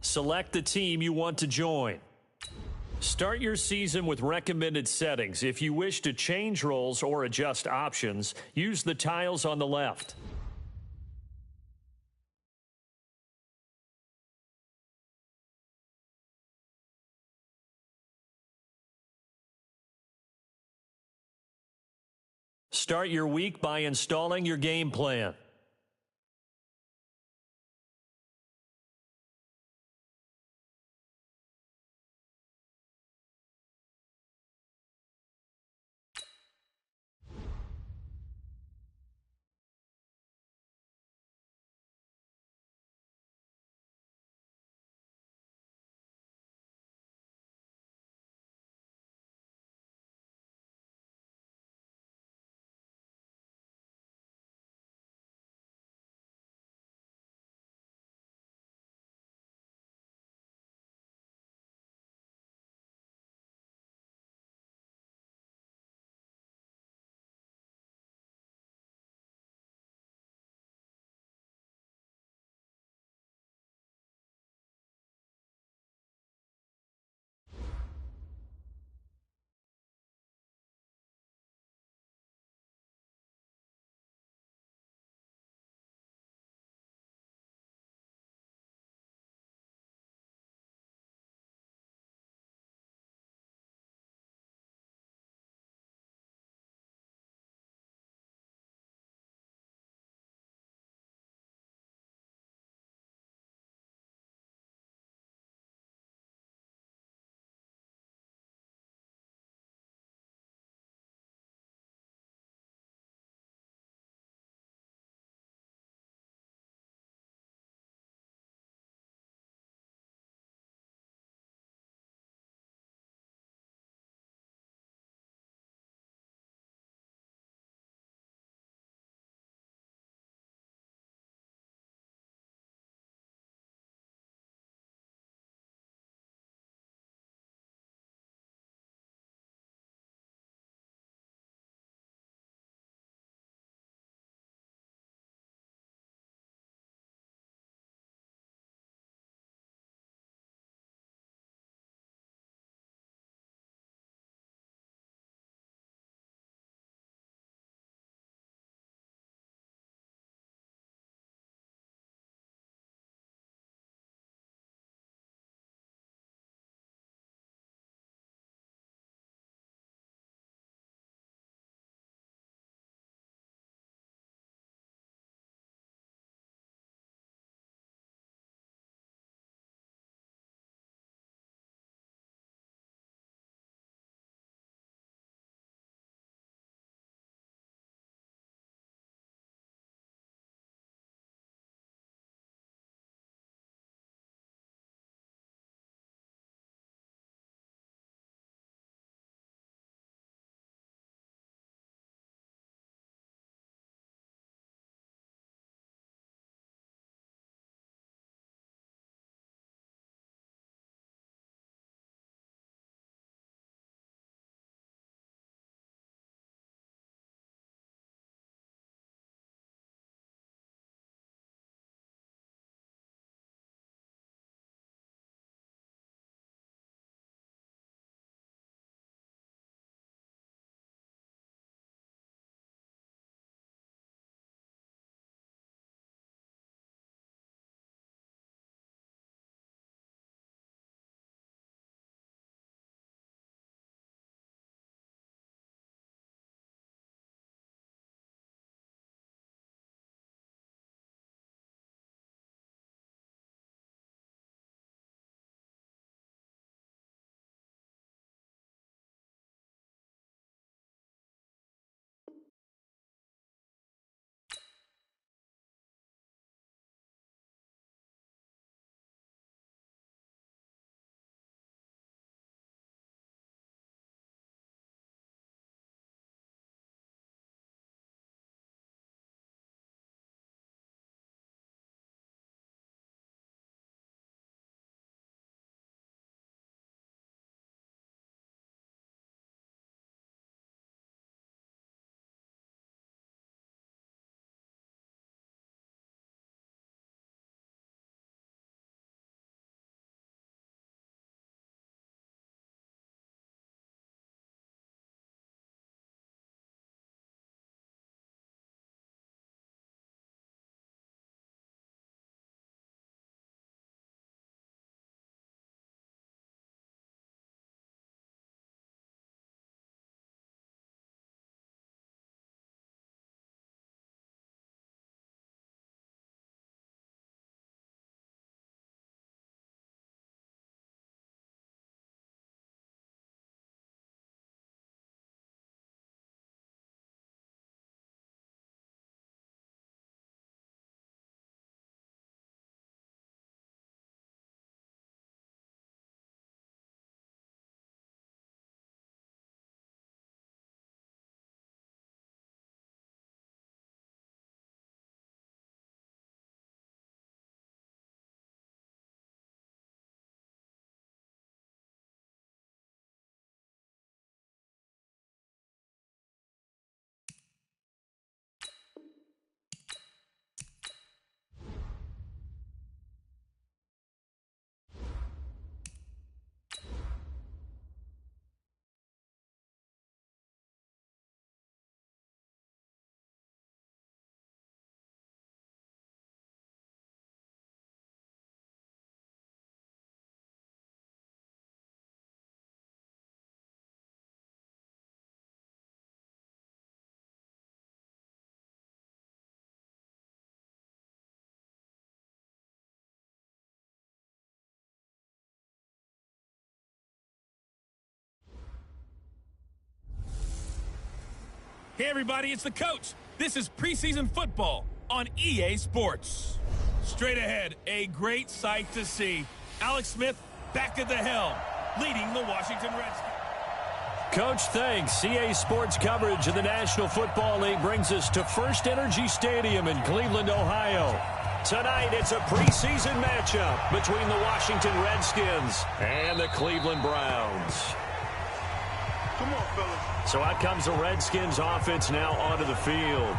Select the team you want to join. Start your season with recommended settings. If you wish to change roles or adjust options, use the tiles on the left. Start your week by installing your game plan. Hey everybody, it's the coach. This is preseason football on EA Sports. Straight ahead, a great sight to see. Alex Smith back at the helm, leading the Washington Redskins. Coach, thanks. EA Sports coverage of the National Football League brings us to First Energy Stadium in Cleveland, Ohio. Tonight, it's a preseason matchup between the Washington Redskins and the Cleveland Browns. Come on, fellas. So out comes the Redskins offense now onto the field.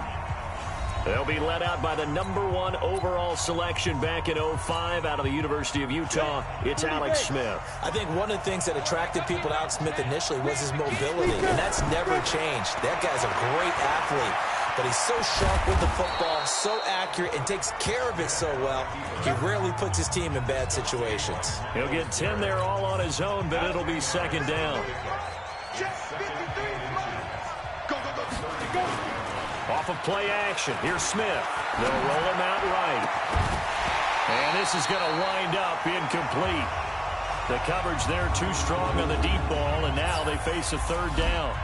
They'll be led out by the #1 overall selection back in 2005 out of the University of Utah. It's Alex Smith. I think one of the things that attracted people to Alex Smith initially was his mobility, and that's never changed. That guy's a great athlete, but he's so sharp with the football, so accurate, and takes care of it so well, he rarely puts his team in bad situations. He'll get 10 there all on his own, but it'll be second down. Off of play action, here's Smith. They'll roll him out right. And this is going to wind up incomplete. The coverage there too strong on the deep ball, and now they face a third down.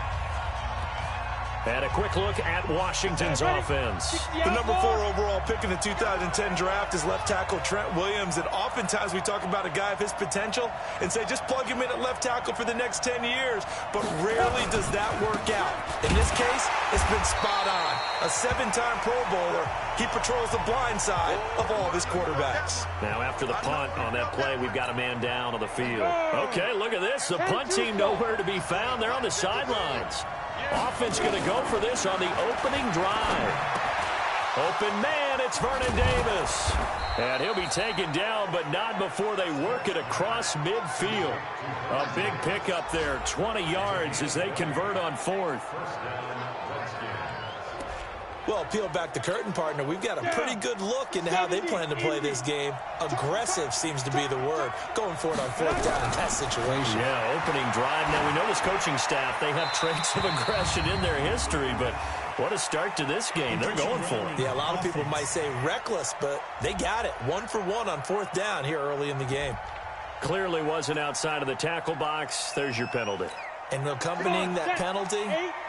And a quick look at Washington's offense. The #4 overall pick in the 2010 draft is left tackle Trent Williams, and oftentimes we talk about a guy of his potential and say just plug him in at left tackle for the next 10 years, but rarely does that work out. In this case, it's been spot on. A 7-time Pro Bowler, he patrols the blind side of all of his quarterbacks. Now after the punt on that play, we've got a man down on the field. Okay, look at this. The punt team nowhere to be found. They're on the sidelines. Offense going to go for this on the opening drive. Open man, it's Vernon Davis. And he'll be taken down, but not before they work it across midfield. A big pickup there, 20 yards as they convert on 4th. Well, peel back the curtain, partner. We've got a pretty good look into how they plan to play this game. Aggressive seems to be the word. Going for it on 4th down in that situation. Yeah, opening drive. Now, we know this coaching staff, they have traits of aggression in their history, but what a start to this game. They're going for it. Yeah, a lot of people might say reckless, but they got it. 1 for 1 on 4th down here early in the game. Clearly wasn't outside of the tackle box. There's your penalty. And accompanying that penalty,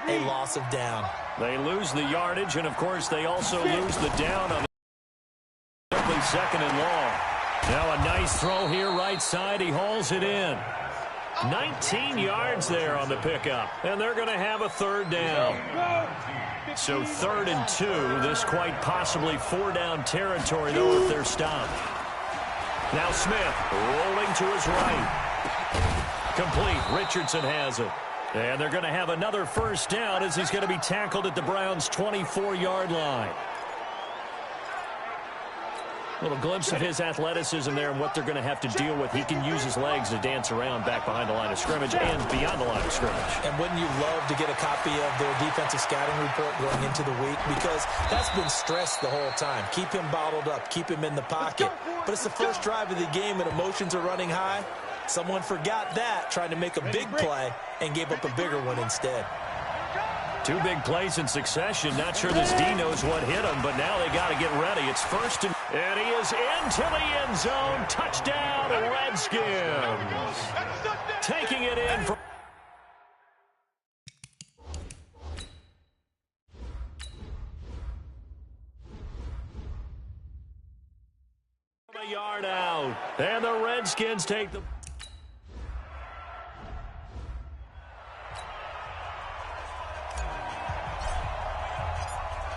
a loss of down. They lose the yardage, and, of course, they also lose the down on the 2nd and long. Now a nice throw here right side. He hauls it in. 19 yards there on the pickup, and they're going to have a 3rd down. So 3rd and 2. This quite possibly 4-down territory, though, if they're stopped. Now Smith rolling to his right. Complete. Richardson has it. And they're going to have another 1st down as he's going to be tackled at the Browns' 24-yard line. A little glimpse of his athleticism there and what they're going to have to deal with. He can use his legs to dance around back behind the line of scrimmage and beyond the line of scrimmage. And wouldn't you love to get a copy of their defensive scouting report going into the week? Because that's been stressed the whole time. Keep him bottled up. Keep him in the pocket. But it's the first drive of the game and emotions are running high. Someone forgot that, trying to make a big play, and gave up a bigger one instead. 2 big plays in succession. Not sure this D knows what hit him, but now they got to get ready. It's 1st and he is into the end zone. Touchdown, Redskins. Taking it in from a yard out. And the Redskins take the...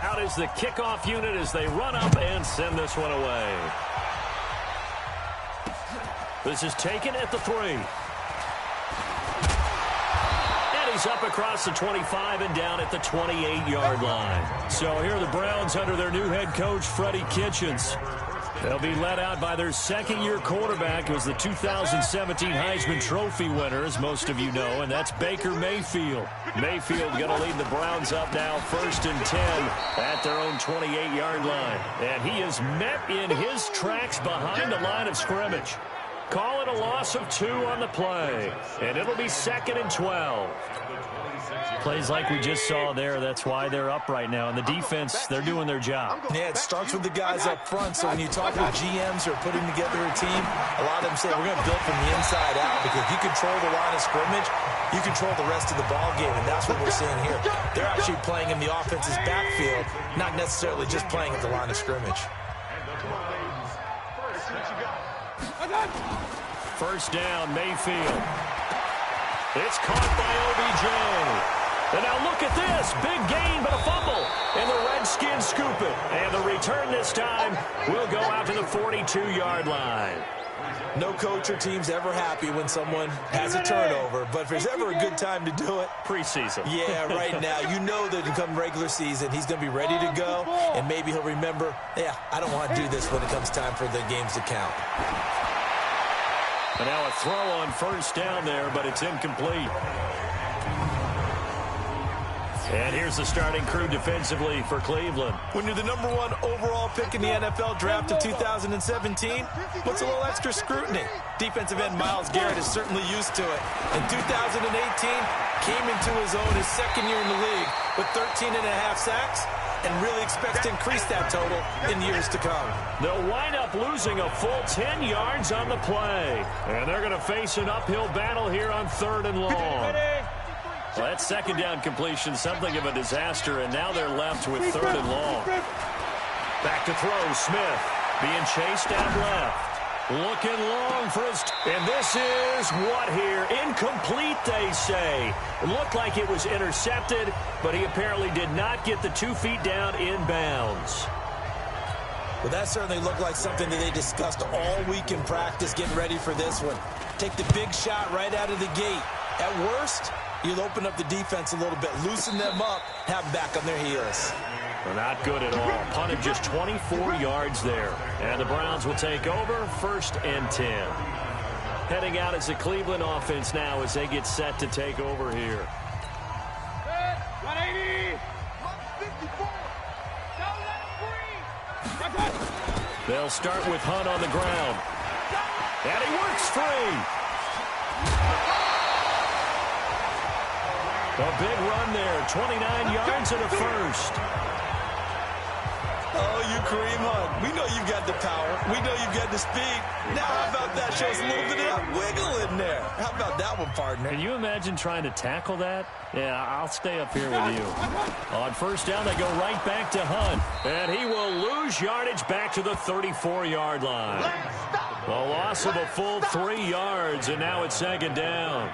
Out is the kickoff unit as they run up and send this one away. This is taken at the 3. And he's up across the 25 and down at the 28-yard line. So here are the Browns under their new head coach, Freddie Kitchens. They'll be led out by their second-year quarterback, who was the 2017 Heisman Trophy winner, as most of you know, and that's Baker Mayfield. Mayfield going to lead the Browns up now 1st and 10 at their own 28-yard line. And he is met in his tracks behind the line of scrimmage. Call it a loss of 2 on the play, and it'll be 2nd and 12. Plays like we just saw there, that's why they're up right now. And the defense, they're doing their job. Yeah, it starts with the guys up front. So when you talk with GMs who are putting together a team, a lot of them say we're going to build from the inside out, because if you control the line of scrimmage, you control the rest of the ball game, and that's what we're seeing here. They're actually playing in the offense's backfield, not necessarily just playing at the line of scrimmage. First down, Mayfield. It's caught by OBJ. And now look at this. Big gain, but a fumble. And the Redskins scoop it. And the return this time will go out to the 42-yard line. No coach or team's ever happy when someone has a turnover, but if there's ever a good time to do it, preseason. Yeah, right now. You know that come regular season, he's going to be ready to go, and maybe he'll remember, yeah, I don't want to do this when it comes time for the games to count. And now a throw on first down there, but it's incomplete. And here's the starting crew defensively for Cleveland. When you're the #1 overall pick in the NFL draft of 2017, what's a little extra scrutiny? Defensive end Myles Garrett is certainly used to it. In 2018, came into his own his second year in the league with 13.5 sacks, and really expects to increase that total in years to come. They'll wind up losing a full 10 yards on the play. And they're going to face an uphill battle here on 3rd and long. Well, that second down completion, something of a disaster, and now they're left with 3rd and long. Back to throw, Smith being chased out left. Looking long for his... And this is what here? Incomplete, they say. It looked like it was intercepted, but he apparently did not get the 2 feet down in bounds. Well, that certainly looked like something that they discussed all week in practice, getting ready for this one. Take the big shot right out of the gate. At worst, you'll open up the defense a little bit, loosen them up, have them back on their heels. Well, not good at all. Punted just 24 yards there. And the Browns will take over 1st and 10. Heading out as the Cleveland offense now as they get set to take over here. 180. They'll start with Hunt on the ground. And he works free. A big run there. 29 yards and a first. Oh, you Kareem Hunt. We know you've got the power. We know you've got the speed. Now how about that? Shows a little bit of that wiggle in there. How about that one, partner? Can you imagine trying to tackle that? Yeah, I'll stay up here with you. On first down, they go right back to Hunt. And he will lose yardage back to the 34-yard line. A loss of a full 3 yards, and now it's 2nd down.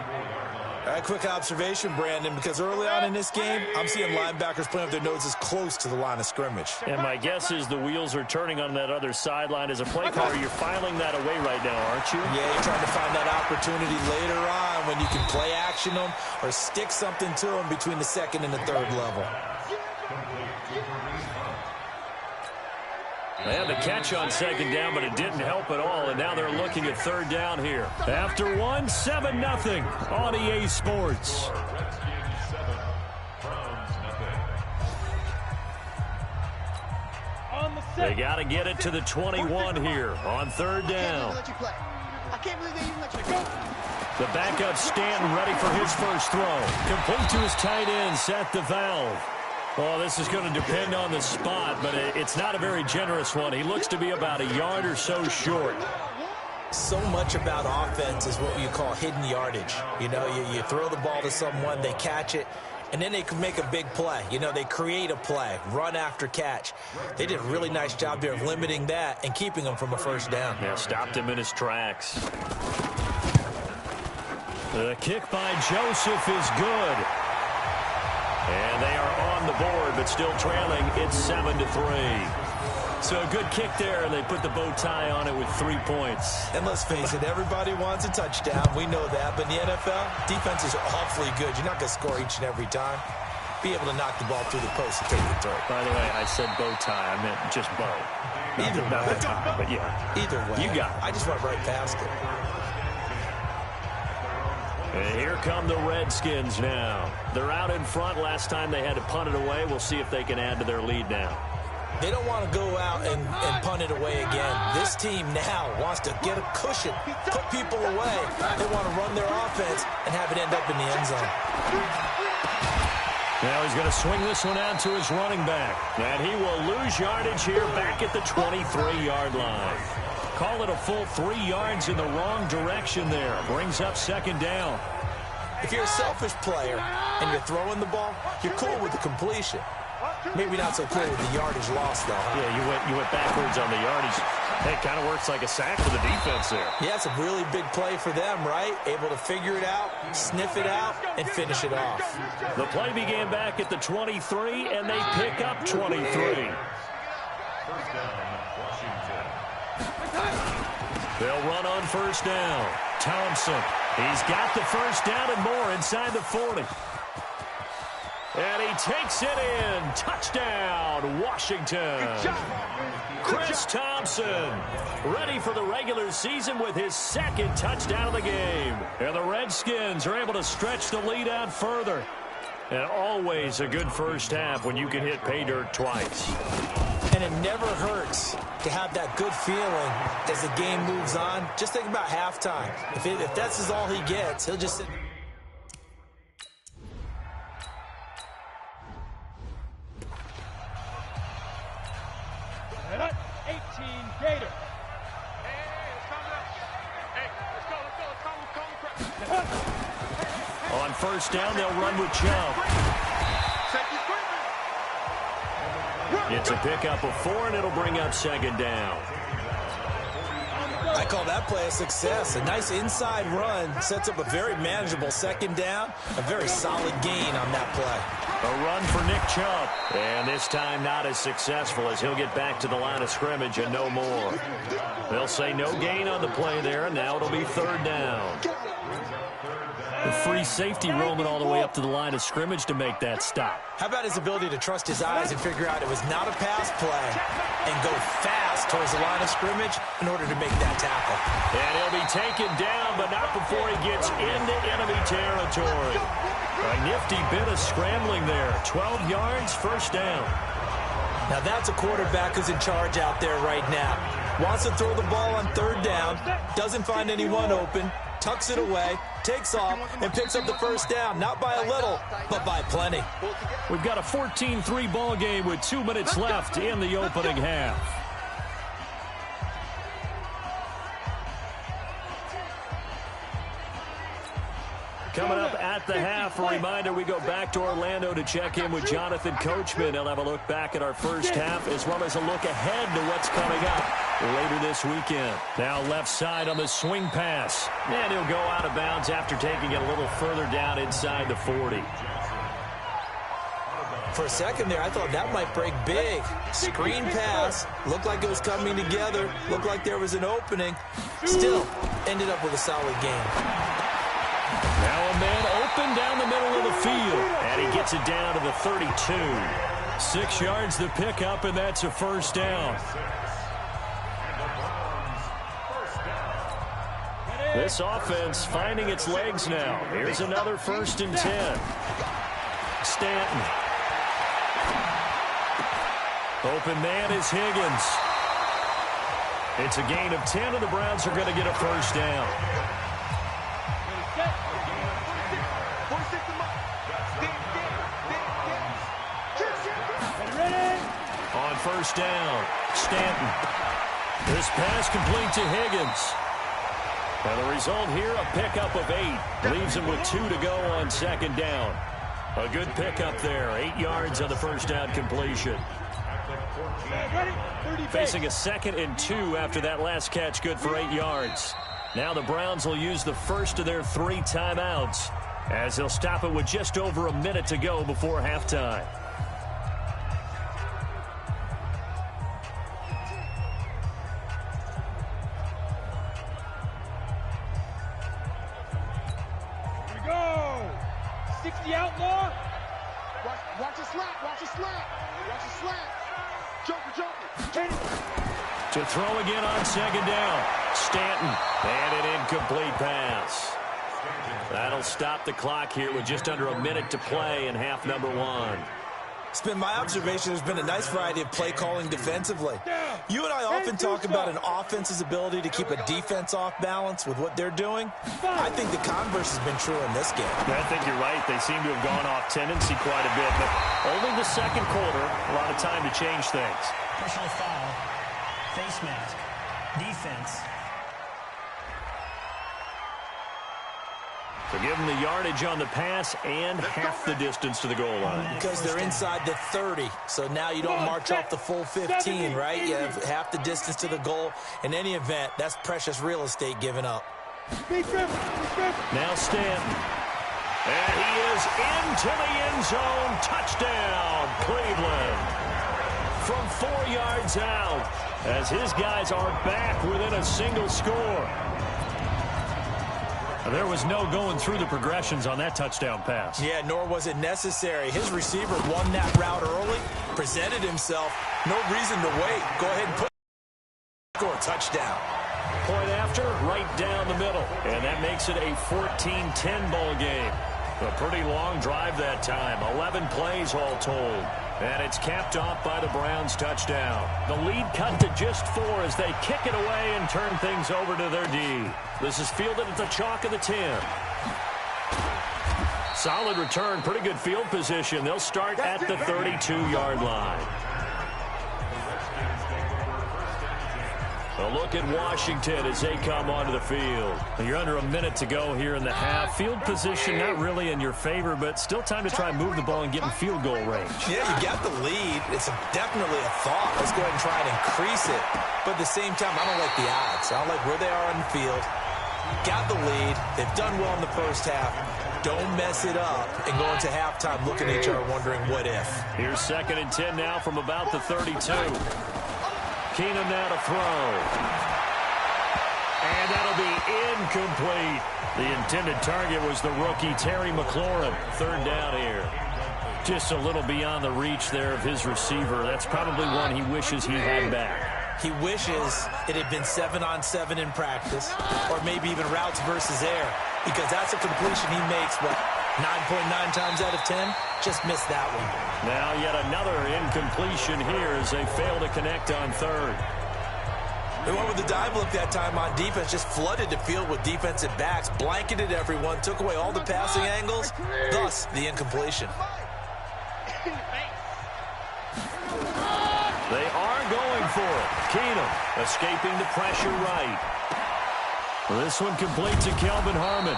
All right, quick observation, Brandon, because early on in this game, I'm seeing linebackers playing with their noses close to the line of scrimmage. And my guess is the wheels are turning on that other sideline. As a play caller, you're filing that away right now, aren't you? Yeah, you're trying to find that opportunity later on when you can play action them or stick something to them between the 2nd and the 3rd level. They had the catch on 2nd down, but it didn't help at all, and now they're looking at 3rd down here. After one, 7-0 on EA Sports. They got to get it to the 21 here on 3rd down. The backup Stanton ready for his first throw. Complete to his tight end, Seth DeValve. Well, this is going to depend on the spot, but it's not a very generous one. He looks to be about a yard or so short. So much about offense is what you call hidden yardage. You know, you throw the ball to someone, they catch it, and then they can make a big play. You know, they create a play, run after catch. They did a really nice job there of limiting that and keeping him from a first down. Yeah, stopped him in his tracks. The kick by Joseph is good. And they are on the board, but still trailing. It's 7-3. So a good kick there, and they put the bow tie on it with 3 points. And let's face it, everybody wants a touchdown. We know that. But in the NFL, defenses are awfully good. You're not going to score each and every time. Be able to knock the ball through the post and take the throw. By the way, I said bow tie. I meant just bow. Either way. Tie, but yeah. Either way. You got it. I just went right past it. And here come the Redskins now. They're out in front. Last time they had to punt it away. We'll see if they can add to their lead now. They don't want to go out and punt it away again. This team now wants to get a cushion, put people away. They want to run their offense and have it end up in the end zone. Now he's going to swing this one out to his running back. And he will lose yardage here back at the 23-yard line. Call it a full 3 yards in the wrong direction there. Brings up second down. If you're a selfish player and you're throwing the ball, you're cool with the completion. Maybe not so cool with the yardage loss, though. Huh? Yeah, you went backwards on the yardage. Hey, it kind of works like a sack for the defense there. Yeah, it's a really big play for them, right? Able to figure it out, sniff it out, and finish it off. The play began back at the 23, and they pick up 23. They'll run on first down. Thompson, he's got the first down and more inside the 40. And he takes it in. Touchdown, Washington. Chris Thompson, ready for the regular season with his second touchdown of the game. And the Redskins are able to stretch the lead out further. And always a good first half when you can hit pay dirt twice. And it never hurts to have that good feeling as the game moves on. Just think about halftime. If that's all he gets, he'll just sit. 18 Gator. On first down, they'll run with Chubb. It's a pickup of 4, and it'll bring up second down. I call that play a success. A nice inside run sets up a very manageable second down. A very solid gain on that play. A run for Nick Chubb. And this time not as successful as he'll get back to the line of scrimmage and no more. They'll say no gain on the play there, and now it'll be third down. The free safety roaming all the way up to the line of scrimmage to make that stop. How about his ability to trust his eyes and figure out it was not a pass play and go fast towards the line of scrimmage in order to make that tackle. And he'll be taken down, but not before he gets into enemy territory. A nifty bit of scrambling there. 12 yards, first down. Now that's a quarterback who's in charge out there right now. Wants to throw the ball on third down, doesn't find anyone open, tucks it away, takes off, and picks up the first down. Not by a little, but by plenty. We've got a 14-3 ball game with 2 minutes left in the opening half. Coming up at the half, a reminder, we go back to Orlando to check in with Jonathan Coachman. He'll have a look back at our first half as well as a look ahead to what's coming up later this weekend. Now left side on the swing pass. And he'll go out of bounds after taking it a little further down inside the 40. For a second there, I thought that might break big. Screen pass. Looked like it was coming together. Looked like there was an opening. Still ended up with a solid game. Now a man open down the middle of the field. And he gets it down to the 32. 6 yards to pick up, and that's a first down. This offense finding its legs now. Here's another 1st and 10. Stanton. Open man is Higgins. It's a gain of 10, and the Browns are going to get a first down. On first down, Stanton. This pass complete to Higgins. And the result here, a pickup of 8. Leaves him with 2 to go on second down. A good pickup there. 8 yards on the first down completion. Facing a 2nd and 2 after that last catch, good for 8 yards. Now the Browns will use the first of their 3 timeouts as they'll stop it with just over a minute to go before halftime. Here we go. 60 outlaw. Watch a slant. Watch a slant. Watch a slant. Joker. To throw again on second down. Stanton. And an incomplete pass. That'll stop the clock here with just under a minute to play in half number 1. It's been my observation there's been a nice variety of play calling defensively. You and I often talk about an offense's ability to keep a defense off balance with what they're doing. I think the converse has been true in this game. Yeah, I think you're right. They seem to have gone off tendency quite a bit, but only the second quarter, a lot of time to change things. Personal foul, face mask, defense. So give them the yardage on the pass and half the distance to the goal line. Because they're inside the 30, so now you don't march off the full 15, right? You have half the distance to the goal. In any event, that's precious real estate given up. Now Stanton. And he is into the end zone. Touchdown, Cleveland. From 4 yards out, as his guys are back within a single score. There was no going through the progressions on that touchdown pass. Yeah, nor was it necessary. His receiver won that route early, presented himself. No reason to wait. Go ahead and put score a touchdown. Point after, right down the middle. And that makes it a 14-10 ball game. A pretty long drive that time. 11 plays all told. And it's capped off by the Browns' touchdown. The lead cut to just 4 as they kick it away and turn things over to their D. This is fielded at the chalk of the 10. Solid return, pretty good field position. They'll start at the 32-yard line. A look at Washington as they come onto the field. You're under a minute to go here in the half. Field position not really in your favor, but still time to try and move the ball and get in field goal range. Yeah, you got the lead. It's definitely a thought. Let's go ahead and try and increase it. But at the same time, I don't like the odds. I don't like where they are on the field. Got the lead. They've done well in the first half. Don't mess it up and go into halftime looking at each other wondering what if. Here's 2nd and 10 now from about the 32. Keenum now to throw. And that'll be incomplete. The intended target was the rookie Terry McLaurin. 3rd down here. Just a little beyond the reach there of his receiver. That's probably one he wishes he had back. He wishes it had been 7-on-7 in practice, or maybe even routes versus air, because that's a completion he makes, what, 9.9 times out of 10? Just missed that one. Now yet another incompletion here as they fail to connect on 3rd. They went with the dive look that time on defense, just flooded the field with defensive backs, blanketed everyone, took away all the passing angles, thus the incompletion. They are going for it. Keenum escaping the pressure right. This one complete to Kelvin Harmon.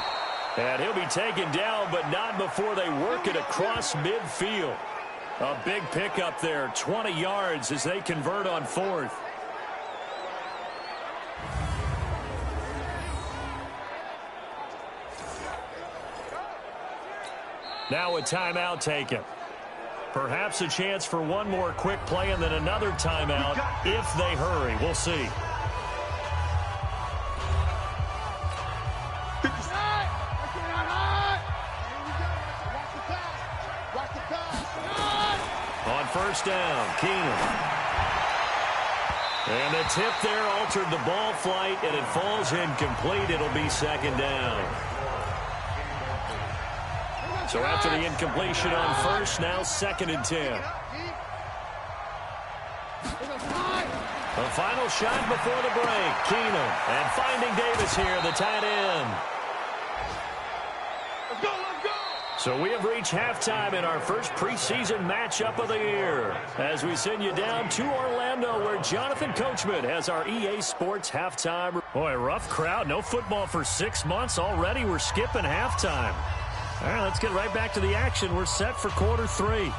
And he'll be taken down, but not before they work it across midfield. A big pickup there, 20 yards as they convert on 4th. Now a timeout taken. Perhaps a chance for one more quick play and then another timeout if they hurry. We'll see. On 1st down, Keenum. And the tip there altered the ball flight, and it falls incomplete. It'll be 2nd down. So after the incompletion on 1st, now 2nd and 10. The final shot before the break. Keenum. And finding Davis here, the tight end. Let's go, let's go! So we have reached halftime in our first preseason matchup of the year as we send you down to Orlando where Jonathan Coachman has our EA Sports halftime. Boy, rough crowd. No football for 6 months already. We're skipping halftime. All right, let's get right back to the action. We're set for quarter 3.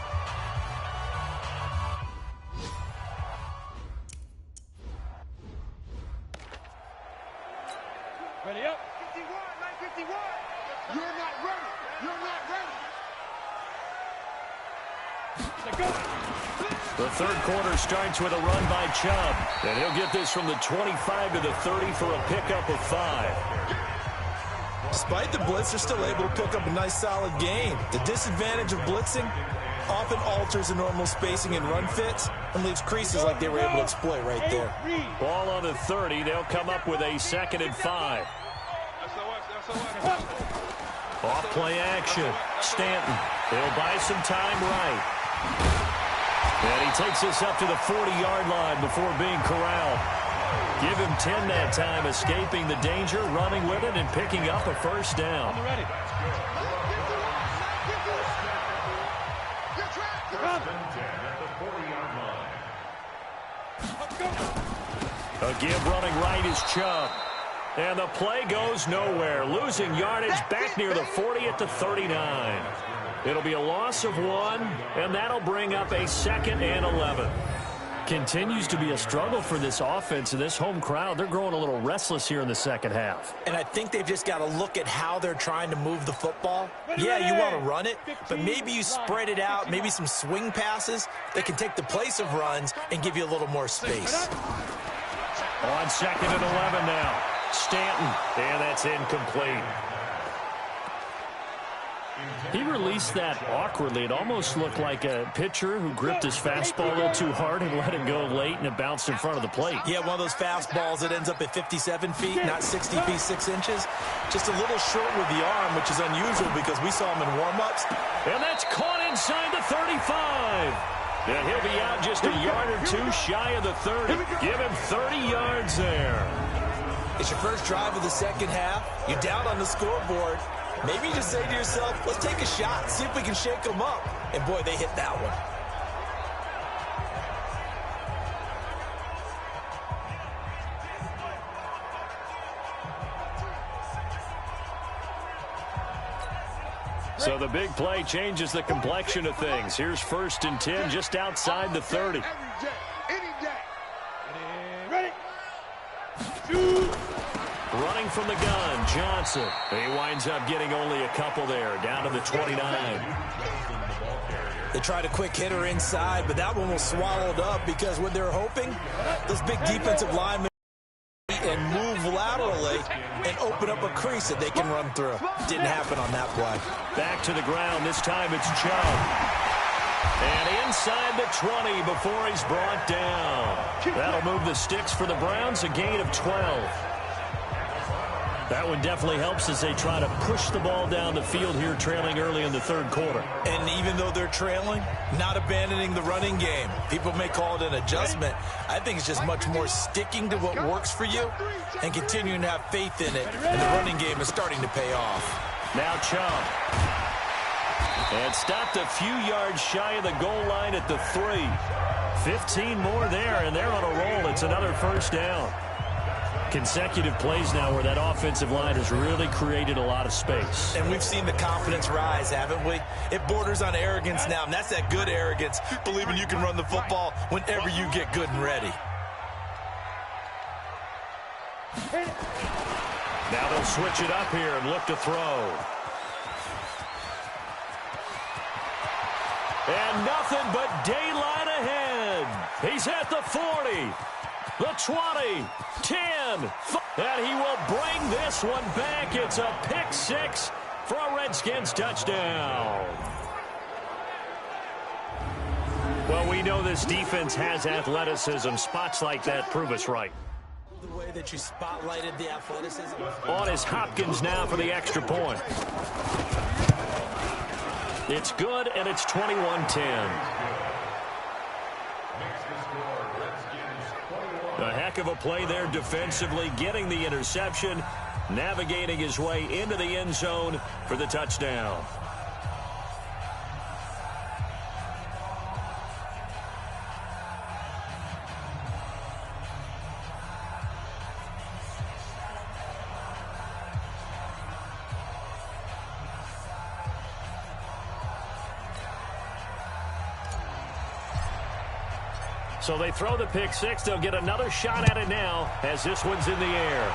Ready up. 51, 951. You're not ready. You're not ready. Let's go. The 3rd quarter starts with a run by Chubb. And he'll get this from the 25 to the 30 for a pickup of 5. Despite the blitz, they're still able to pick up a nice solid gain. The disadvantage of blitzing often alters the normal spacing and run fits and leaves creases like they were able to exploit right there. Ball on the 30. They'll come up with a 2nd and 5. Off play action. Stanton. They'll buy some time right. And he takes us up to the 40-yard line before being corralled. Give him 10 that time, escaping the danger, running with it, and picking up a first down. A give running right is Chubb. And the play goes nowhere. Losing yardage back near the 40 at the 39. It'll be a loss of 1, and that'll bring up a 2nd and 11. Continues to be a struggle for this offense and this home crowd. They're growing a little restless here in the second half. And I think they've just got to look at how they're trying to move the football. Yeah, you want to run it, but maybe you spread it out, maybe some swing passes that can take the place of runs and give you a little more space. On 2nd and 11 now. Stanton, and that's incomplete. He released that awkwardly. It almost looked like a pitcher who gripped his fastball a little too hard and let it go late, and it bounced in front of the plate. Yeah, one of those fastballs that ends up at 57 feet, not 60 feet, 6 inches. Just a little short with the arm, which is unusual because we saw him in warm-ups. And that's caught inside the 35. And he'll be out just a yard or two shy of the 30. Give him 30 yards there. It's your first drive of the second half. You're down on the scoreboard. Maybe you just say to yourself, let's take a shot, see if we can shake them up. And, boy, they hit that one. So the big play changes the complexion of things. Here's 1st and 10 just outside the 30. Running from the gun, Johnson. He winds up getting only a couple there, down to the 29. They tried a quick hitter inside, but that one was swallowed up because what they're hoping, those big defensive linemen and move laterally and open up a crease that they can run through. Didn't happen on that play. Back to the ground. This time it's Chubb. And inside the 20 before he's brought down. That'll move the sticks for the Browns, a gain of 12. That one definitely helps as they try to push the ball down the field here, trailing early in the 3rd quarter. And even though they're trailing, not abandoning the running game. People may call it an adjustment. I think it's just much more sticking to what works for you and continuing to have faith in it. And the running game is starting to pay off. Now Chubb. And stopped a few yards shy of the goal line at the 3. 15 more there, and they're on a roll. It's another first down. Consecutive plays now where that offensive line has really created a lot of space. And we've seen the confidence rise, haven't we? It borders on arrogance now, and that's that good arrogance, believing you can run the football whenever you get good and ready. Now they'll switch it up here and look to throw. And nothing but daylight ahead. He's at the 40. The 20, 10, and he will bring this one back. It's a pick 6 for a Redskins touchdown. Well, we know this defense has athleticism. Spots like that prove us right. The way that you spotlighted the athleticism. On is Hopkins now for the extra point. It's good, and it's 21-10. A heck of a play there defensively, getting the interception, navigating his way into the end zone for the touchdown. So they throw the pick 6. They'll get another shot at it now as this one's in the air.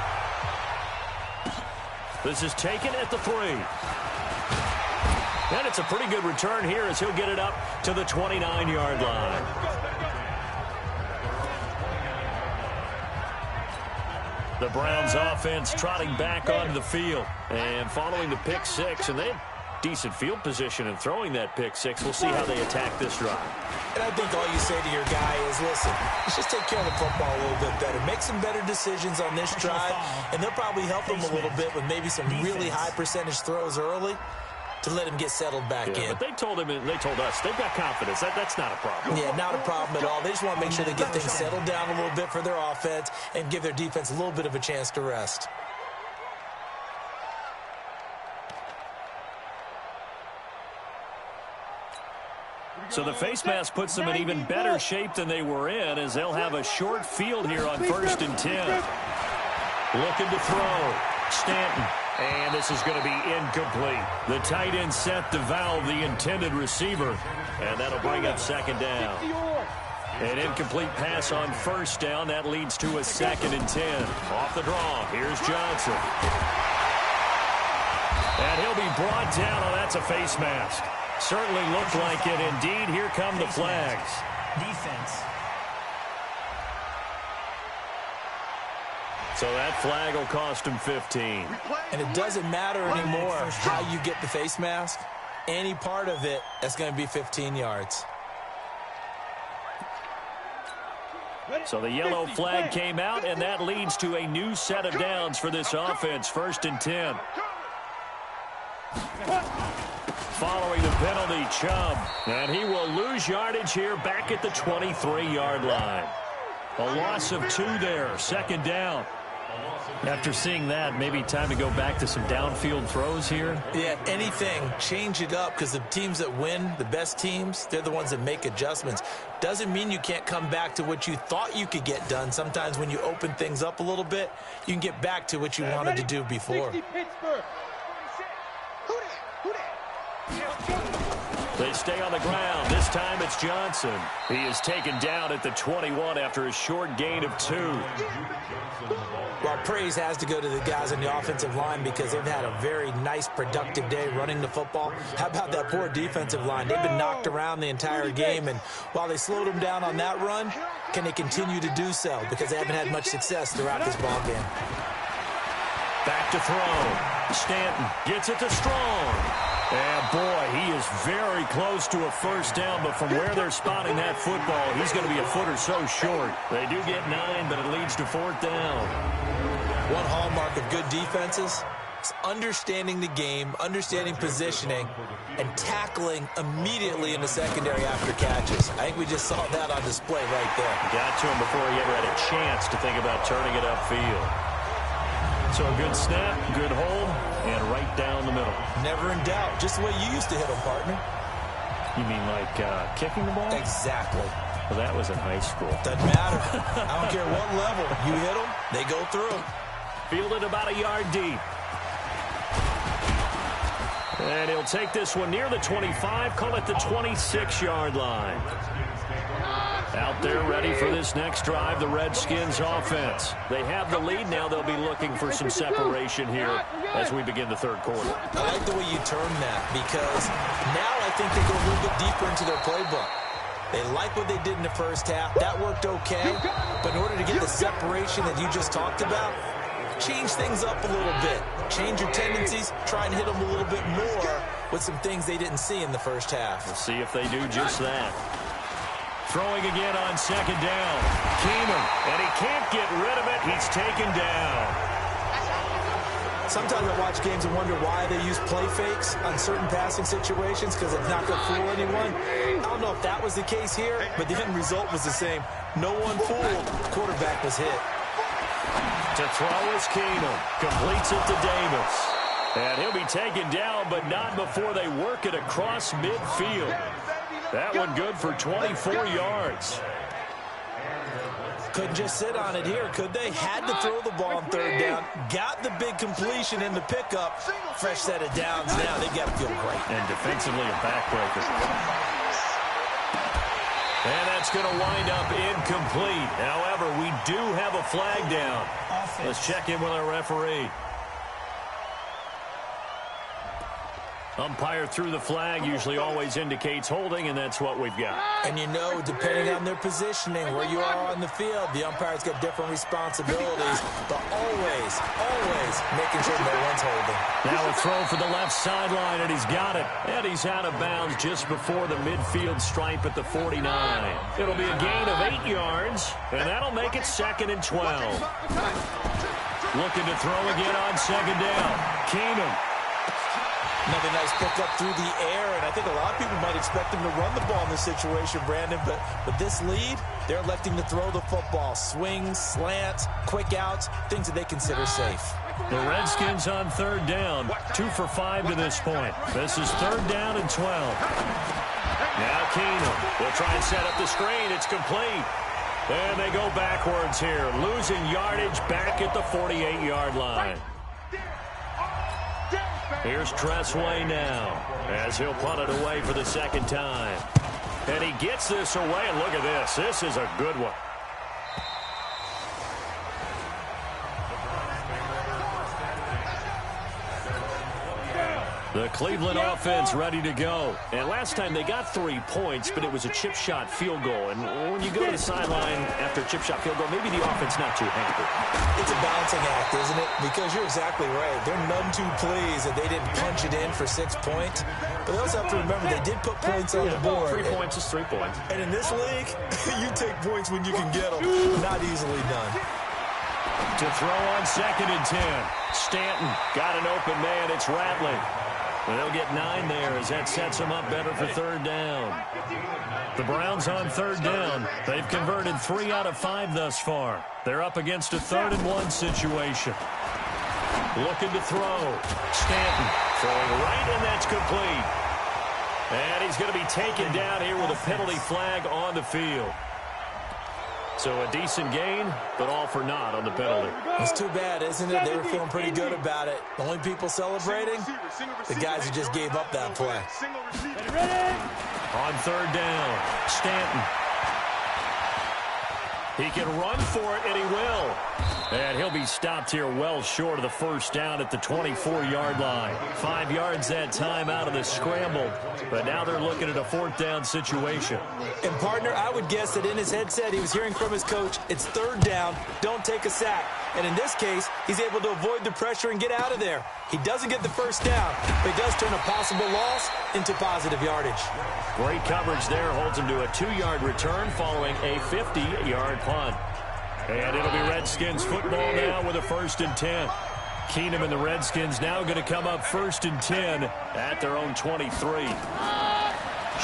This is taken at the 3. And it's a pretty good return here as he'll get it up to the 29-yard line. The Browns offense trotting back onto the field and following the pick 6, and they have decent field position in throwing that pick 6. We'll see how they attack this drive. And I think all you say to your guy is, listen, let's just take care of the football a little bit better. Make some better decisions on this drive, and they'll probably help them a little bit with maybe some really high percentage throws early to let him get settled back in. But they told us, they've got confidence. That's not a problem. Yeah, not a problem at all. They just want to make sure they get things settled down a little bit for their offense and give their defense a little bit of a chance to rest. So the face mask puts them in even better shape than they were in, as they'll have a short field here on 1st and 10. Looking to throw. Stanton. And this is going to be incomplete. The tight end set to valve the intended receiver. And that'll bring up 2nd down. An incomplete pass on 1st down. That leads to a 2nd and 10. Off the draw. Here's Johnson. And he'll be brought down. Oh, that's a face mask. Certainly looked like it. Indeed, here come the flags. Defense. So that flag will cost him 15. And it doesn't matter anymore how you get the face mask. Any part of it, that's going to be 15 yards. So the yellow flag came out, and that leads to a new set of downs for this offense. 1st and 10. Following the penalty, Chubb. And he will lose yardage here back at the 23-yard line. A loss of 2 there. 2nd down. After seeing that, maybe time to go back to some downfield throws here. Yeah, anything. Change it up, because the teams that win, the best teams, they're the ones that make adjustments. Doesn't mean you can't come back to what you thought you could get done. Sometimes when you open things up a little bit, you can get back to what you wanted to do before. They stay on the ground. This time it's Johnson. He is taken down at the 21 after a short gain of 2. Well, praise has to go to the guys on the offensive line, because they've had a very nice, productive day running the football. How about that poor defensive line? They've been knocked around the entire game, and while they slowed them down on that run, can they continue to do so? Because they haven't had much success throughout this ball game. Back to throw. Stanton gets it to Strong. And, boy, he is very close to a 1st down, but from where they're spotting that football, he's going to be a foot or so short. They do get 9, but it leads to 4th down. One hallmark of good defenses is understanding the game, understanding positioning, and tackling immediately in the secondary after catches. I think we just saw that on display right there. Got to him before he ever had a chance to think about turning it upfield. So a good snap, good hold, and right down the middle. Never in doubt. Just the way you used to hit them, partner. You mean like kicking the ball? Exactly. Well, that was in high school. Doesn't matter. I don't care what level. You hit them, they go through. Fielded about a yard deep. And he'll take this one near the 25, call it the 26-yard line. Out there ready for this next drive, the Redskins offense. They have the lead. Now they'll be looking for some separation here as we begin the 3rd quarter. I like the way you term that, because now I think they go a little bit deeper into their playbook. They like what they did in the 1st half. That worked okay. But in order to get the separation that you just talked about, change things up a little bit. Change your tendencies. Try and hit them a little bit more with some things they didn't see in the 1st half. We'll see if they do just that. Throwing again on 2nd down. Keenum, and he can't get rid of it. He's taken down. Sometimes I watch games and wonder why they use play fakes on certain passing situations, because it's not going to fool anyone. I don't know if that was the case here, but the end result was the same. No one fooled. Quarterback was hit. To throw is Keenum. Completes it to Davis. And he'll be taken down, but not before they work it across midfield. That one good for 24 yards. Couldn't just sit on it here, could they? Had to throw the ball on 3rd down. Got the big completion in the pickup. Fresh set of downs now. They've got to feel great. And defensively a backbreaker. And that's going to wind up incomplete. However, we do have a flag down. Let's check in with our referee. Umpire threw the flag, usually always indicates holding, and that's what we've got. And you know, depending on their positioning, where you are on the field, the umpire's got different responsibilities, but always making sure no one's holding. Now a throw for the left sideline, and he's got it. And he's out of bounds just before the midfield stripe at the 49. It'll be a gain of 8 yards, and that'll make it 2nd and 12. Looking to throw again on 2nd down. Keenum. Another nice pickup through the air, and I think a lot of people might expect him to run the ball in this situation, Brandon, but with this lead, they're electing to throw the football. Swings, slants, quick outs, things that they consider safe. The Redskins on third down, 2 for 5 to this point. This is third down and 12. Now Keenum will try and set up the screen. It's complete. And they go backwards here, losing yardage back at the 48-yard line. Here's Tressway now, as he'll punt it away for the second time. And he gets this away, and look at this. This is a good one. The Cleveland offense ready to go. And last time they got 3 points, but it was a chip shot field goal. And when you go to the sideline after a chip shot field goal, maybe the offense not too happy. It's a balancing act, isn't it? Because you're exactly right. They're none too pleased that they didn't punch it in for 6 points. But they also have to remember they did put points on the board. 3 points is 3 points. And in this league, you take points when you can get them. Not easily done. To throw on 2nd and 10. Stanton got an open man. It's Rattling. Well, they'll get 9 there as that sets them up better for third down. The Browns on third down. They've converted 3 out of 5 thus far. They're up against a 3rd and 1 situation. Looking to throw. Stanton throwing right, and that's complete. And he's going to be taken down here with a penalty flag on the field. So a decent gain, but all for naught on the penalty. It's too bad, isn't it? They were feeling pretty good about it. The only people celebrating, the guys who just gave up that play. On third down, Stanton. He can run for it, and he will. And he'll be stopped here well short of the first down at the 24-yard line. 5 yards that time out of the scramble. But now they're looking at a 4th down situation. And, partner, I would guess that in his headset he was hearing from his coach, it's 3rd down, don't take a sack. And in this case, he's able to avoid the pressure and get out of there. He doesn't get the first down, but he does turn a possible loss into positive yardage. Great coverage there, holds him to a 2-yard return following a 50-yard punt. And it'll be Redskins football now with a 1st and 10. Keenum and the Redskins now going to come up 1st and 10 at their own 23.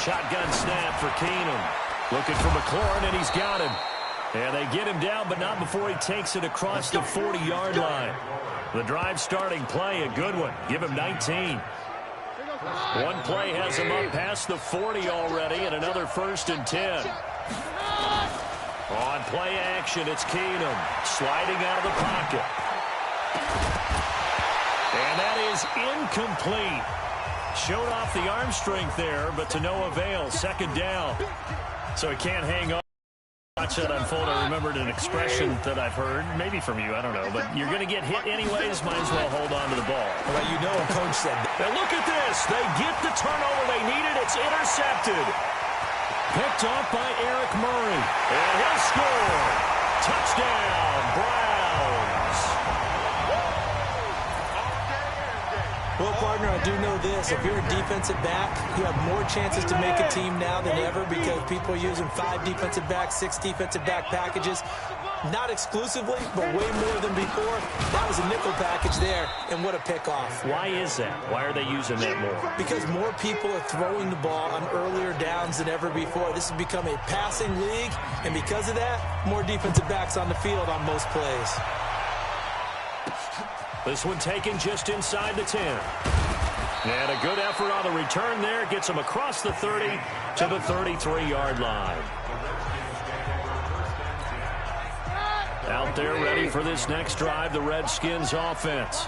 Shotgun snap for Keenum. Looking for McLaurin, and he's got him. And they get him down, but not before he takes it across the 40-yard line. The drive starting play, a good one. Give him 19. One play has him up past the 40 already, and another 1st and 10. On play action, it's Keenum sliding out of the pocket. And that is incomplete. Showed off the arm strength there, but to no avail. 2nd down. So he can't hang on. Watch that unfold. I remembered an expression that I've heard, maybe from you, I don't know, but you're going to get hit anyways, might as well hold on to the ball. Well, you know a coach said that. Now look at this. They get the turnover they needed. It's intercepted. Picked off by Eric Murray. And he'll score. Touchdown, Browns. Well, partner, I do know this. If you're a defensive back, you have more chances to make a team now than ever because people are using 5 defensive backs, 6 defensive back packages. Not exclusively, but way more than before. That was a nickel package there, and what a pickoff. Why is that? Why are they using that more? Because more people are throwing the ball on earlier downs than ever before. This has become a passing league, and because of that, more defensive backs on the field on most plays. This one taken just inside the 10. And a good effort on the return there. Gets him across the 30 to the 33-yard line. Out there ready for this next drive, the Redskins offense.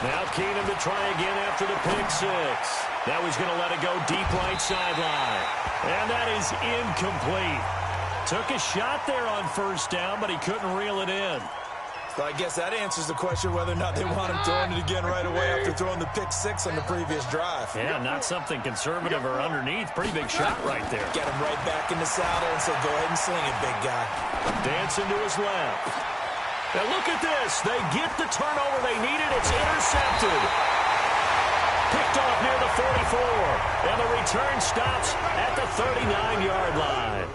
Now Keenum to try again after the pick 6. Now he's going to let it go deep right sideline. And that is incomplete. Took a shot there on 1st down, but he couldn't reel it in. So I guess that answers the question whether or not they want him throwing it again right away after throwing the pick 6 on the previous drive. Yeah, not something conservative or underneath. Pretty big shot right there. Get him right back in the saddle and say, go ahead and sling it, big guy. Dancing to his left. Now look at this. They get the turnover they needed. It's intercepted. Picked off near the 44. And the return stops at the 39-yard line.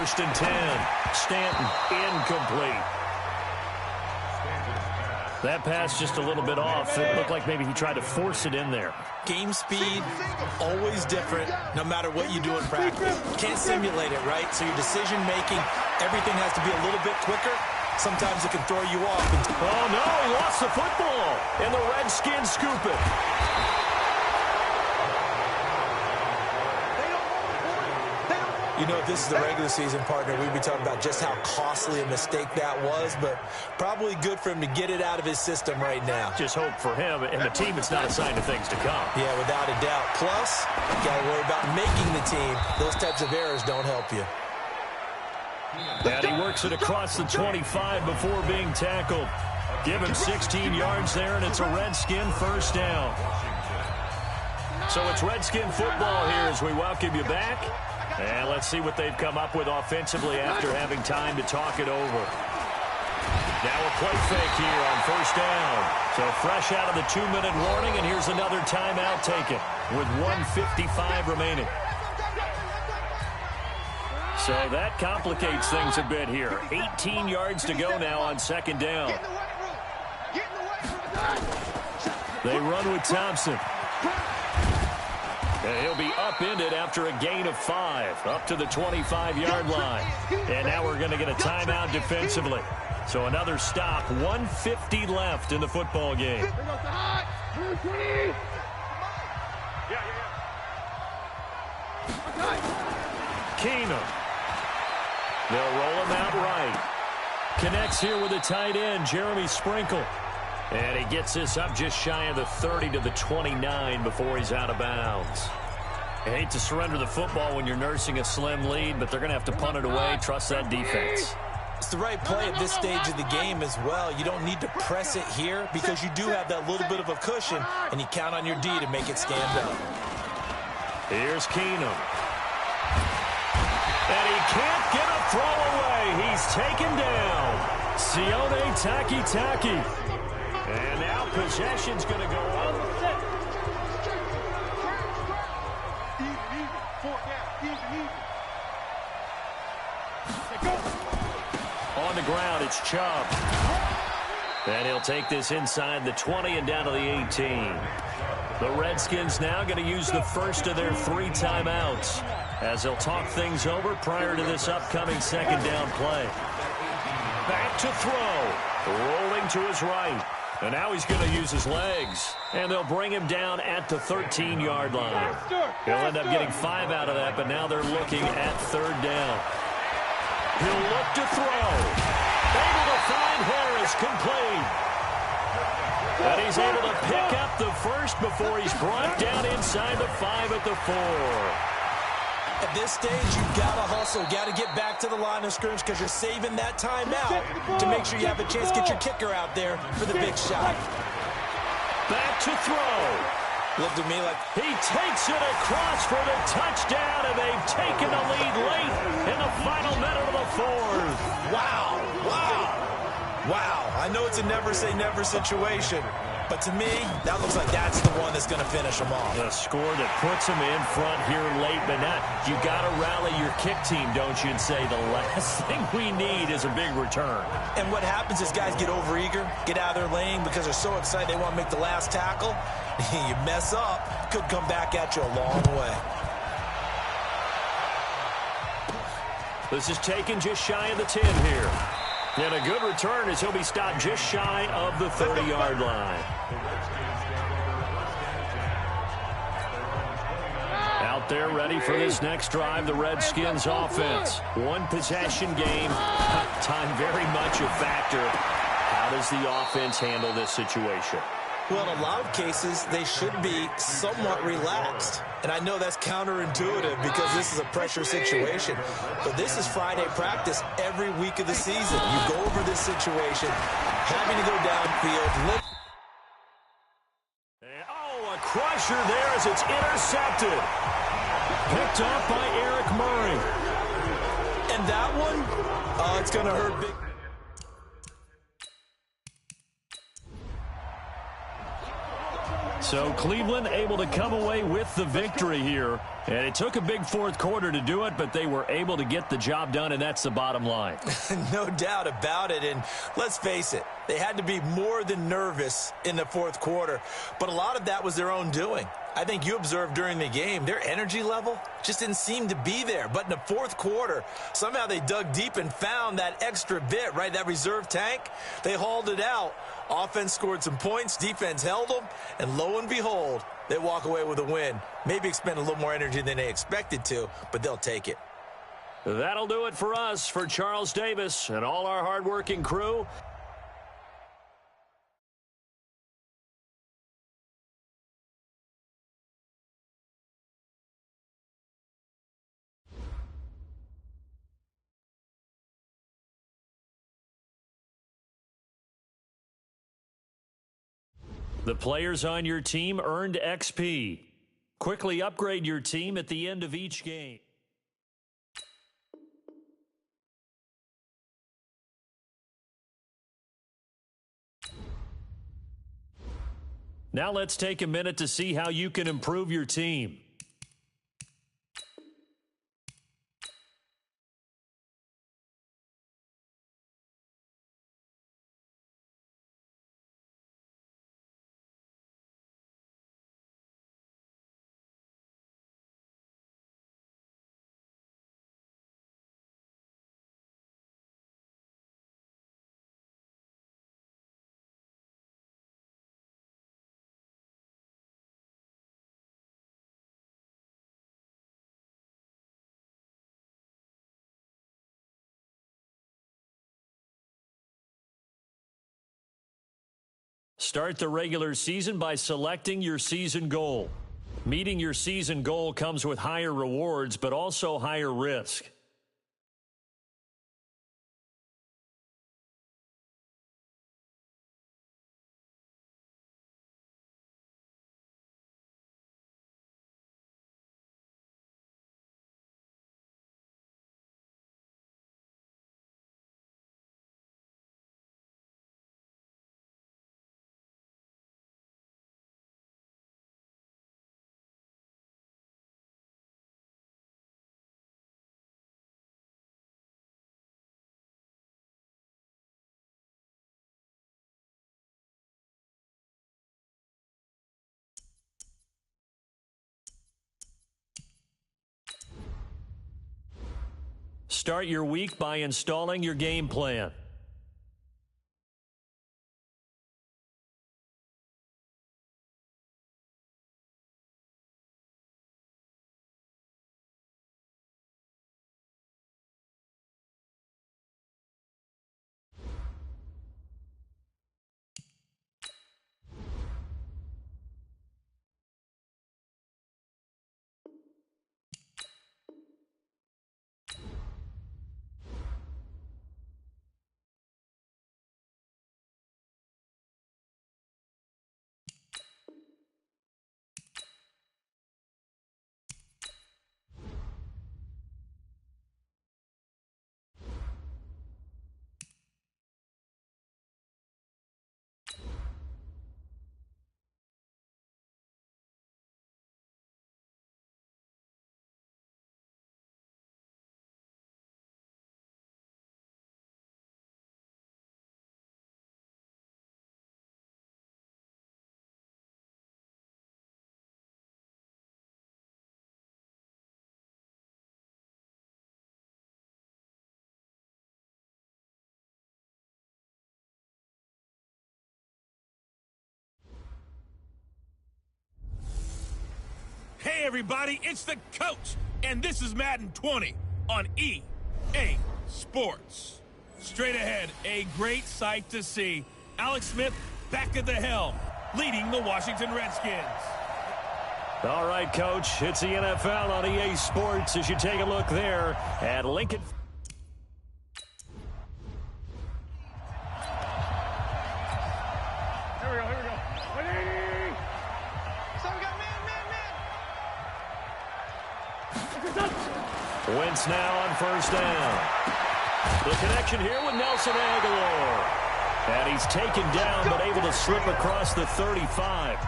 1st and 10. Stanton incomplete. That pass just a little bit off. It looked like maybe he tried to force it in there. Game speed, always different, no matter what you do in practice. Can't simulate it, right? So your decision-making, everything has to be a little bit quicker. Sometimes it can throw you off. Oh, no, he lost the football, and the Redskins scoop it. You know, if this is the regular season, partner, we'd be talking about just how costly a mistake that was, but probably good for him to get it out of his system right now. Just hope for him and the team it's not a sign of things to come. Yeah, without a doubt. Plus, you got to worry about making the team. Those types of errors don't help you. And he works it across the 25 before being tackled. Give him 16 yards there, and it's a Redskin first down. So it's Redskin football here as we welcome you back. And let's see what they've come up with offensively after having time to talk it over. Now a play fake here on first down. So fresh out of the 2-minute warning, and here's another timeout taken with 1:55 remaining. So that complicates things a bit here. 18 yards to go now on second down. They run with Thompson. And he'll be upended after a gain of 5, up to the 25-yard line. And now we're going to get a timeout defensively. So another stop, 1:50 left in the football game. Keenum. They'll roll him out right. Connects here with a tight end, Jeremy Sprinkle. And he gets this up just shy of the 30 to the 29 before he's out of bounds. I hate to surrender the football when you're nursing a slim lead, but they're going to have to punt it away. Trust that defense. It's the right play at this stage of the game as well. You don't need to press it here because you do have that little bit of a cushion, and you count on your D to make it stand up. Here's Keenum. And he can't get a throw away. He's taken down. Sione Takitaki. And now possession's going to go up. On the ground, it's Chubb. And he'll take this inside the 20 and down to the 18. The Redskins now going to use the first of their 3 timeouts as they'll talk things over prior to this upcoming second down play. Back to throw. Rolling to his right. And now he's going to use his legs. And they'll bring him down at the 13-yard line. He'll end up getting 5 out of that, but now they're looking at third down. He'll look to throw. Able to find Harris, complete. And he's able to pick up the first before he's brought down inside the 5 at the 4. At this stage, you've got to hustle. Got to get back to the line of scrimmage because you're saving that timeout to make sure you have a chance to get your kicker out there for the big shot. Back to throw. Looked at me like he takes it across for the touchdown, and they've taken the lead late in the final minute of the 4th. Wow, wow, wow. I know it's a never-say-never situation, but to me, that looks like that's the one that's going to finish them off. A score that puts them in front here late, but not. You got to rally your kick team, don't you, and say the last thing we need is a big return. And what happens is guys get overeager, get out of their lane because they're so excited they want to make the last tackle. You mess up, could come back at you a long way. This is taken just shy of the 10 here. And a good return as he'll be stopped just shy of the 30-yard line. Out there ready for this next drive, the Redskins offense. One possession game, time very much a factor. How does the offense handle this situation? Well, in a lot of cases, they should be somewhat relaxed. And I know that's counterintuitive because this is a pressure situation. But this is Friday practice every week of the season. You go over this situation, having to go downfield. Oh, a crusher there as it's intercepted. Picked up by Eric Murray. And that one, it's going to hurt big. So Cleveland able to come away with the victory here. And it took a big fourth quarter to do it, but they were able to get the job done, and that's the bottom line. No doubt about it. And let's face it, they had to be more than nervous in the fourth quarter. But a lot of that was their own doing. I think you observed during the game, their energy level just didn't seem to be there. But in the fourth quarter, somehow they dug deep and found that extra bit, right, that reserve tank. They hauled it out. Offense scored some points. Defense held them. And lo and behold, they walk away with a win. Maybe expend a little more energy than they expected to, but they'll take it. That'll do it for us, for Charles Davis and all our hardworking crew. The players on your team earned XP. Quickly upgrade your team at the end of each game. Now let's take a minute to see how you can improve your team. Start the regular season by selecting your season goal. Meeting your season goal comes with higher rewards, but also higher risk. Start your week by installing your game plan. Hey, everybody, it's the coach, and this is Madden 20 on EA Sports. Straight ahead, a great sight to see. Alex Smith back at the helm, leading the Washington Redskins. All right, Coach, it's the NFL on EA Sports as you take a look there at Lincoln. Here we go, here we go. 180! So we got man. Wentz now on first down. The connection here with Nelson Aguilar. And he's taken down but able to slip across the 35.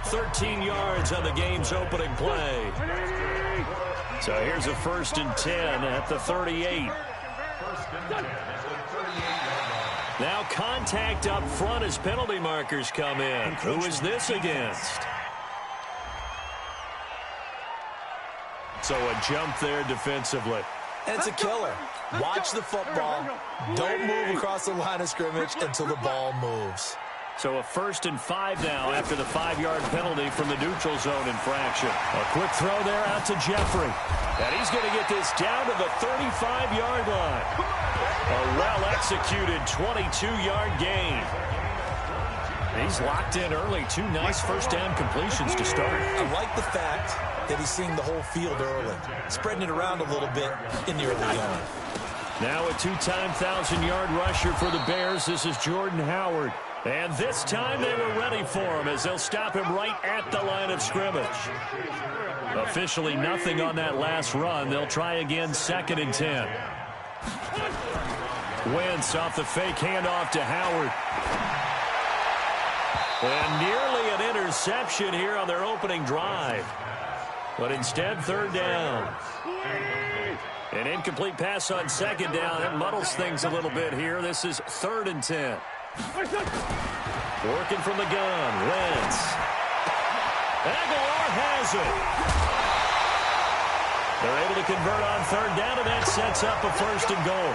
13 yards on the game's opening play. So here's a 1st and 10 at the 38. Now contact up front as penalty markers come in. Who is this against? So a jump there defensively. And it's a killer. Watch the football. Don't move across the line of scrimmage until the ball moves. So a 1st and 5 now after the 5-yard penalty from the neutral zone infraction. A quick throw there out to Jeffrey. And he's going to get this down to the 35-yard line. A well-executed 22-yard gain. He's locked in early. 2 nice first down completions to start. I like the fact that he's seeing the whole field early, spreading it around a little bit in the early going. Now a 2-time 1,000-yard rusher for the Bears. This is Jordan Howard. And this time they were ready for him as they'll stop him right at the line of scrimmage. Officially nothing on that last run. They'll try again 2nd and 10. Wentz off the fake handoff to Howard. And nearly an interception here on their opening drive. But instead, 3rd down. An incomplete pass on 2nd down. It muddles things a little bit here. This is 3rd and 10. Working from the gun. Wentz. Aguilar has it. They're able to convert on 3rd down, and that sets up a 1st and goal.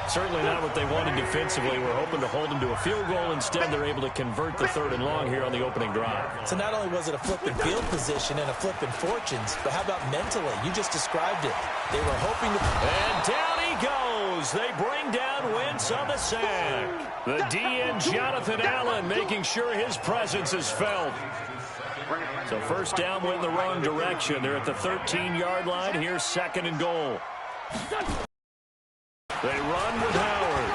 Certainly not what they wanted defensively. We're hoping to hold them to a field goal. Instead, they're able to convert the 3rd and long here on the opening drive. So not only was it a flipping field position and a flipping fortunes, but how about mentally? You just described it. They were hoping to... And down he goes. They bring down Wentz on the sack. The DN, Jonathan Allen, making sure his presence is felt. So 1st down went in the wrong direction. They're at the 13-yard line. Here's 2nd and goal. They run with Howard.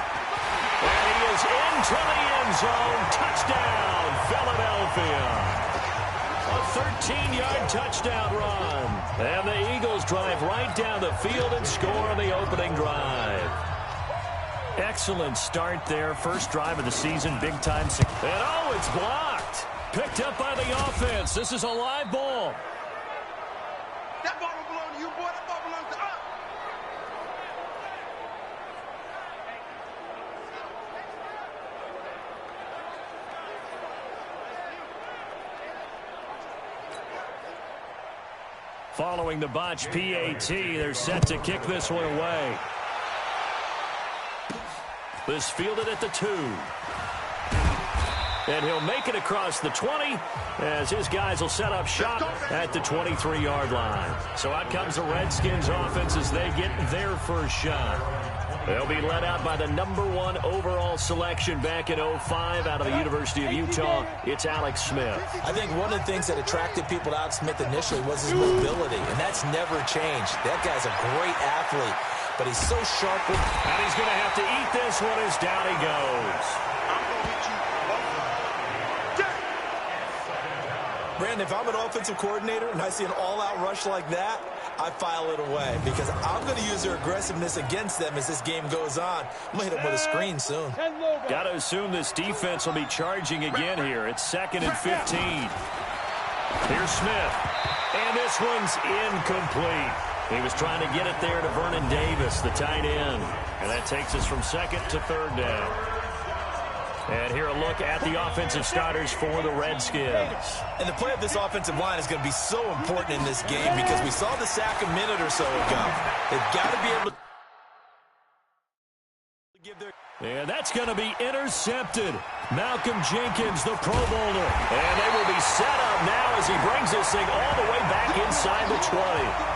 And he is into the end zone. Touchdown, Philadelphia. A 13-yard touchdown run. And the Eagles drive right down the field and score on the opening drive. Excellent start there. First drive of the season, big time. And oh, it's blocked. Picked up by the offense. This is a live ball. That ball don't belong to you, boy. That ball belongs to us. Following the botch PAT, they're set to kick this one away. This fielded at the 2. And he'll make it across the 20 as his guys will set up shop at the 23-yard line. So out comes the Redskins offense as they get their first shot. They'll be led out by the #1 overall selection back in 05 out of the University of Utah. It's Alex Smith. I think one of the things that attracted people to Alex Smith initially was his mobility, and that's never changed. That guy's a great athlete, but he's so sharp. And he's going to have to eat this one as down he goes. Brandon, if I'm an offensive coordinator and I see an all-out rush like that, I file it away because I'm going to use their aggressiveness against them as this game goes on. I'm going to hit them with a screen soon. Got to assume this defense will be charging again here. It's 2nd and 15. Here's Smith. And this one's incomplete. He was trying to get it there to Vernon Davis, the tight end. And that takes us from 2nd to 3rd down. And here a look at the offensive starters for the Redskins. And the play of this offensive line is going to be so important in this game because we saw the sack a minute or so ago. They've got to be able to give their... And that's going to be intercepted. Malcolm Jenkins, the Pro Bowler. And they will be set up now as he brings this thing all the way back inside the 20.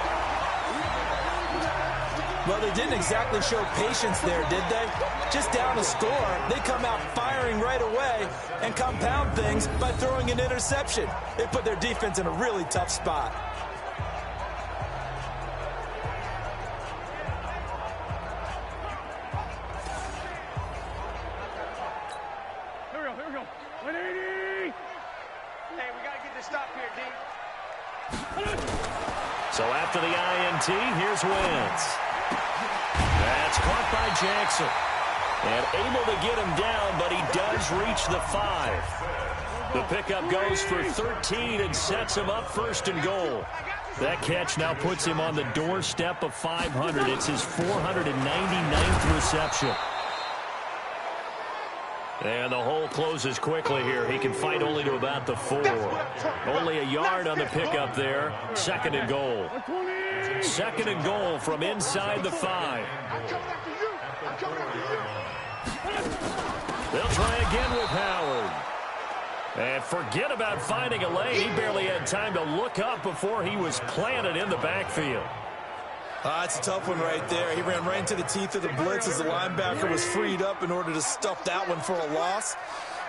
Well, they didn't exactly show patience there, did they? Just down a score, they come out firing right away and compound things by throwing an interception. They put their defense in a really tough spot. Here we go. 180! Hey, we got to get this stop here, D. So after the INT, here's Wentz. That's caught by Jackson. And able to get him down, but he does reach the 5. The pickup goes for 13 and sets him up 1st and goal. That catch now puts him on the doorstep of 500. It's his 499th reception. And the hole closes quickly here. He can fight only to about the 4. Only a yard on the pickup there. 2nd and goal. 2nd and goal from inside the 5. They'll try again with Howard. And forget about finding a lane. He barely had time to look up before he was planted in the backfield. It's a tough one right there. He ran right into the teeth of the blitz as the linebacker was freed up in order to stuff that one for a loss.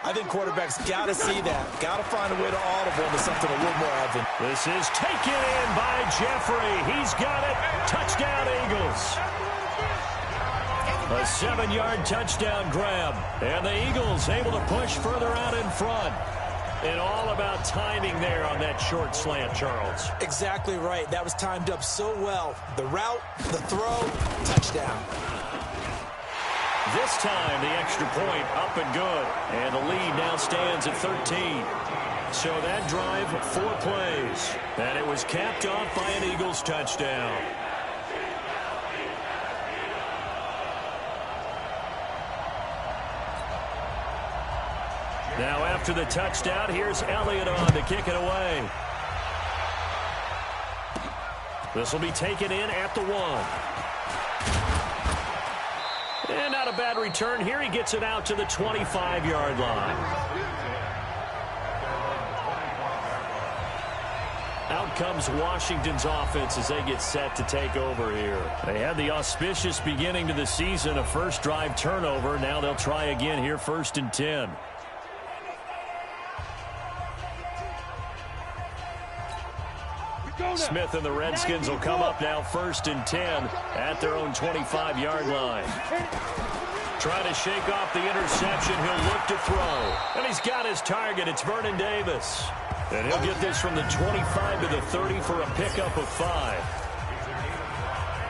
I think quarterbacks got to see that. Got to find a way to audible into something a little more evident. This is taken in by Jeffrey. He's got it. Touchdown, Eagles. A 7-yard touchdown grab. And the Eagles able to push further out in front. And all about timing there on that short slant, Charles. Exactly right. That was timed up so well. The route, the throw, touchdown. This time, the extra point up and good. And the lead now stands at 13. So that drive, 4 plays. And it was capped off by an Eagles touchdown. Now after the touchdown, here's Elliott on to kick it away. This will be taken in at the 1. And not a bad return here. He gets it out to the 25-yard line. Out comes Washington's offense as they get set to take over here. They had the auspicious beginning to the season, a first drive turnover. Now they'll try again here, 1st and 10. Smith and the Redskins will come up now 1st and 10 at their own 25-yard line. Trying to shake off the interception. He'll look to throw. And he's got his target. It's Vernon Davis. And he'll get this from the 25 to the 30 for a pickup of 5.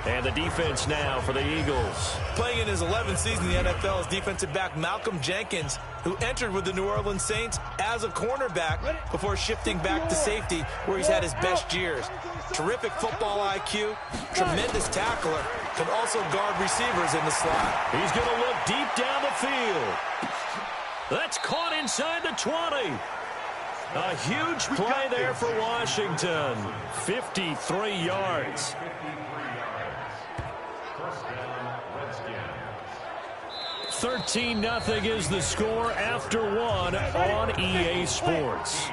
And the defense now for the Eagles. Playing in his 11th season in the NFL is defensive back Malcolm Jenkins, who entered with the New Orleans Saints as a cornerback before shifting back to safety, where he's had his best years. Terrific football IQ, tremendous tackler, can also guard receivers in the slot. He's going to look deep down the field. That's caught inside the 20. A huge play there for Washington. 53 yards. 13-0 is the score after 1 on EA Sports.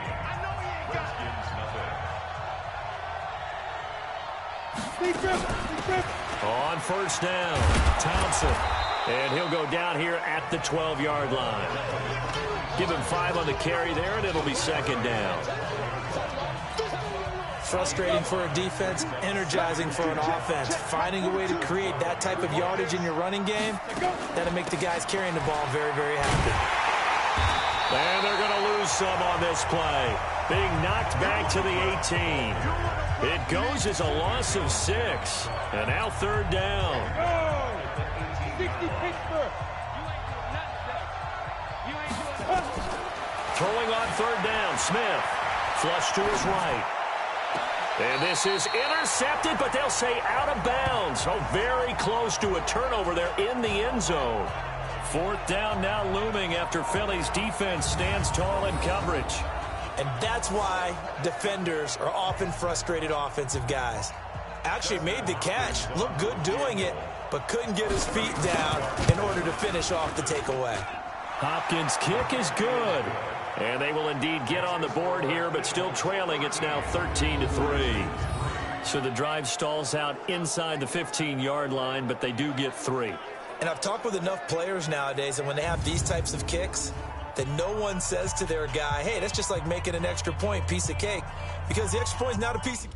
On 1st down, Thompson. And he'll go down here at the 12-yard line. Give him 5 on the carry there, and it'll be 2nd down. Frustrating for a defense, energizing for an offense. Finding a way to create that type of yardage in your running game, that'll make the guys carrying the ball very, very happy. And they're going to lose some on this play. Being knocked back to the 18. It goes as a loss of 6. And now 3rd down. Throwing on 3rd down, Smith. Flush to his right. And this is intercepted, but they'll say out of bounds. Oh, very close to a turnover there in the end zone. 4th down now looming after Philly's defense stands tall in coverage. And that's why defenders are often frustrated offensive guys. Actually made the catch, looked good doing it, but couldn't get his feet down in order to finish off the takeaway. Hopkins' kick is good. And they will indeed get on the board here, but still trailing. It's now 13-3. So the drive stalls out inside the 15-yard line, but they do get 3. And I've talked with enough players nowadays, and when they have these types of kicks, that no one says to their guy, hey, that's just like making an extra point, piece of cake. Because the extra point is not a piece of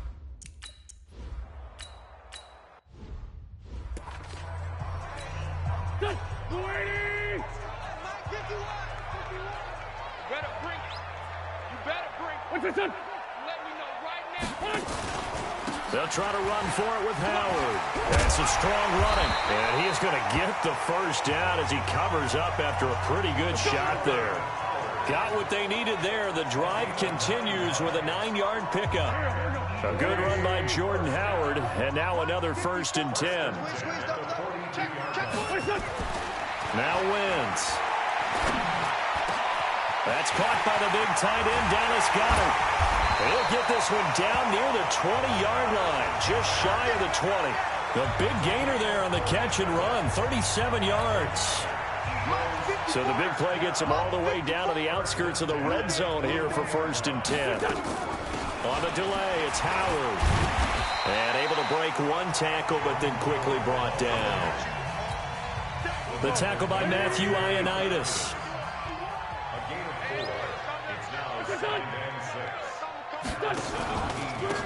They'll try to run for it with Howard. That's some strong running. And he is going to get the first down as he covers up after a pretty good shot there. Got what they needed there. The drive continues with a 9-yard pickup. A good run by Jordan Howard. And now another 1st and 10. Now Wentz. That's caught by the big tight end, Dallas Goedert. He'll get this one down near the 20-yard line, just shy of the 20. The big gainer there on the catch and run, 37 yards. So the big play gets him all the way down to the outskirts of the red zone here for 1st and 10. On the delay, it's Howard. And able to break one tackle, but then quickly brought down. The tackle by Matthew Ioannidis.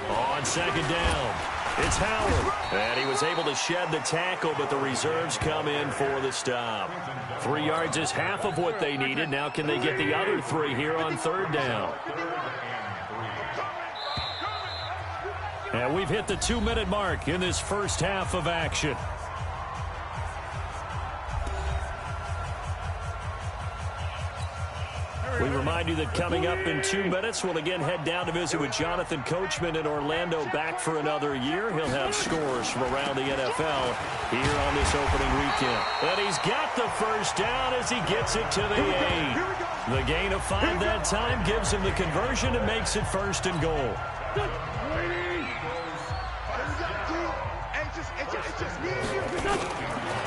On 2nd down, it's Howard. And he was able to shed the tackle, but the reserves come in for the stop. 3 yards is half of what they needed. Now can they get the other 3 here on 3rd down? And we've hit the 2-minute mark in this first half of action. We remind you that coming up in 2 minutes, we'll again head down to visit with Jonathan Coachman in Orlando, back for another year. He'll have scores from around the NFL here on this opening weekend. And he's got the first down as he gets it to the 8. The gain of 5 that time gives him the conversion and makes it 1st and goal.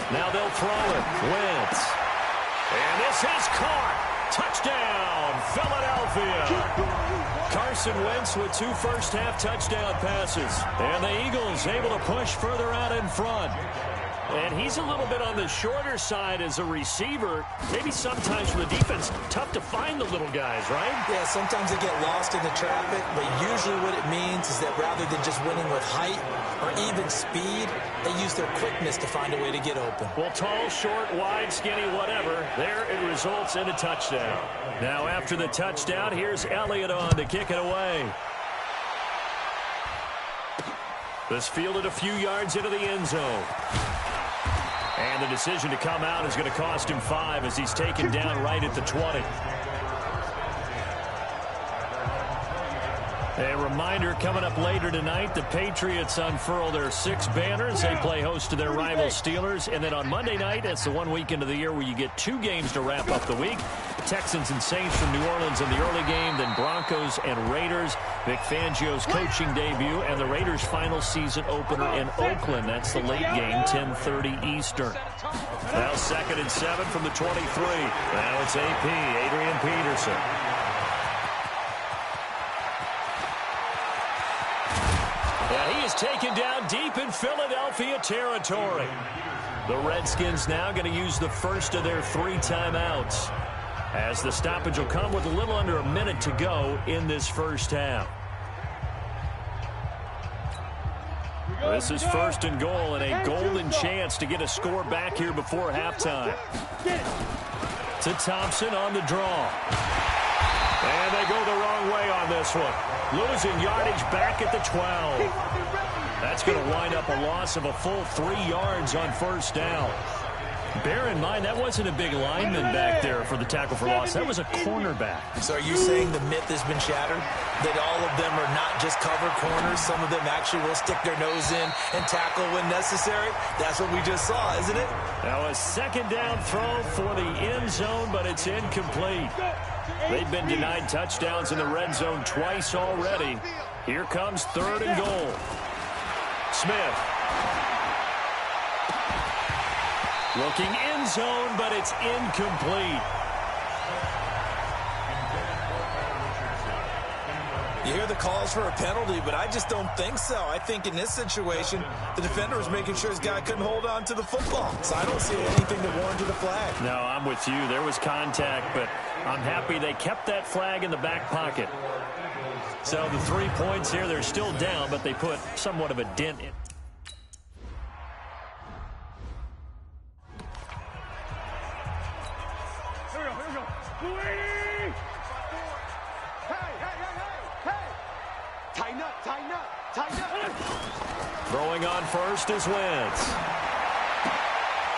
Now they'll throw it. Wentz. And this is caught. Touchdown, Philadelphia. Carson Wentz with 2 first-half touchdown passes. And the Eagles able to push further out in front. And he's a little bit on the shorter side as a receiver. Maybe sometimes for the defense, tough to find the little guys, right? Yeah, sometimes they get lost in the traffic, but usually what it means is that rather than just winning with height or even speed, they use their quickness to find a way to get open. Well, tall, short, wide, skinny, whatever, there it results in a touchdown. Now after the touchdown, here's Elliott on to kick it away. This fielded a few yards into the end zone. And the decision to come out is going to cost him 5 as he's taken down right at the 20. A reminder, coming up later tonight, the Patriots unfurl their 6 banners. They play host to their rival Steelers. And then on Monday night, that's the one weekend of the year where you get 2 games to wrap up the week. Texans and Saints from New Orleans in the early game, then Broncos and Raiders. Vic Fangio's coaching debut and the Raiders' final season opener in Oakland. That's the late game, 10:30 Eastern. Now 2nd and 7 from the 23. Now it's AP, Adrian Peterson. And he is taken down deep in Philadelphia territory. The Redskins now going to use the first of their 3 timeouts, as the stoppage will come with a little under a minute to go in this first half. This is 1st and goal and a golden chance to get a score back here before halftime. To Thompson on the draw. And they go the wrong way on this one. Losing yardage back at the 12. That's going to wind up a loss of a full 3 yards on 1st down. Bear in mind, that wasn't a big lineman back there for the tackle for loss. That was a cornerback. So are you saying the myth has been shattered? That all of them are not just cover corners? Some of them actually will stick their nose in and tackle when necessary? That's what we just saw, isn't it? Now a 2nd down throw for the end zone, but it's incomplete. They've been denied touchdowns in the red zone twice already. Here comes 3rd and goal. Smith. Looking end zone, but it's incomplete. You hear the calls for a penalty, but I just don't think so. I think in this situation, the defender was making sure his guy couldn't hold on to the football. So I don't see anything that warranted a flag. No, I'm with you. There was contact, but I'm happy they kept that flag in the back pocket. So the 3 points here, they're still down, but they put somewhat of a dent in. Tighten up, tighten up. Throwing on first is Wentz.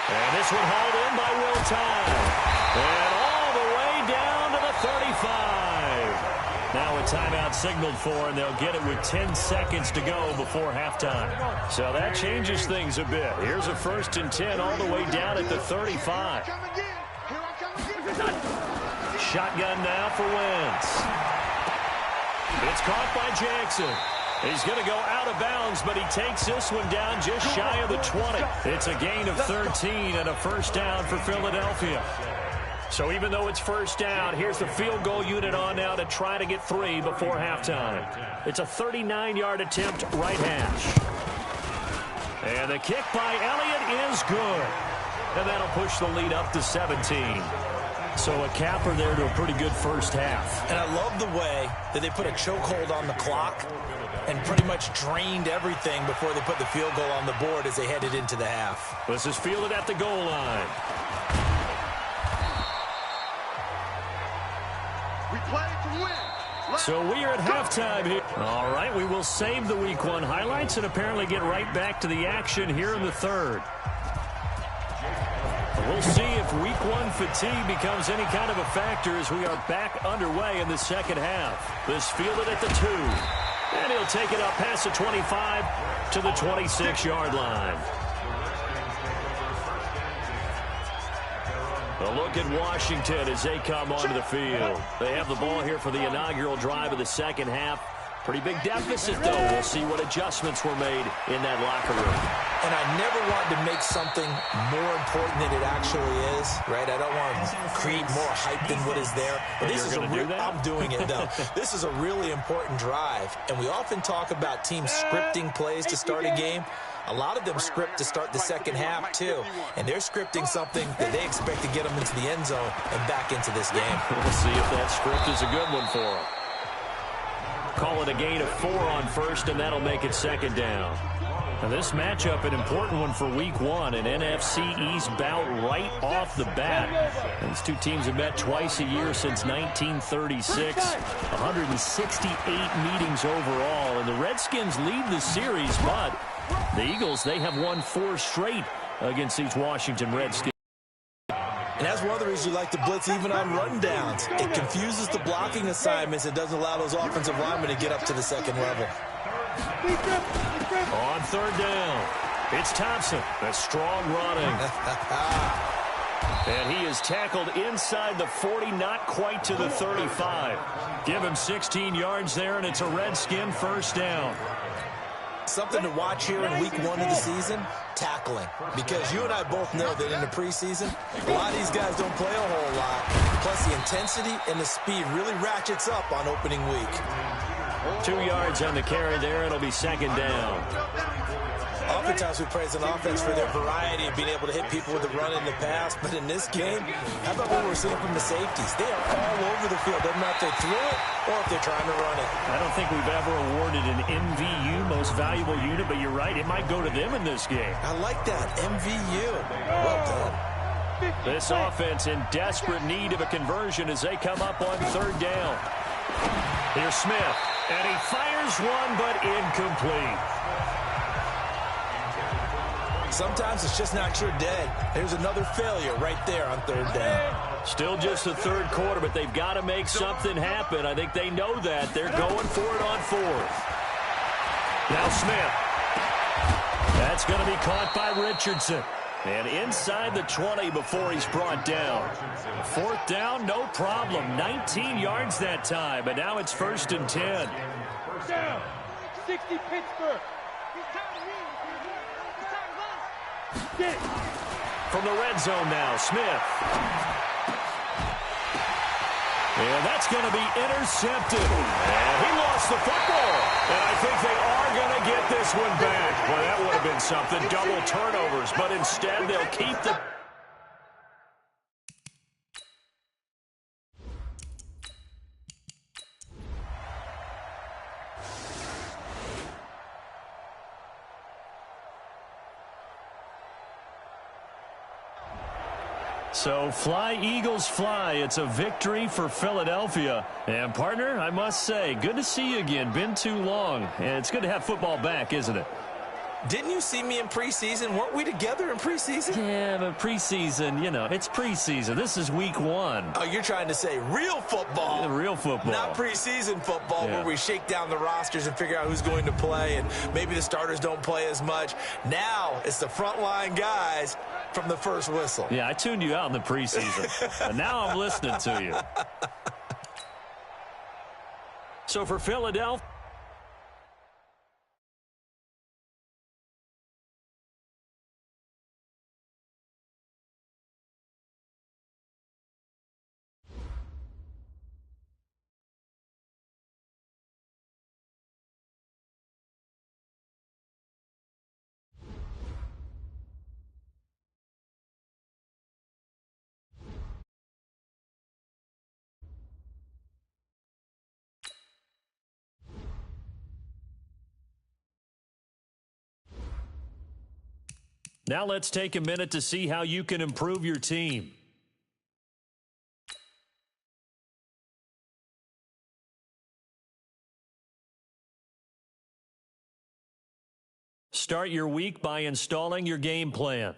And this one hauled in by Will Tye. And all the way down to the 35. Now a timeout signaled for, and they'll get it with 10 seconds to go before halftime. So that changes things a bit. Here's a 1st and 10 all the way down at the 35. Shotgun now for Wentz. It's caught by Jackson. He's going to go out of bounds, but he takes this one down just shy of the 20. It's a gain of 13 and a 1st down for Philadelphia. So even though it's 1st down, here's the field goal unit on now to try to get 3 before halftime. It's a 39-yard attempt, right hash. And the kick by Elliott is good. And that'll push the lead up to 17. So a capper there to a pretty good 1st half. And I love the way that they put a chokehold on the clock and pretty much drained everything before they put the field goal on the board as they headed into the half. This is fielded at the goal line. We play to win. So we are at halftime here. All right, we will save the Week 1 highlights and apparently get right back to the action here in the 3rd. We'll see if Week 1 fatigue becomes any kind of a factor as we are back underway in the 2nd half. This fielded at the 2. And he'll take it up past the 25 to the 26-yard line. A look at Washington as they come onto the field. They have the ball here for the inaugural drive of the 2nd half. Pretty big deficit, though. We'll see what adjustments were made in that locker room. And I never want to make something more important than it actually is, right? I don't want to create more hype than what is there. But this is I'm doing it, though. This is a really important drive. And we often talk about teams scripting plays to start a game. A lot of them script to start the 2nd half, too. And they're scripting something that they expect to get them into the end zone and back into this game. We'll see if that script is a good one for them. Call it a gain of 4 on 1st, and that'll make it 2nd down. Now this matchup, an important one for Week 1, an NFC East bout right off the bat. These two teams have met twice a year since 1936, 168 meetings overall, and the Redskins lead the series, but the Eagles, they have won 4 straight against these Washington Redskins. And that's one of the reasons you like to blitz even on rundowns. It confuses the blocking assignments. It doesn't allow those offensive linemen to get up to the 2nd level. On 3rd down, it's Thompson. That's strong running. And he is tackled inside the 40, not quite to the 35. Give him 16 yards there, and it's a Redskin 1st down. Something to watch here in Week 1 of the season, tackling. Because you and I both know that in the preseason, a lot of these guys don't play a whole lot. Plus, the intensity and the speed really ratchets up on opening week. 2 yards on the carry there. It'll be 2nd down. Oftentimes we praise an offense for their variety of being able to hit people with the run and the pass. But in this game, how about what we're seeing from the safeties? They are all over the field. Doesn't matter if they threw it or if they're trying to run it. I don't think we've ever awarded an MVU, most valuable unit, but you're right. It might go to them in this game. I like that. MVU. Well done. This offense in desperate need of a conversion as they come up on 3rd down. Here's Smith, and he fires one, but incomplete. Sometimes it's just not your day. There's another failure right there on 3rd down. Still just the 3rd quarter, but they've got to make something happen. I think they know that. They're going for it on 4th. Now Smith. That's going to be caught by Richardson. And inside the 20 before he's brought down. 4th down, no problem. 19 yards that time, but now it's 1st and 10. First down. 60 Pittsburgh. From the red zone now, Smith. And that's going to be intercepted. And he lost the football. And I think they are going to get this one back. Well, that would have been something. Double turnovers. But instead, they'll keep the... So fly, Eagles, fly. It's a victory for Philadelphia. And, partner, I must say, good to see you again. Been too long. And it's good to have football back, isn't it? Didn't you see me in preseason? Weren't we together in preseason? Yeah, but preseason, you know, it's preseason. This is week 1. Oh, you're trying to say real football. Yeah, real football. Not preseason football where we shake down the rosters and figure out who's going to play, and maybe the starters don't play as much. Now it's the frontline guys from the first whistle. Yeah, I tuned you out in the preseason. But now I'm listening to you. So for Philadelphia, now let's take a minute to see how you can improve your team. Start your week by installing your game plan.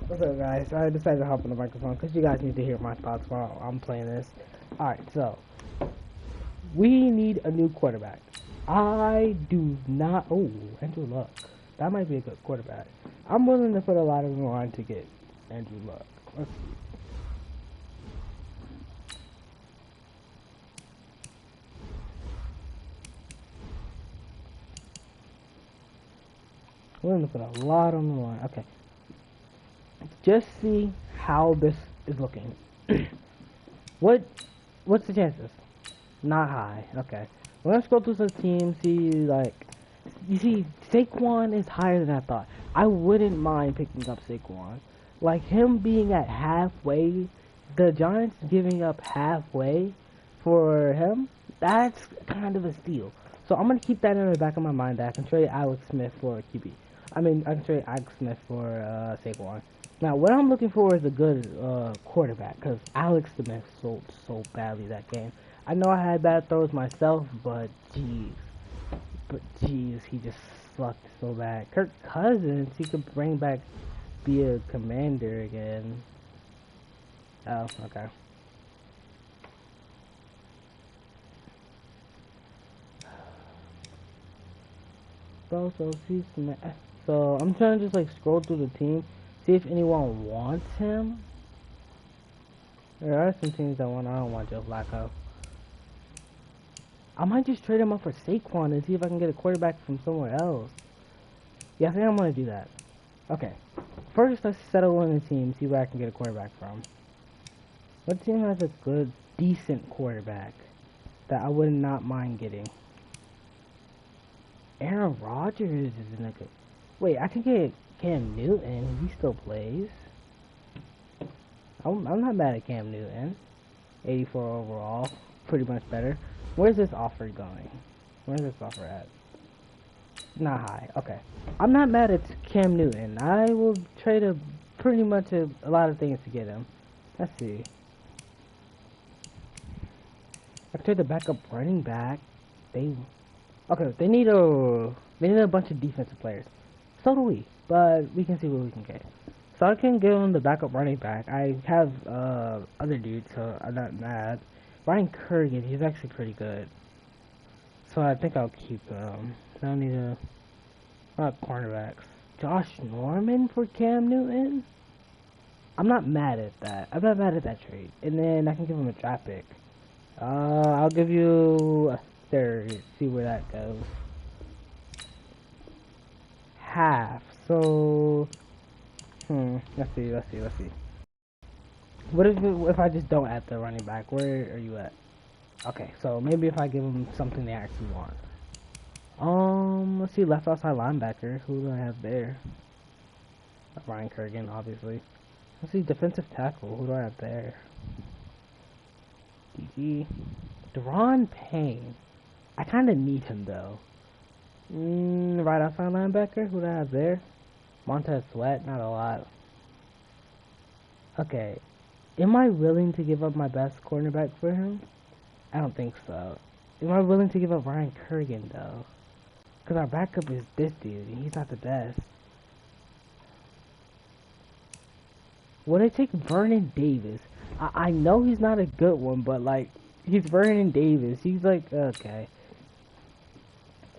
What's up, guys? I decided to hop on the microphone because you guys need to hear my thoughts while I'm playing this. Alright, so we need a new quarterback. I do not. Oh, Andrew Luck. That might be a good quarterback. I'm willing to put a lot of them on to get Andrew Luck. Let's see. Willing to put a lot on the line. Okay. Just see how this is looking. What's the chances? Not high. Okay. We're gonna scroll through some teams, see like you see Saquon is higher than I thought. I wouldn't mind picking up Saquon. Like him being at halfway, the Giants giving up halfway for him, that's kind of a steal. So I'm gonna keep that in the back of my mind that I can trade Alex Smith for a QB. I can trade Alex Smith for Saquon. Now, what I'm looking for is a good quarterback, because Alex Smith sold so badly that game. I know I had bad throws myself, but jeez, he just sucked so bad. Kirk Cousins, he could bring back, be a commander again. Oh, okay. So I'm trying to just like scroll through the team, see if anyone wants him. There are some teams that want. I don't want Joe Flacco. I might just trade him up for Saquon and see if I can get a quarterback from somewhere else. Yeah, I think I'm gonna do that. Okay. First, let's settle in the team, see where I can get a quarterback from. What team has a good, decent quarterback that I would not mind getting? Aaron Rodgers isn't a good. Wait, I can get Cam Newton. He still plays. I'm not mad at Cam Newton. 84 overall, pretty much better. Where's this offer going? Where's this offer at? Not high. Okay. I'm not mad at Cam Newton. I will trade pretty much a lot of things to get him. Let's see. I can trade the backup running back. They need a bunch of defensive players. So do we, but we can see what we can get. So I can give him the backup running back. I have other dudes, so I'm not mad. Ryan Kerrigan, he's actually pretty good. So I think I'll keep him. I don't need a lot of cornerbacks. Josh Norman for Cam Newton? I'm not mad at that. I'm not mad at that trade. And then I can give him a draft pick. I'll give you a third. See where that goes. Half. So, let's see. What if I just don't add the running back? Where are you at? Okay, so maybe if I give them something they actually want. Let's see, left outside linebacker. Who do I have there? Ryan Kerrigan, obviously. Let's see, defensive tackle. Who do I have there? DG. Deron Payne. I kind of need him though. Right outside linebacker. Who do I have there? Montez Sweat. Not a lot. Okay. Am I willing to give up my best cornerback for him? I don't think so. Am I willing to give up Ryan Kerrigan though? Because our backup is this dude, and he's not the best. Would I take Vernon Davis? I know he's not a good one, but like, he's Vernon Davis. He's like, okay.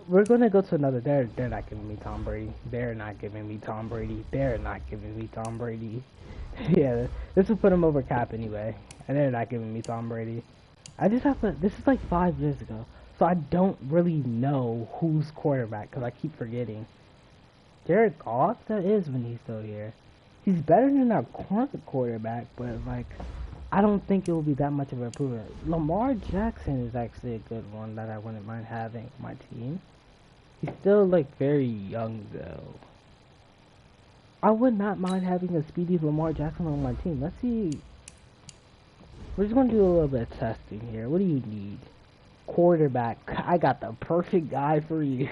We're gonna go to another. They're not giving me Tom Brady. They're not giving me Tom Brady. They're not giving me Tom Brady. Yeah, this will put him over cap anyway, and they're not giving me Tom Brady. I just have to. This is like 5 years ago, so I don't really know who's quarterback because I keep forgetting. Jared Goff, that is when he's still here. He's better than our current quarterback, but like, I don't think it will be that much of an improvement. Lamar Jackson is actually a good one that I wouldn't mind having on my team. He's still like very young though. I would not mind having a speedy Lamar Jackson on my team. Let's see. We're just going to do a little bit of testing here. What do you need? Quarterback. I got the perfect guy for you.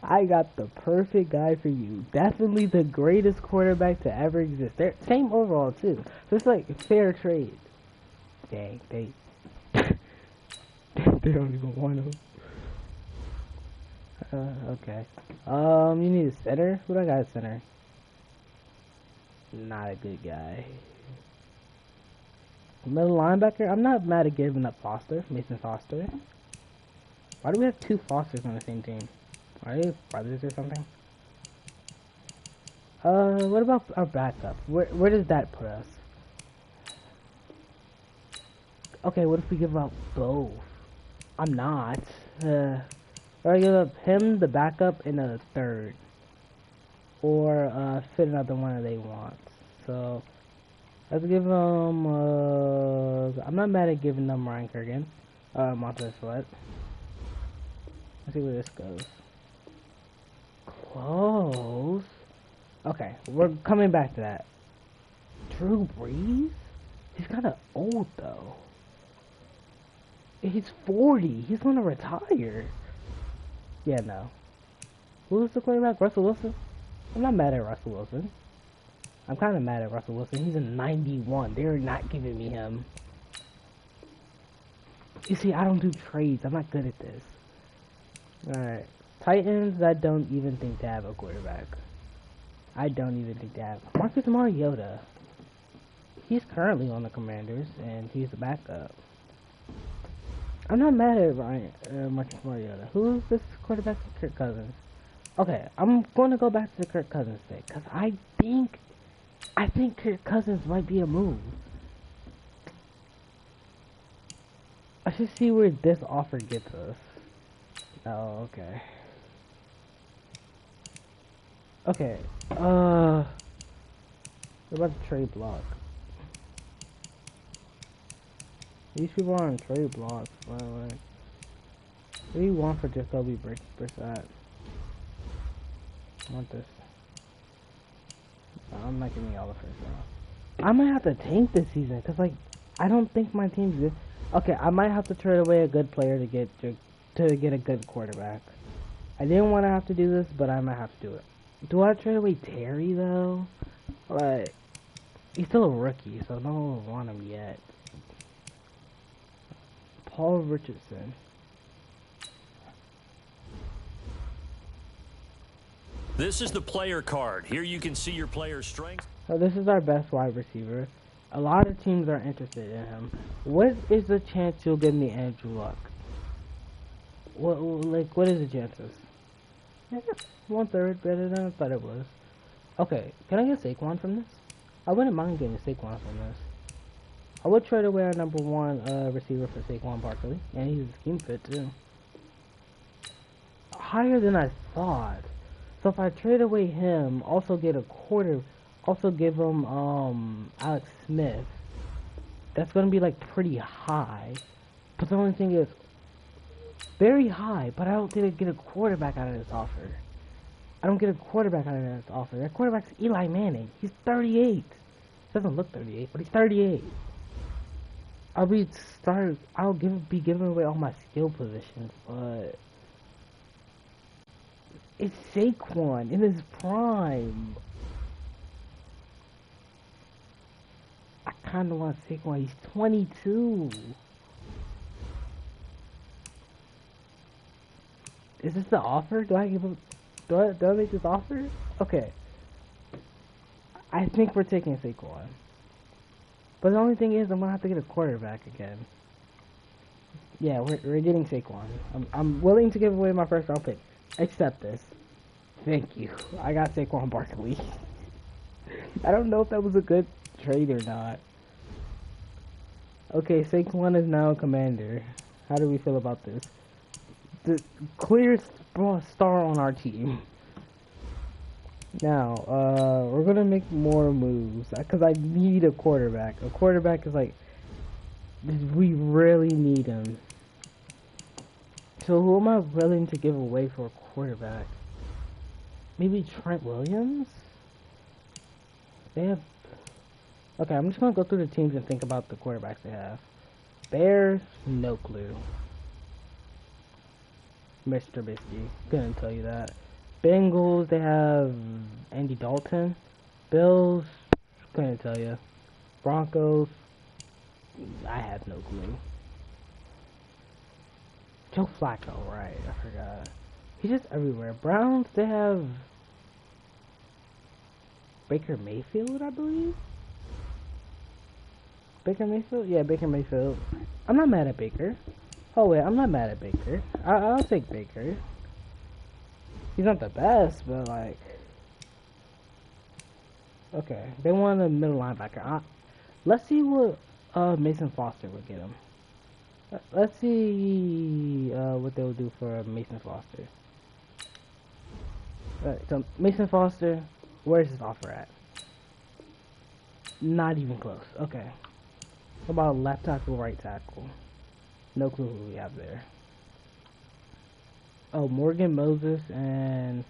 I got the perfect guy for you. Definitely the greatest quarterback to ever exist. They're same overall too. So it's like fair trade. Dang, they don't even want him. Okay. You need a center? Who do I got at center? not a good guy. Middle linebacker, I'm not mad at giving up Foster, Mason Foster. Why do we have two Fosters on the same team? Are they brothers or something? What about our backup? Where does that put us? Okay, what if we give up both? I'm not. Or I give up him, the backup, and a third. Or, fit another one that they want. So, let's give them, I'm not mad at giving them Ryan Kerrigan. Montez Sweat. Let's see where this goes. Close. Okay, we're coming back to that. Drew Brees? He's kind of old, though. He's 40. He's gonna retire. Yeah, no. Who's the quarterback? Russell Wilson? I'm not mad at Russell Wilson. I'm kind of mad at Russell Wilson. He's a 91. They're not giving me him. You see, I don't do trades. I'm not good at this. Alright. Titans, I don't even think they have a quarterback. I don't even think they have. Marcus Mariota. He's currently on the Commanders, and he's the backup. I'm not mad at Marcus Mariota. Who is this quarterback? Kirk Cousins. Okay, I'm going to go back to the Kirk Cousins thing, because I think Kirk Cousins might be a move. I should see where this offer gets us. Oh, okay. Okay, we're about to trade block. These people are on trade blocks, by the way. What do you want for Jacoby Brissett? I want this. No, I'm not giving you all the first round. I might have to tank this season, because, like, I don't think my team's good. Okay, I might have to trade away a good player to get a good quarterback. I didn't want to have to do this, but I might have to do it. Do I trade away Terry, though? Like, he's still a rookie, so no one will want him yet. Paul Richardson. This is the player card. Here you can see your player's strength. So this is our best wide receiver. A lot of teams are interested in him. What is the chance you'll give me Andrew Luck? What is the chances? 1/3 better than I thought it was. Okay, can I get Saquon from this? I wouldn't mind getting Saquon from this. I would trade away our number one receiver for Saquon Barkley, and he's a scheme fit too. Higher than I thought. So if I trade away him, also get a quarter, also give him Alex Smith, that's gonna be like pretty high. But the only thing is, very high, but I don't think I get a quarterback out of this offer. I don't get a quarterback out of this offer. That quarterback's Eli Manning. He's 38. Doesn't look 38, but he's 38. I'll be giving away all my skill positions, but it's Saquon in his prime. I kind of want Saquon. He's 22. Is this the offer? Do I give him? Do I make this offer? Okay. I think we're taking Saquon. But the only thing is, I'm gonna have to get a quarterback again. Yeah, we're getting Saquon. I'm willing to give away my first round pick. Accept this. Thank you. I got Saquon Barkley. I don't know if that was a good trade or not. Okay, Saquon is now a commander. How do we feel about this? The clear star on our team. Now, we're gonna make more moves because I need a quarterback. A quarterback is like, we really need him. So who am I willing to give away for a quarterback? Maybe Trent Williams? They have... Okay, I'm just gonna go through the teams and think about the quarterbacks they have. Bears, no clue. Mr. Bisky, couldn't tell you that. Bengals, they have Andy Dalton. Bills, couldn't tell you. Broncos, I have no clue. Joe Flacco, right, I forgot. He's just everywhere. Browns, they have Baker Mayfield, I believe. Baker Mayfield? Yeah, Baker Mayfield. I'm not mad at Baker. Oh wait, I'm not mad at Baker. I'll take Baker. He's not the best, but like, okay, they want a middle linebacker. Let's see what Mason Foster would get him. Let's see what they will do for Mason Foster. Alright, so Mason Foster, where's his offer at? Not even close. Okay. What about left tackle, right tackle? No clue who we have there. Oh, Morgan Moses and...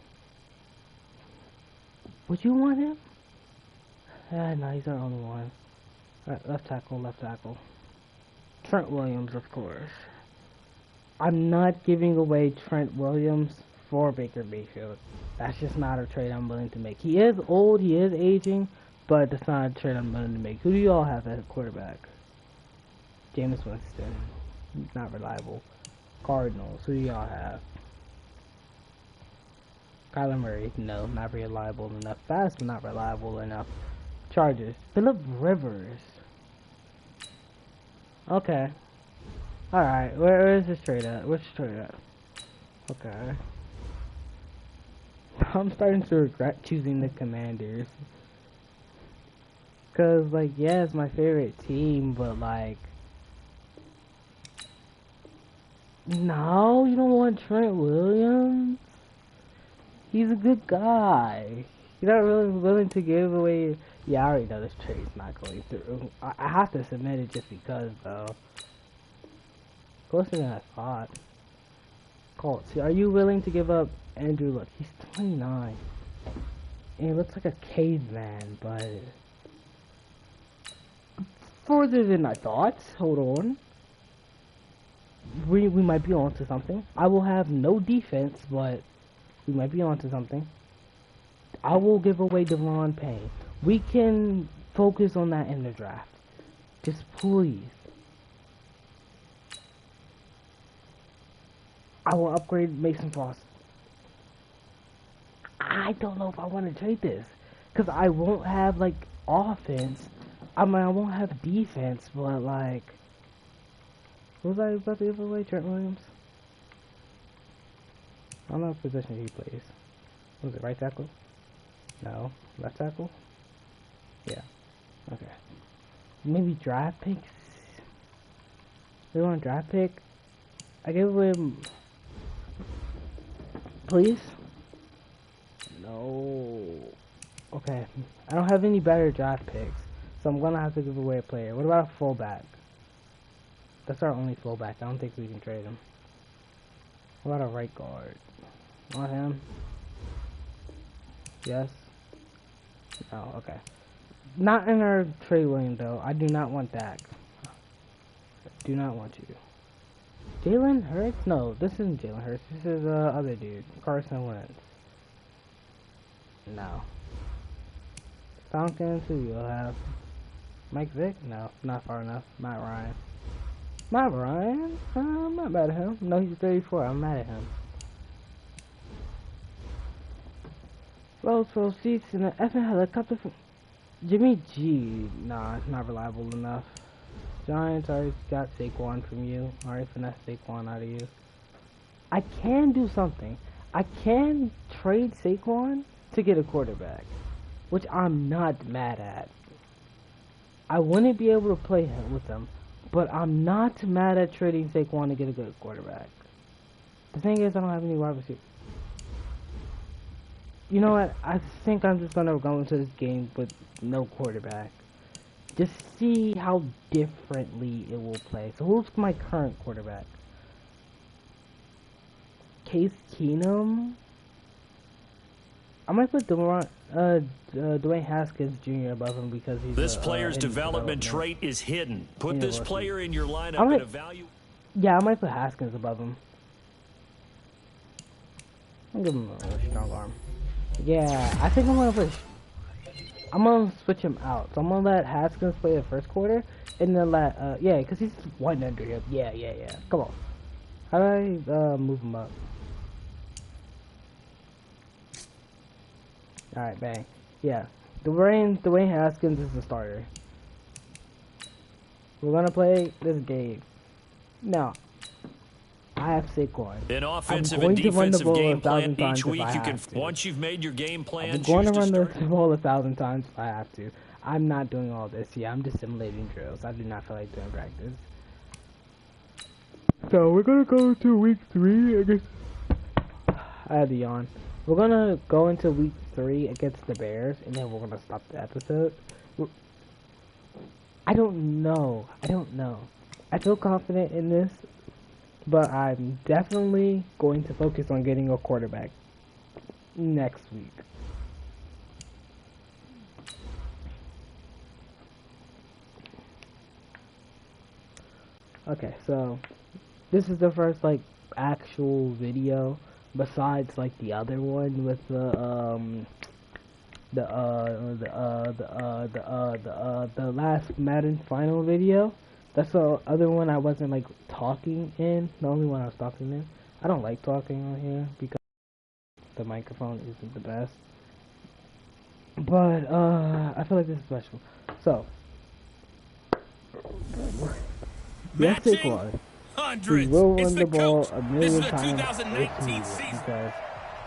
Would you want him? No, he's our only one. Alright, left tackle, left tackle. Trent Williams, of course. I'm not giving away Trent Williams for Baker Mayfield. That's just not a trade I'm willing to make. He is old, he is aging, but that's not a trade I'm willing to make. Who do you all have as a quarterback? Jameis Winston. Not reliable. Cardinals. Who do y'all have? Kyler Murray. No, not reliable enough. Fast, but not reliable enough. Chargers. Phillip Rivers. Okay. Alright, where is this trade at? Where's this trade at? Okay. I'm starting to regret choosing the Commanders. Cause, like, yeah, it's my favorite team, but, like... No, you don't want Trent Williams? He's a good guy. You're not really willing to give away... Yeah, I already know this trade's not going through. I have to submit it just because, though. Closer than I thought. Colts, are you willing to give up Andrew Luck? He's 29. And he looks like a caveman, but... Further than I thought. Hold on. We might be onto something. I will have no defense, but we might be onto something. I will give away Devon Payne. We can focus on that in the draft. Just please. I will upgrade Mason Foster. I don't know if I want to trade this. Because I won't have, like, offense. I mean, I won't have defense, but, like... What was I about to give away? Trent Williams? I don't know what position he plays. What was it, right tackle? No. Left tackle? Yeah. Okay. Maybe draft picks? They want a draft pick? I gave away... Please? No. Okay. I don't have any better draft picks, so I'm gonna have to give away a player. What about a fullback? That's our only fullback. I don't think we can trade him. What about a right guard? Want him? Yes? No, okay. Not in our trade lane, though. I do not want Dak. Do not want you. Jalen Hurts? No, this isn't Jalen Hurts. This is other dude. Carson Wentz. No. Falcons, who you'll have? Mike Vick? No, not far enough. Matt Ryan. Matt Ryan? I'm not mad at him. No, he's 34. I'm mad at him. Roll seats in the effing helicopter from Jimmy G. Nah, not reliable enough. Giants already got Saquon from you. Already finessed Saquon out of you. I can do something. I can trade Saquon to get a quarterback, which I'm not mad at. I wouldn't be able to play him with them, but I'm not mad at trading Saquon to get a good quarterback. The thing is, I don't have any wide receivers. You know what? I think I'm just gonna go into this game with no quarterback. Just see how differently it will play. So who's my current quarterback? Case Keenum. I might put Dwayne Haskins Jr. above him because he's this player's development trait is hidden. Put this player in your lineup and evaluate. Yeah, I might put Haskins above him. I'll give him a strong arm. Yeah, I think I'm gonna switch him out. So I'm gonna let Haskins play the first quarter, and then let yeah, because he's one under him. Yeah. Come on. How do I move him up? All right, bang. Yeah, Dwayne Haskins is the starter. We're gonna play this game. Now, I have Saquon. An offensive I'm and going to run the defensive ball game 1,000 plan times each if week. I You can, have to. once you've made your game plan, I'm going to choose run to the start. ball 1,000 times if I have to. I'm not doing all this. Yeah, I'm just simulating drills. I do not feel like doing practice. So we're gonna go into week 3 against. I had to yawn. We're gonna go into week 3 against the Bears, and then we're gonna stop the episode. I don't know. I feel confident in this, but I'm definitely going to focus on getting a quarterback next week. Okay, so this is the first like actual video besides like the other one with the last Madden final video. That's the other one I wasn't like talking in. The only one I was talking in. I don't like talking on here because the microphone isn't the best. But I feel like this is special. So yes, it was. We will run the ball a million times this season because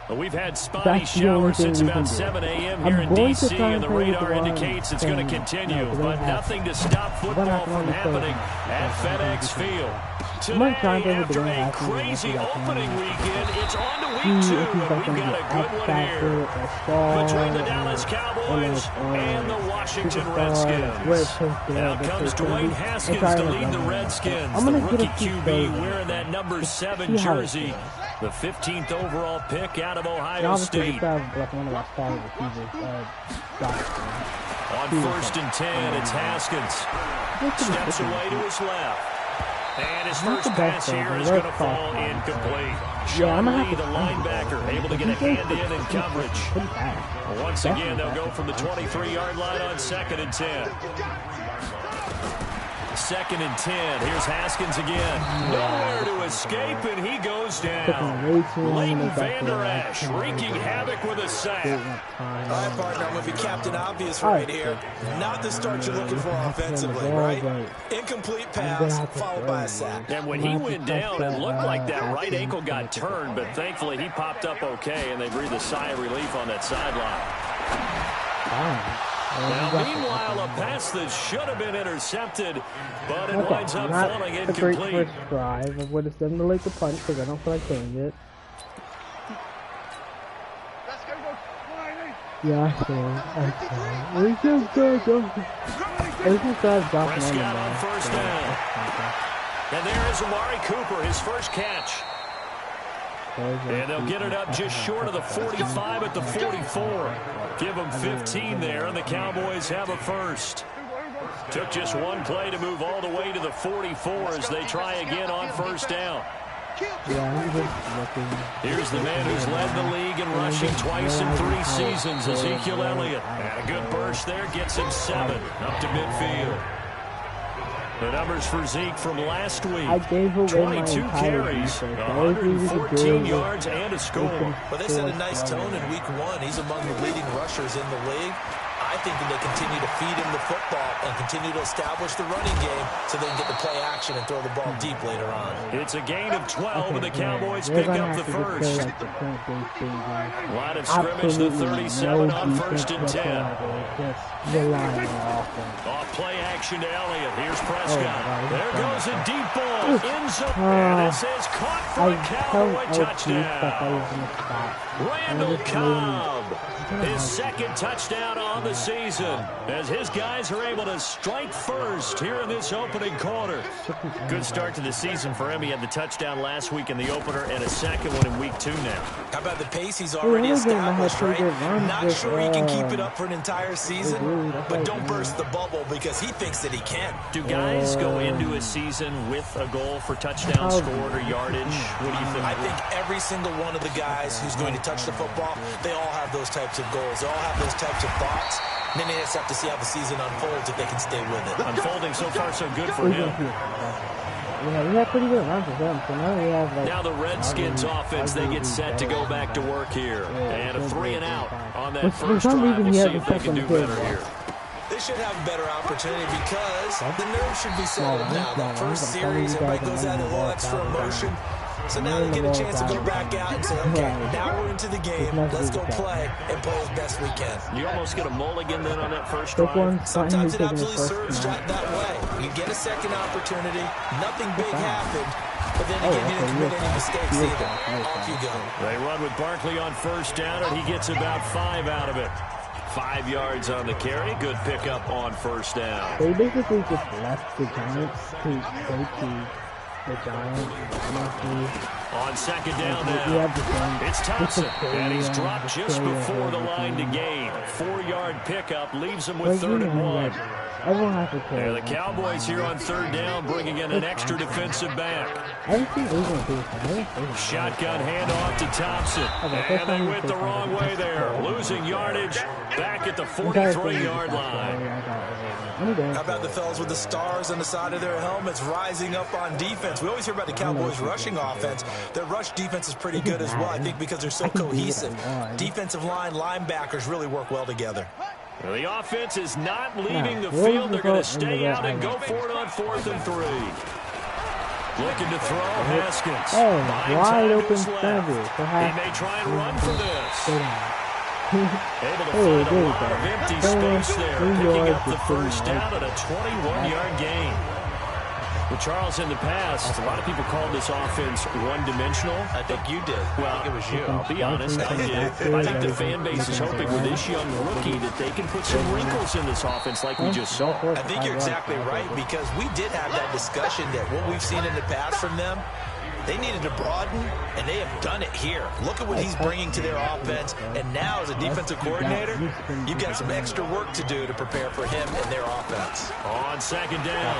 Well, we've had spotty that's the only showers thing since we about can do. 7 a.m. I'm here in going to D.C., try and the and play with radar the line indicates it's going to thing. continue, No, but have nothing to stop football from happening at FedEx Field. I'm gonna try and play Today, with the after line a after we crazy get that opening game. weekend, it's on to See week 2, if he's and like we've gonna got a get good X one factor, here. a star, Between the Dallas Cowboys and the Washington Redskins. Now comes Dwayne Haskins to lead the Redskins. The rookie QB wearing that number 7 jersey. The 15th overall pick out of Ohio State. Like one of our star receivers, On 1st and 10, it's Haskins. Steps away to his left. And his first pass here is going to fall incomplete. Sean Lee, the linebacker, able to get a hand in coverage. Once again, they'll go from the 23-yard line on 2nd and 10. 2nd and 10. Here's Haskins again. Nowhere to escape, and he goes down. Leighton Vander Esch wreaking havoc with a sack. All right, partner, I'm going to be Captain Obvious right here. Not the start you're looking for offensively, right? Incomplete pass followed by a sack. And when he went down, it looked like that right ankle got turned, but thankfully he popped up okay, and they breathed a sigh of relief on that sideline. Now, meanwhile, a pass that should have been intercepted, but it winds up falling incomplete. Not the great first drive. I would have simulated the punch because I don't feel like doing it. Yeah, I can. We just go. Prescott on 1st down. And there is Amari Cooper, his first catch. And they'll get it up just short of the 45 at the 44. Give them 15 there, and the Cowboys have a first. Took just one play to move all the way to the 44 as they try again on 1st down. Here's the man who's led the league in rushing twice in 3 seasons, Ezekiel Elliott. And a good burst there gets him 7 up to midfield. The numbers for Zeke from last week, 22 carries, 114 yards, and a score. But they set a nice tone in week 1. He's among the leading rushers in the league. I think that they continue to feed him the football and continue to establish the running game so they can get the play action and throw the ball deep later on. It's a gain of 12, and the Cowboys pick up the first. Line of scrimmage, the 37 on 1st and 10. Off play action to Elliott. Here's Prescott. There goes a deep ball. End zone. And this is caught for a Cowboy touchdown. Randall Cobb. His 2nd touchdown on the season as his guys are able to strike first here in this opening quarter. Good start to the season for him. He had the touchdown last week in the opener and a 2nd one in week 2 now. How about the pace he's already established, right? Not sure he can keep it up for an entire season, but don't burst the bubble because he thinks that he can. Do guys go into a season with a goal for touchdown scored or yardage? What do you think? I think every single one of the guys who's going to touch the football, they all have those types of goals. They all have those types of thoughts. And then they just have to see how the season unfolds if they can stay with it. Unfolding so far so good for him. Yeah, we have pretty good runs with them. So now we have like. Now the Redskins offense, they get set to go back to work here. And a 3 and out on that first drive. We'll see if they can do better here. They should have a better opportunity because the nerves should be settled now. The first series, everybody goes out a little extra emotion. So now they get a chance to go back out and say, okay, now we're into the game. Let's go play and play as best we can. You almost get a mulligan then on that first drive. Sometimes it absolutely serves that way. You get a second opportunity. Nothing big happened. But then again, you didn't commit any mistakes either. Off you go. They run with Barkley on first down, and he gets about 5 out of it. 5 yards on the carry. Good pickup on first down. They basically just left the Giants to go to the Giants. On second down now, it's Thompson, and he's dropped just before the line to gain. 4-yard pickup leaves him with 3rd and 1. Everyone has to carry. The Cowboys here on 3rd down, bringing in an extra defensive back. Shotgun handoff to Thompson, and they went the wrong way there. Losing yardage back at the 43-yard line. How about the fellas with the stars on the side of their helmets rising up on defense? We always hear about the Cowboys' rushing offense. Their rush defense is pretty good as well, I think, because they're so cohesive. Defensive line, linebackers really work well together. The offense is not leaving the field. They're going to stay out and go for it on 4th and 3. Looking to throw, Haskins. Wide open service. He may try and run for this. Able to find a lot of empty space there. Picking up the first down at a 21-yard gain. Well, Charles, in the past, a lot of people called this offense one-dimensional. I think you did. Well, I think it was you. I'll be honest, I did. I think the fan base is hoping with this young rookie that they can put some wrinkles in this offense like we just saw. I think you're exactly right, because we did have that discussion that what we've seen in the past from them, they needed to broaden, and they have done it here. Look at what he's bringing to their offense, and now as a defensive coordinator, you've got some extra work to do to prepare for him and their offense. On second down,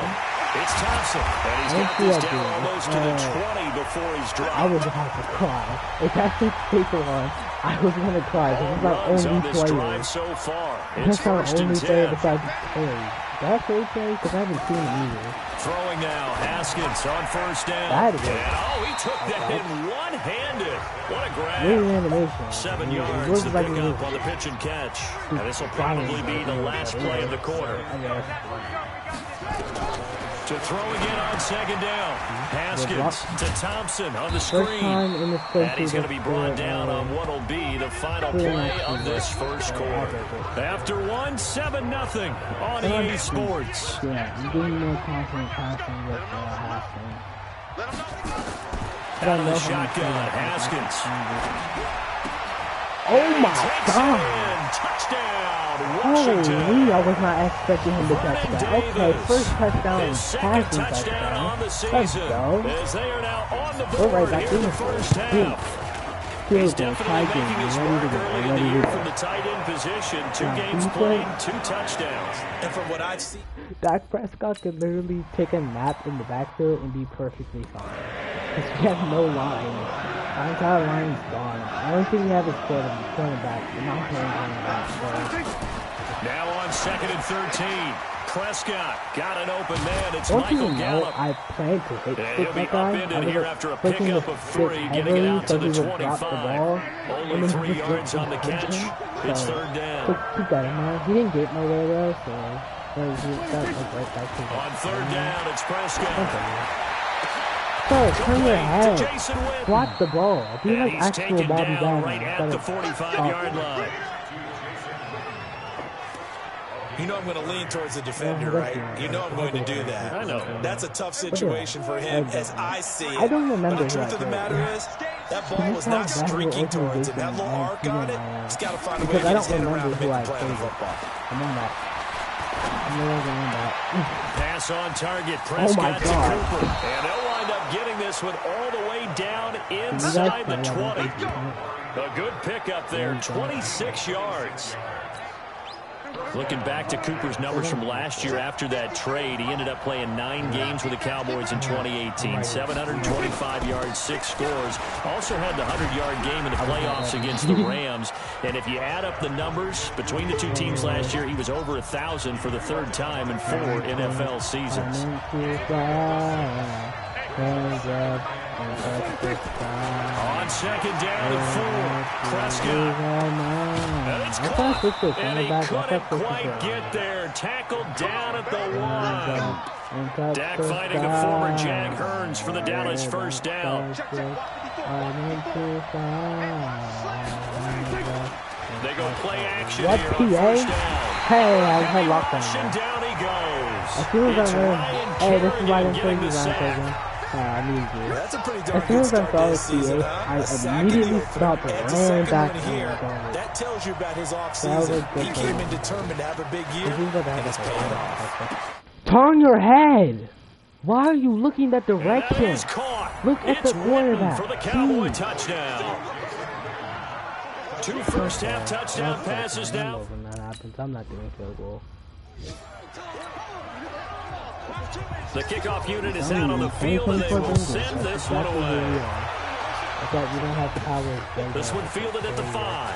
it's Thompson, and he's got this down almost to the 20 before he's dropped. I was about to cry. If that's the paper one, I was going to cry. This is my only player. So far. That's our only player besides Terry. That's okay, because I haven't seen him either. Throwing now, Haskins on first down. And, he took that in one-handed. What a grab. 7 yards to pick up on the pitch and catch. And this will probably be the last play of the quarter. To throw again on second down. Haskins to Thompson on the screen. And he's going to be brought down on what will be the final play of this first quarter. After 7-0 on EA Sports. Yeah, I'm getting more confident with Haskins. Out of the shotgun, Haskins. Oh my God! Touchdown! Holy, I was not expecting him to catch that. Okay, first touchdown and passing touchdown. Let's go. As they are now on the board here in the first half. He's definitely making his mark early in the year from the tight end position. 2 games played, 2 touchdowns. And from what I've seen, Dak Prescott could literally take a nap in the backfield and be perfectly fine. Because we have no line. Our entire line's gone. The only thing we have is cornerback. We're not playing cornerback. Now on 2nd and 13. Prescott got an open man. It's Don't Michael you know Gallup. I plan to hit He'll be upended here after a pickup of 3, getting it out to the 25. Only 3 yards on the catch. It's 3rd down. Keep that in mind. He didn't get nowhere though, so right back to on 3rd down, it's Prescott. So, turn your head. Block the ball. Be like actual Bobby Brown. Right at the 45-yard line. You know I'm going to lean towards the defender, right? You know I'm going to do that. I know. That's a tough situation for him, as I see it. I don't remember. But the truth of the matter is, that ball was not streaking towards him. That little arc on it, he's got to find a way to get his head around to make the play on the football. I'm on that. Pass on target. Prescott to Cooper. And they'll wind up getting this one all the way down inside the 20. A good pickup there, 26 yards. Looking back to Cooper's numbers from last year after that trade, he ended up playing 9 games with the Cowboys in 2018. 725 yards, 6 scores. Also had the 100-yard game in the playoffs against the Rams. And if you add up the numbers between the 2 teams last year, he was over 1,000 for the 3rd time in 4 NFL seasons. On second down and 4, Prescott. And it's caught, and he couldn't quite get there. Tackled down at the 1. Dak finding a former Jag Hearns for the Dallas first down. They go play action here on first down. Hey, I had lockdown. Down he goes. As soon as I learned, hey, this is why I didn't play you last season. I need you. That's a pretty darn As soon good as I start saw this the season, CA, huh? I Sack immediately and stopped and and it's a ran second back one to here. the That tells you about his That offseason. was a He good came play. in determined to have a big year, and it's paying off. Turn your head! Why are you looking that And that direction? is caught. Look at It's the Witten quarterback. for the Cowboy Jeez. touchdown. 2 first-half touchdown passes now. When that happens, I'm not doing field goal. The kickoff unit is out on the field, and they will send this one away. I thought you don't have the power. This one fielded at the 5.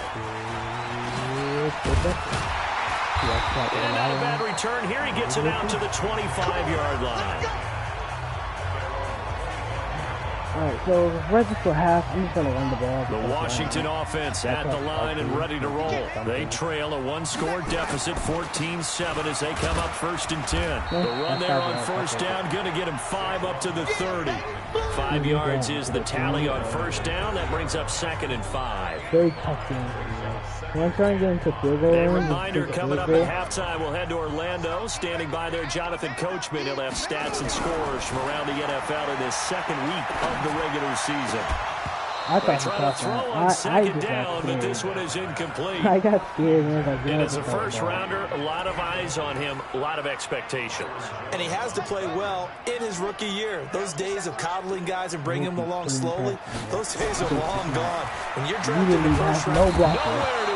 And not a bad return here. He gets it out to the 25-yard line. Alright, so right before half, I'm just going to run the ball. The Washington offense at the line and ready to roll. They trail a 1-score deficit, 14-7 as they come up 1st and 10. The run there on first down, going to get him 5 up to the 30. 5 yards is the tally on first down. That brings up 2nd and 5. Very tough game. When I'm trying to get into field goal A range, reminder coming up at halftime, we'll head to Orlando. Standing by there, Jonathan Coachman. He'll have stats and scores from around the NFL in this second week of the regular season. I They thought try to throw on second down, but this one is incomplete. I got scared. Man. And as a first-rounder, a lot of eyes on him, a lot of expectations. And he has to play well in his rookie year. Those days of coddling guys and bringing them along slowly, those days are long gone. When you're drafted in the first round, Nowhere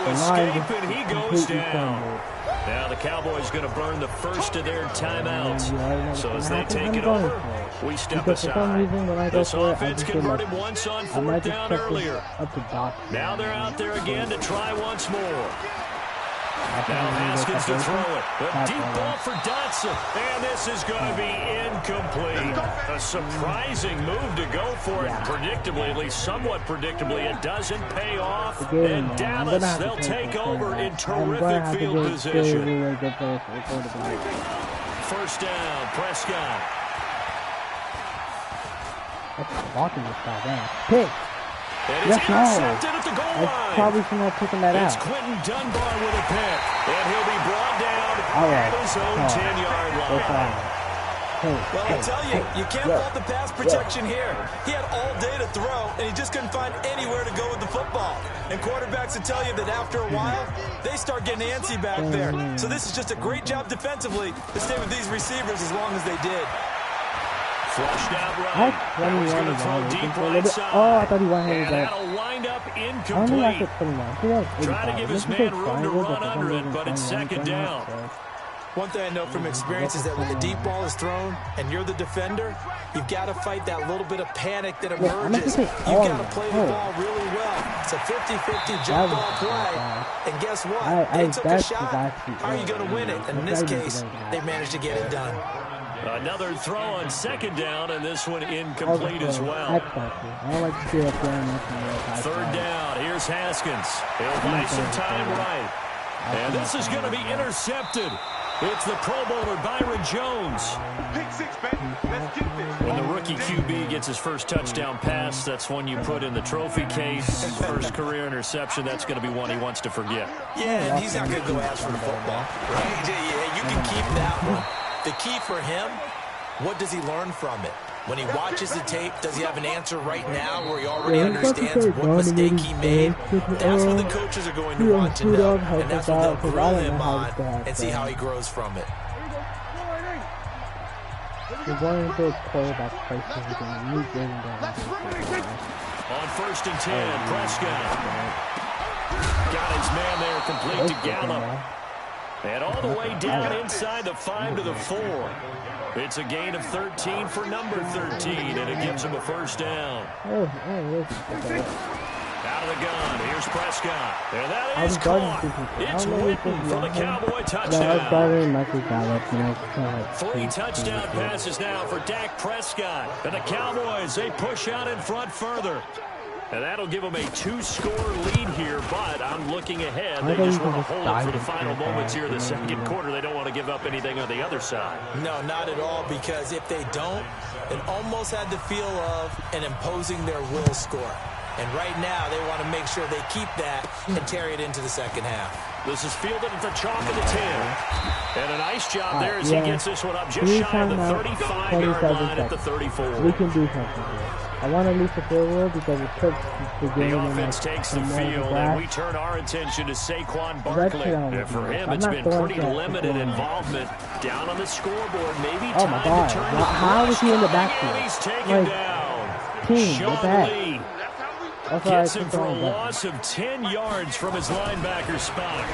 to escape, and he goes down. Now the Cowboys going to burn the first of their timeouts. So as they take it over, we step aside. This offense converted once on 4th down earlier. Now they're out there again to try once more. Now Haskins to throw it. A deep ball for Dotson. And this is going to be incomplete. A surprising move to go for it. Predictably, at least somewhat predictably, it doesn't pay off. And Dallas, they'll take over in terrific field position. First down, Prescott. That's blocking this guy down. Pick. And it's intercepted at the goal I line. probably should not have taken that It's out. Quentin Dunbar with a pick. And he'll be brought down at his own 10-yard line. Well, I tell you, you can't fault the pass protection here. He had all day to throw, and he just couldn't find anywhere to go with the football. And quarterbacks will tell you that after a while, they start getting antsy back there. So this is just a great job defensively to stay with these receivers as long as they did. Flushed out right. That was going to throw deep right side. Oh, I thought he wanted and that'll wind up I incomplete. only Trying to give his man room to run under it, but it's second down. One thing I know from experience is that when the deep ball is thrown and you're the defender, you've got to fight that little bit of panic that emerges. You've got to play the ball really well. It's a 50-50 jump ball play. And guess what? They took a shot. How are you going to win it? And in this case, they managed to get it done. Another throw on second down, and this one incomplete as well. I don't like to see that down. Third down. Here's Haskins. He'll buy some time right. And this is going to be intercepted. It's the Pro Bowler Byron Jones. Pick 6, baby. Let's get this. When the rookie QB gets his first touchdown pass, that's one you put in the trophy case. First career interception, that's going to be one he wants to forget. Yeah, and he's not going to go ask for the football, right? Yeah, you can keep that one. The key for him, what does he learn from it? When he watches the tape, does he have an answer right now where he already understands what mistake he made? That's what the coaches are going to want to know, and that's what they'll grill him on and see how he grows from it. We're going into a quarterback place so we can move in On 1st and 10, Prescott. Got his man there complete to Gallup. And all the way down inside the 5 to the 4. It's a gain of 13 for number 13, and it gives him a first down. Out of the gun. Here's Prescott. And that is caught. It's Witten for the Cowboy touchdown. 3 touchdown passes now for Dak Prescott. And the Cowboys, they push out in front further. And that'll give them a 2-score lead here, but I'm looking ahead. They just want to hold it for the final moments here in the second quarter. They don't want to give up anything on the other side. No, not at all, because if they don't, it almost had the feel of an imposing their will score. And right now, they want to make sure they keep that and carry it into the second half. This is fielded at the chalk of the 10. And a nice job there as he gets this one up just shy of the 35-yard line at the 34. We can do something here. I want to lose the field goal because it puts the game The offense takes the field, and we turn our attention to Saquon Barkley. And for him, it's been pretty limited involvement. Down on the scoreboard, maybe time to turn the how is he in the backfield? He's taken down. Sean Lee gets him for a loss of 10 yards from his linebacker spot.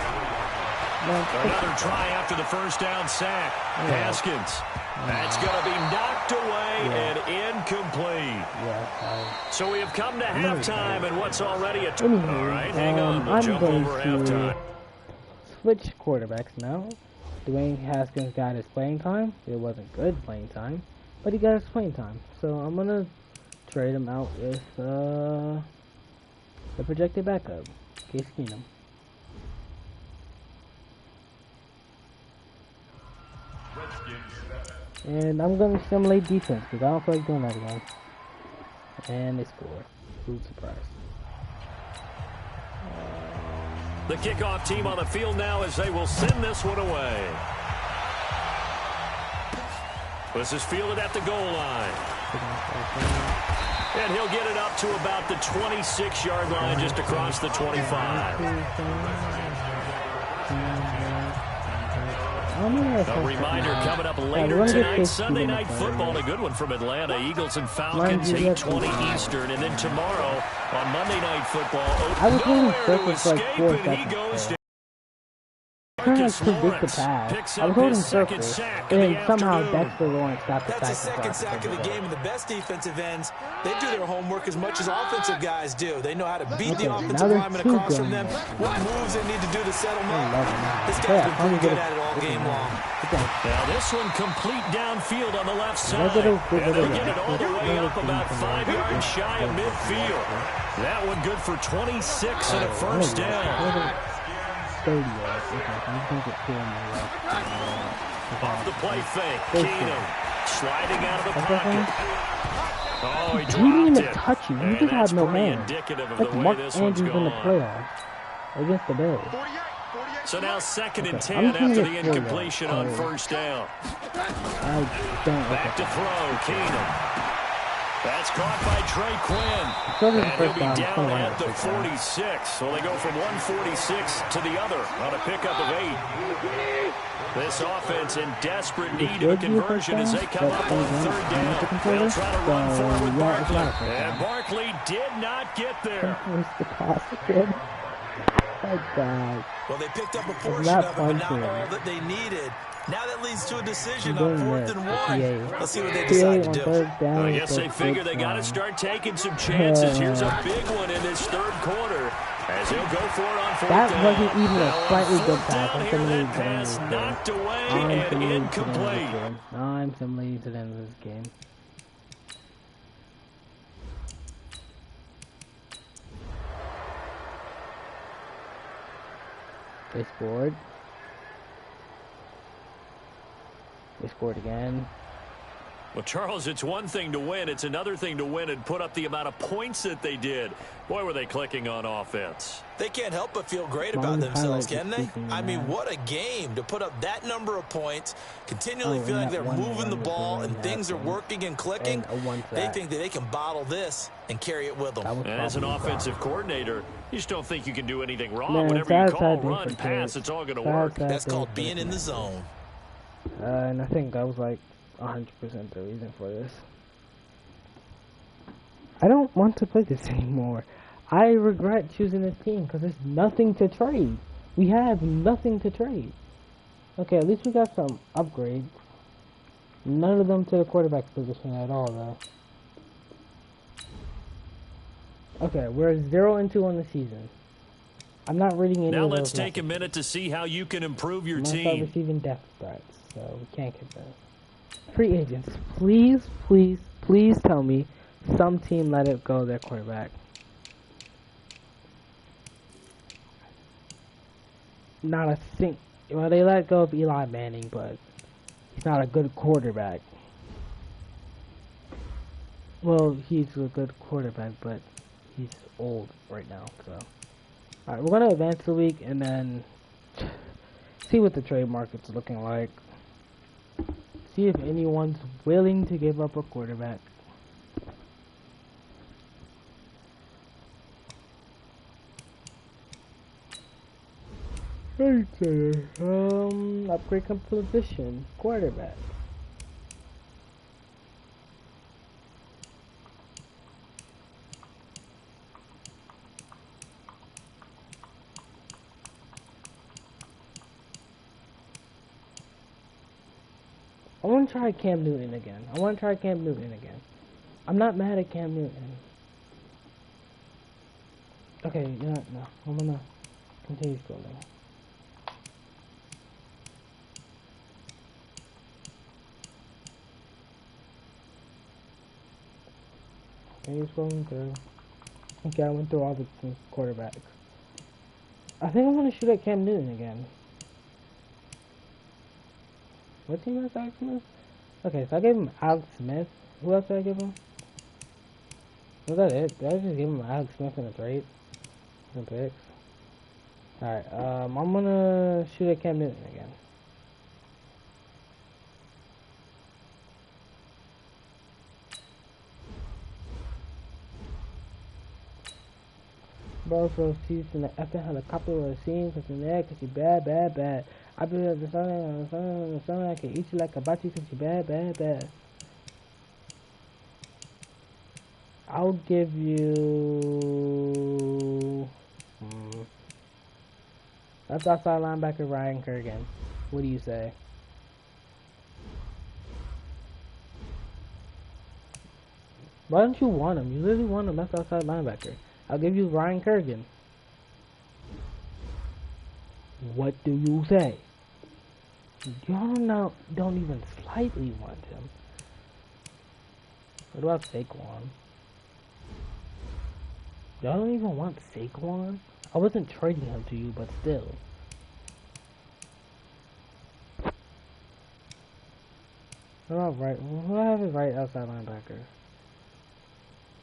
Another try after the first down sack. Haskins. That's going to be knocked away and incomplete. So we have come to halftime, and what's already a... All right, hang on. We'll jump over halftime. Switch quarterbacks now. Dwayne Haskins got his playing time. It wasn't good playing time, but he got his playing time. So I'm going to trade him out with the projected backup, Case Keenum. And I'm going to simulate defense because I don't feel like doing that again. And they score. Food surprise. The kickoff team on the field now as they will send this one away. This is fielded at the goal line. And he'll get it up to about the 26-yard line just across the 25. A reminder coming up later tonight, Sunday Night Football, a good one from Atlanta. Eagles and Falcons, 8:20 Eastern. And then tomorrow on Monday Night Football, nowhere to escape, and he goes down. Marcus Lawrence picks up his second sack of the afternoon. That's the second sack of the game, and the best defensive ends, they do their homework as much as offensive guys do. They know how to beat the offensive lineman across from them, what moves they need to do to settle them up. This guy's been pretty good at it all game long. Now this one complete downfield on the left side. And they'll get it all the way up about 5 yards shy of midfield. That one good for 26 and a first down. 30 yards. Off the play fake. Keenum sliding out of the pocket. Oh, he didn't even dropped it. touch you. You just had no hands. Like Mark Andrews in the playoffs against the Bears. So now second and 10 after the incompletion on first down. Back to throw. Keenum. That's caught by Trey Quinn. And he'll be down at the 46. So they go from 146 to the other on a pickup of 8. This offense in desperate need of a conversion as they come up on third down. They'll try to run forward with Barkley. And Barkley did not get there. Well, they picked up a portion of it, but not all that they needed. Now that leads to a decision on 4th and 1. Let's see what they decide to do. I guess they figure they got to start taking some chances. Here's a big one in this third quarter as he'll go for it on 4th down. That wasn't even a slightly good pass. That pass knocked away and incomplete. I'm simulating to the end of this game. They scored. They scored again. Well, Charles, it's one thing to win. It's another thing to win and put up the amount of points that they did. Boy, were they clicking on offense. They can't help but feel great about themselves, can they? I mean, what a game to put up that number of points, continually feeling like they're moving the ball and things are working and clicking. They think that they can bottle this and carry it with them. And as an offensive coordinator, you just don't think you can do anything wrong. Whatever you call, run, pass, it's all going to work. That's called being in the zone. And I think I was like 100% the reason for this. I don't want to play this anymore. I regret choosing this team because there's nothing to trade. We have nothing to trade. Okay, at least we got some upgrades. None of them to the quarterback position at all, though. Okay, we're 0-2 on the season. I'm not reading any Now of let's those take a messages. minute to see how you can improve your I'm gonna start team. receiving death threats, so we can't get those. Free agents, please, please, please tell me some team let it go their quarterback. Not a sink. Well, they let go of Eli Manning, but he's not a good quarterback. Well, he's a good quarterback, but he's old right now, so. Alright, we're gonna advance the week and then see what the trade market's looking like. See if anyone's willing to give up a quarterback. Upgrade position, quarterback. I want to try Cam Newton again. I'm not mad at Cam Newton. Okay, no. I'm gonna continue scrolling. Continue scrolling through. Okay, I went through all the quarterbacks. I think I'm gonna shoot at Cam Newton again. What team has Alex Smith? Okay, so I gave him Alex Smith. Who else did I give him? Was that it? Did I just give him Alex Smith in a trade? Some picks. Alright, I'm gonna shoot at Cam Newton again. Bro, so she's in the effing helicopter with a scene, cause in there, cause she bad. I been at the sun, I can eat you like a bachi, cause you bad. I'll give you... That's outside linebacker Ryan Kerrigan. What do you say? Why don't you want him? You literally want him. That's outside linebacker. I'll give you Ryan Kerrigan. What do you say? Y'all don't even slightly want him. What about Saquon? Y'all don't even want Saquon? I wasn't trading him to you, but still. Alright, who I have it right outside linebacker?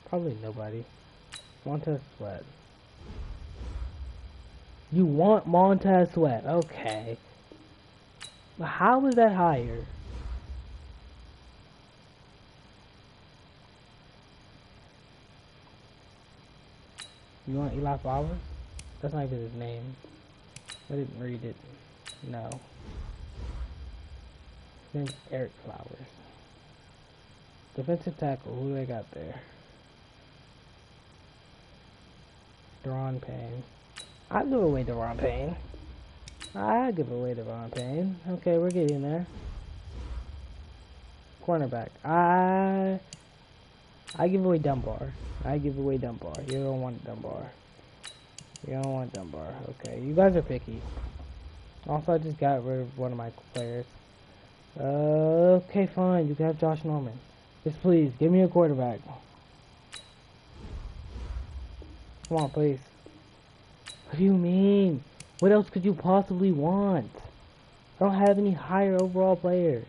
Probably nobody. Montez Sweat. You want Montez Sweat? Okay. But how is that higher? You want Eli Flowers? That's not even his name. I didn't read it. No. His name's Eric Flowers. Defensive tackle. Who do they got there? Deron Payne. I'll give away Deron Payne. Okay, we're getting there. Cornerback. I give away Dunbar. You don't want Dunbar. Okay, you guys are picky. Also, I just got rid of one of my players. Okay, fine. You can have Josh Norman. Just please, give me a quarterback. Come on, please. What do you mean? What else could you possibly want? I don't have any higher overall players.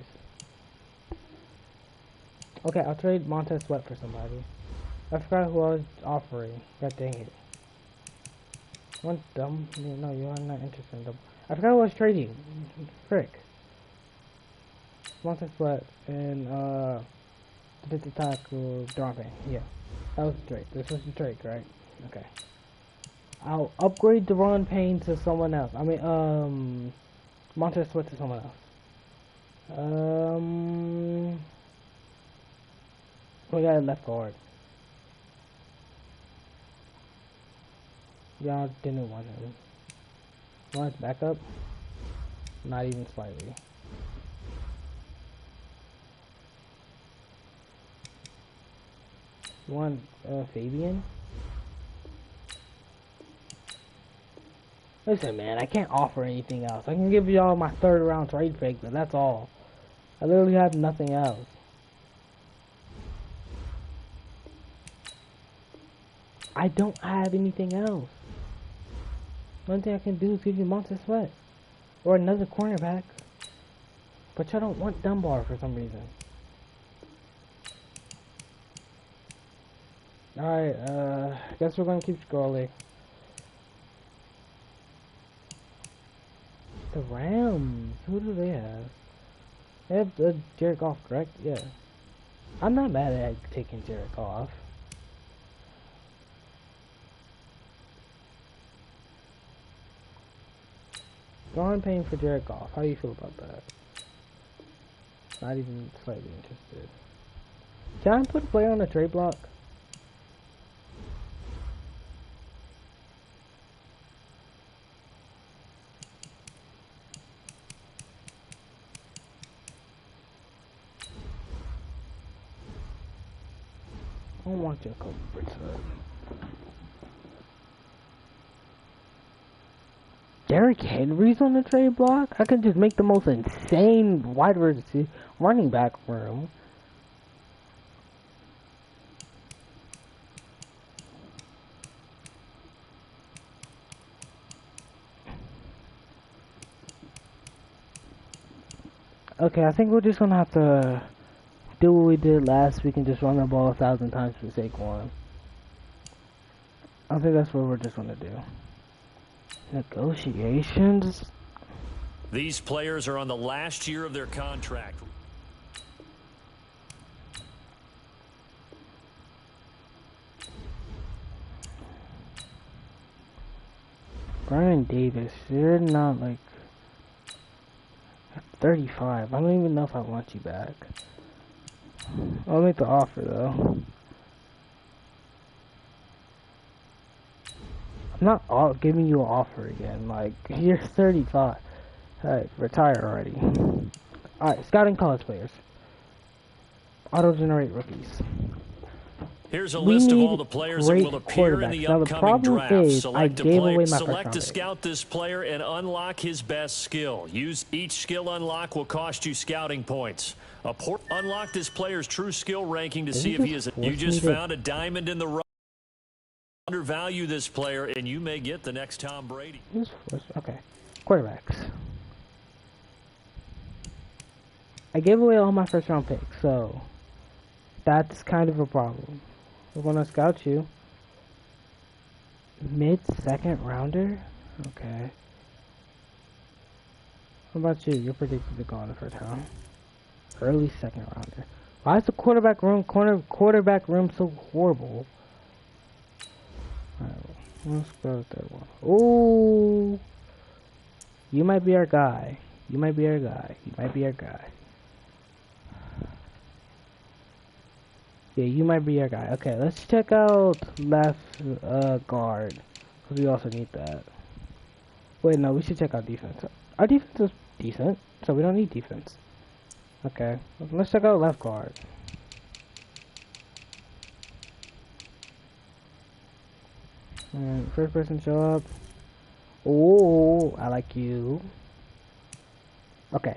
Okay, I'll trade Montez Sweat for somebody. I forgot who I was offering. God dang it. One dumb? No, you're not interested in dumb. I forgot who I was trading. Frick. Montez Sweat and defensive tackle Deron Payne. Yeah, that was the trade. This was the trade, right? Okay. I'll upgrade Deron Payne to someone else. I mean, Montez Sweat to someone else. We got a left guard. Y'all didn't want him. Want his backup? Not even slightly. You want Fabian? Listen, man, I can't offer anything else. I can give y'all my 3rd round trade pick, but that's all. I literally have nothing else. I don't have anything else. The only thing I can do is give you Montez Sweat. Or another cornerback. But y'all don't want Dunbar for some reason. Alright, guess we're gonna keep scrolling. The Rams, who do they have? They have Jared Goff, correct? Yeah. I'm not mad at taking Jared Goff. Go on paying for Jared Goff. How do you feel about that? Not even slightly interested. Can I put a player on a trade block? I don't want your culprits. Derrick Henry's on the trade block? I could just make the most insane wide receiver running back room. Okay, I think we're just gonna have to do what we did last week and just run the ball 1,000 times for Saquon. I think that's what we're just gonna do. Negotiations? These players are on the last year of their contract. Brian Davis, you're not like 35. I don't even know if I want you back. I'll make the offer though. I'm not giving you an offer again. Like, you're 35. Alright, retire already. Alright, scouting college players. Auto-generate rookies. Here's a list of all the players that will appear in the upcoming draft. Select to scout this player and unlock his best skill. Each skill unlock will cost you scouting points. Unlock this player's true skill ranking to see if he is. You just found a diamond in the rough. Undervalue this player, and you may get the next Tom Brady. Okay, quarterbacks. I gave away all my 1st round picks, so that's kind of a problem. We're gonna scout you. Mid-2nd rounder? Okay. What about you? You're predicted to go in the 1st round. Early 2nd rounder. Why is the quarterback room so horrible? Alright, let's go with that one. Oh, you might be our guy. You might be our guy. You might be our guy. Yeah, you might be our guy. Okay, let's check out left guard, because we also need that. Wait, no, we should check out defense. Our defense is decent, so we don't need defense. Okay, let's check out left guard. And 1st person show up. Oh, I like you. Okay,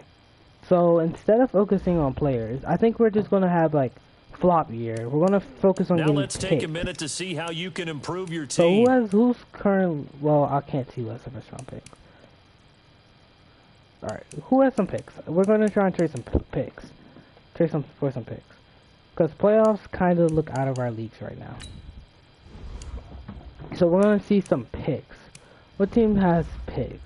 so instead of focusing on players, I think we're just gonna have like flop year. We're gonna focus on now getting let's picks. take a minute to see how you can improve your team. So who's current? Well, I can't see what's the 1st round pick. All right, who has some picks? We're gonna try and trade some picks. Trade some for some picks, because playoffs kind of look out of our leagues right now. So we're gonna see some picks. What team has picks?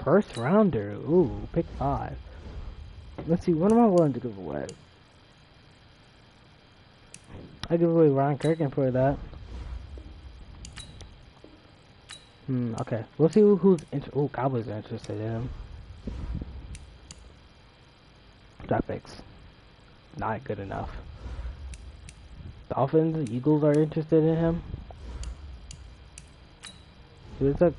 First rounder. Ooh, pick 5. Let's see, what am I willing to give away? I give away Ryan Kirkin for that. Okay. We'll see who's oh, Cowboys are interested in him. Draft picks. Not good enough. Dolphins, Eagles are interested in him. If it's a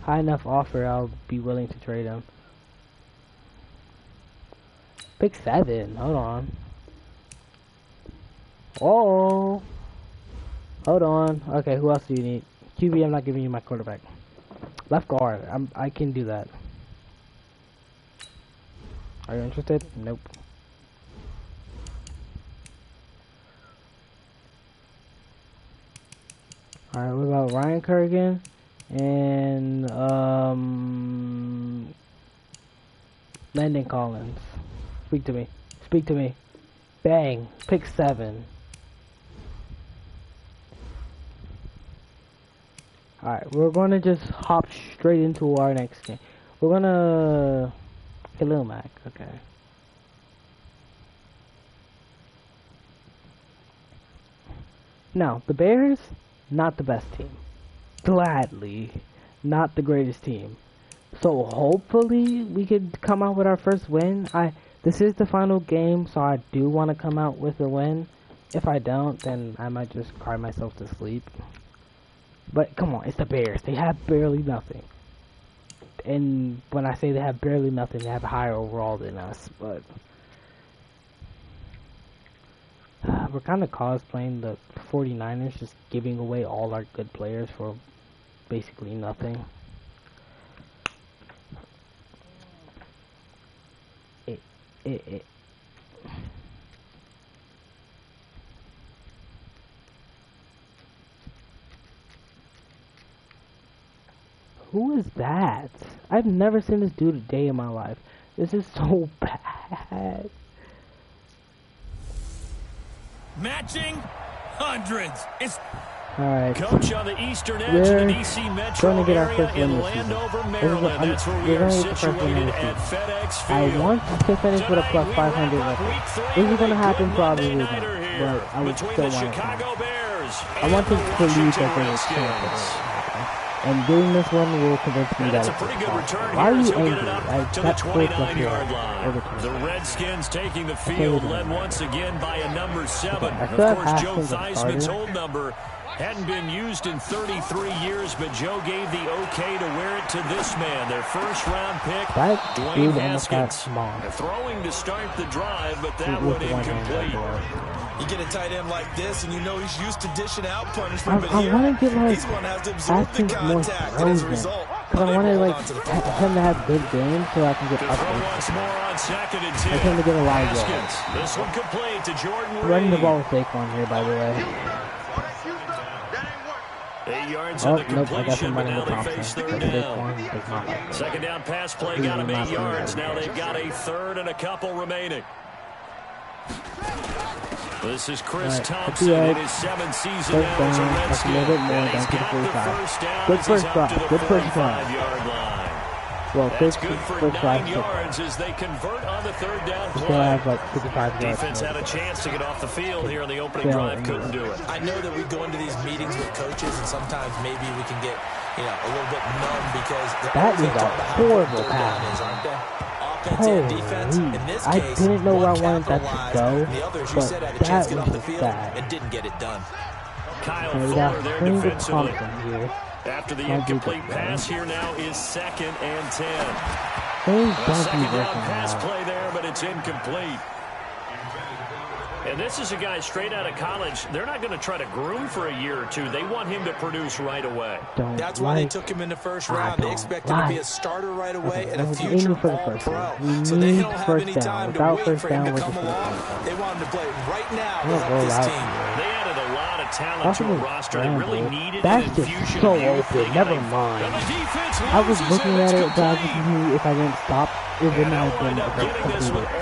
high enough offer, I'll be willing to trade him. Pick 7. Hold on. Oh. Hold on. Okay, who else do you need? QB, I'm not giving you my quarterback. Left guard. I can do that. Are you interested? Nope. Alright, what about Ryan Kerrigan? And Landon Collins. Speak to me. Speak to me. Bang. Pick 7. Alright, we're gonna just hop straight into our next game. We're gonna Khalil Mack, okay. Now, the Bears, not the best team. Gladly, not the greatest team. So hopefully we could come out with our first win. This is the final game, so I do want to come out with a win. If I don't, then I might just cry myself to sleep. But come on, it's the Bears. They have barely nothing. And when I say they have barely nothing, they have a higher overall than us. But we're kind of cosplaying the 49ers, just giving away all our good players for basically nothing. Who is that? I've never seen this dude a day in my life. This is so bad. Matching hundreds. It's alright. Coach on the eastern edge of the DC metro area in Landover, Maryland. That's where we are situated at FedEx Field. I want to finish with a plus 500 record. Is it going to happen? Probably not. But I would still want it. I want to believe that there is a chance. And doing this one will convince me that it's a pretty good return. Why are you angry? To the 29-yard line. The Redskins taking the field, led once again by a number 7. Of course, Joe Theismann's old number hadn't been used in 33 years, but Joe gave the okay to wear it to this man, their first-round pick, Dwayne Haskins. Throwing to start the drive, but that one incomplete. You get a tight end like this, and you know he's used to dishing out punishment, but here, he's going to have to absorb the contact, and as a result, because I wanted him to have good games so I can get updates. I tend to get a lot of yards. This one complete to Jordan Reed. Running the ball with Saquon here, by the way. 8 yards on the completion, but now they face third down. Saquon. Second down pass play got him 8 yards. Now they've got a third and a couple remaining. This is Chris Thompson in his 7th season now as a Redskin. And he's got the first down. Good first drive. Good first drive. 5-yard line. Well, that's good for 9 yards as they convert on the third down play. Still have like 55 yards. Defense had a chance to get off the field here in the opening drive. Couldn't do it. I know that we go into these meetings with coaches, and sometimes maybe we can get, a little bit numb because that is a horrible pass. Defense. In this case, I didn't know where I wanted that to go, but that was just bad. And didn't get it done. Kyle Fuller there defensively. Here. After the incomplete pass, here now is 2nd and 10. Second down pass play there, but it's incomplete. And this is a guy straight out of college. They're not going to try to groom for a year or two. They want him to produce right away. That's why they took him in the first round. They expect him to be a starter right away and a future all-pro. So they don't have any time to wait for him to come along. They want him to play right now with this team. They added a lot of talent to a roster. They really needed an infusion just so open. Never mind. I was looking at it, but I just knew if I didn't stop, it would not have been completed.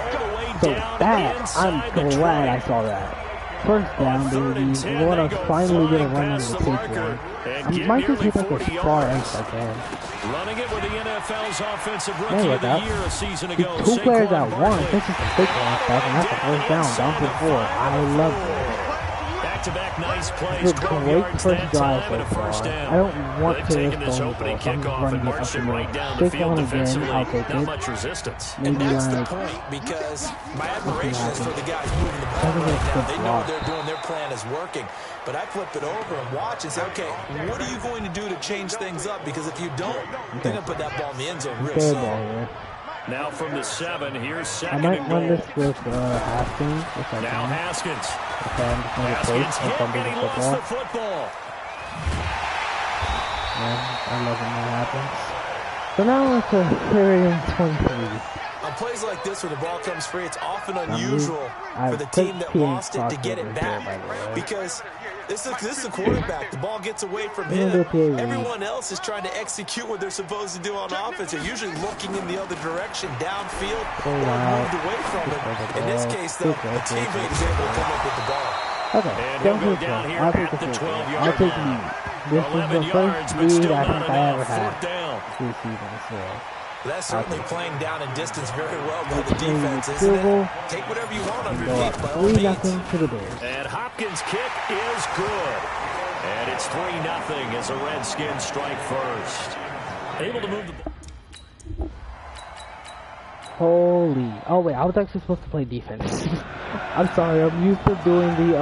So that, I'm glad I saw that. First down, baby. We want to finally get a run on the Saquon. I might just hit like a far end if I can. Running it with the NFL's offensive rookie of the year a season ago. 2 players at once. This is a big one stuff, and that's a first down. Down to 4. I love it. Back-to-back nice plays. 12 great yards first that drive time and a first down. I don't want to taking this opening kickoff and marched it right down the field defensively. Not much resistance. And that's the point, because my admiration is for the guys moving the ball right now. They know what they're doing. Their plan is working. But I flip it over and watch and say, okay, what are you going to do to change things up? Because if you don't, they're going to put that ball in the end zone real soon. Now from the 7, here's I second might and run goal. this with Haskins if I Now can. Haskins. Okay, I'm just gonna Haskins take hit, and and he fumble the lost the football. football. Yeah, I love when that happens. So now it's a 3rd and 23. On plays like this where the ball comes free, it's often unusual for the put team that P.A. lost it to get it over here, back. by the way. Because this is a quarterback. The ball gets away from I'm gonna him. do P.A. Everyone else is trying to execute what they're supposed to do on offense. They're usually looking in the other direction, downfield, or moved away from it. In this case, though, the teammate is able to come up with the ball. Okay, And don't he'll go take down that. here I'll take at the the field. 12-yard I'll take line. lead. This is 11 the yards, first but lead still I not think I enough. ever had 4th down. this season, so. That's certainly playing down in distance very well by the Maybe defense, the isn't field it? Take whatever you want and go underneath, up by all means. 3-0 to the Bears. And Hopkins' kick is good. And it's 3-0 as the Redskins strike first. Able to move the ball. Holy. Oh, wait, I was actually supposed to play defense. I'm sorry, I'm used to doing the,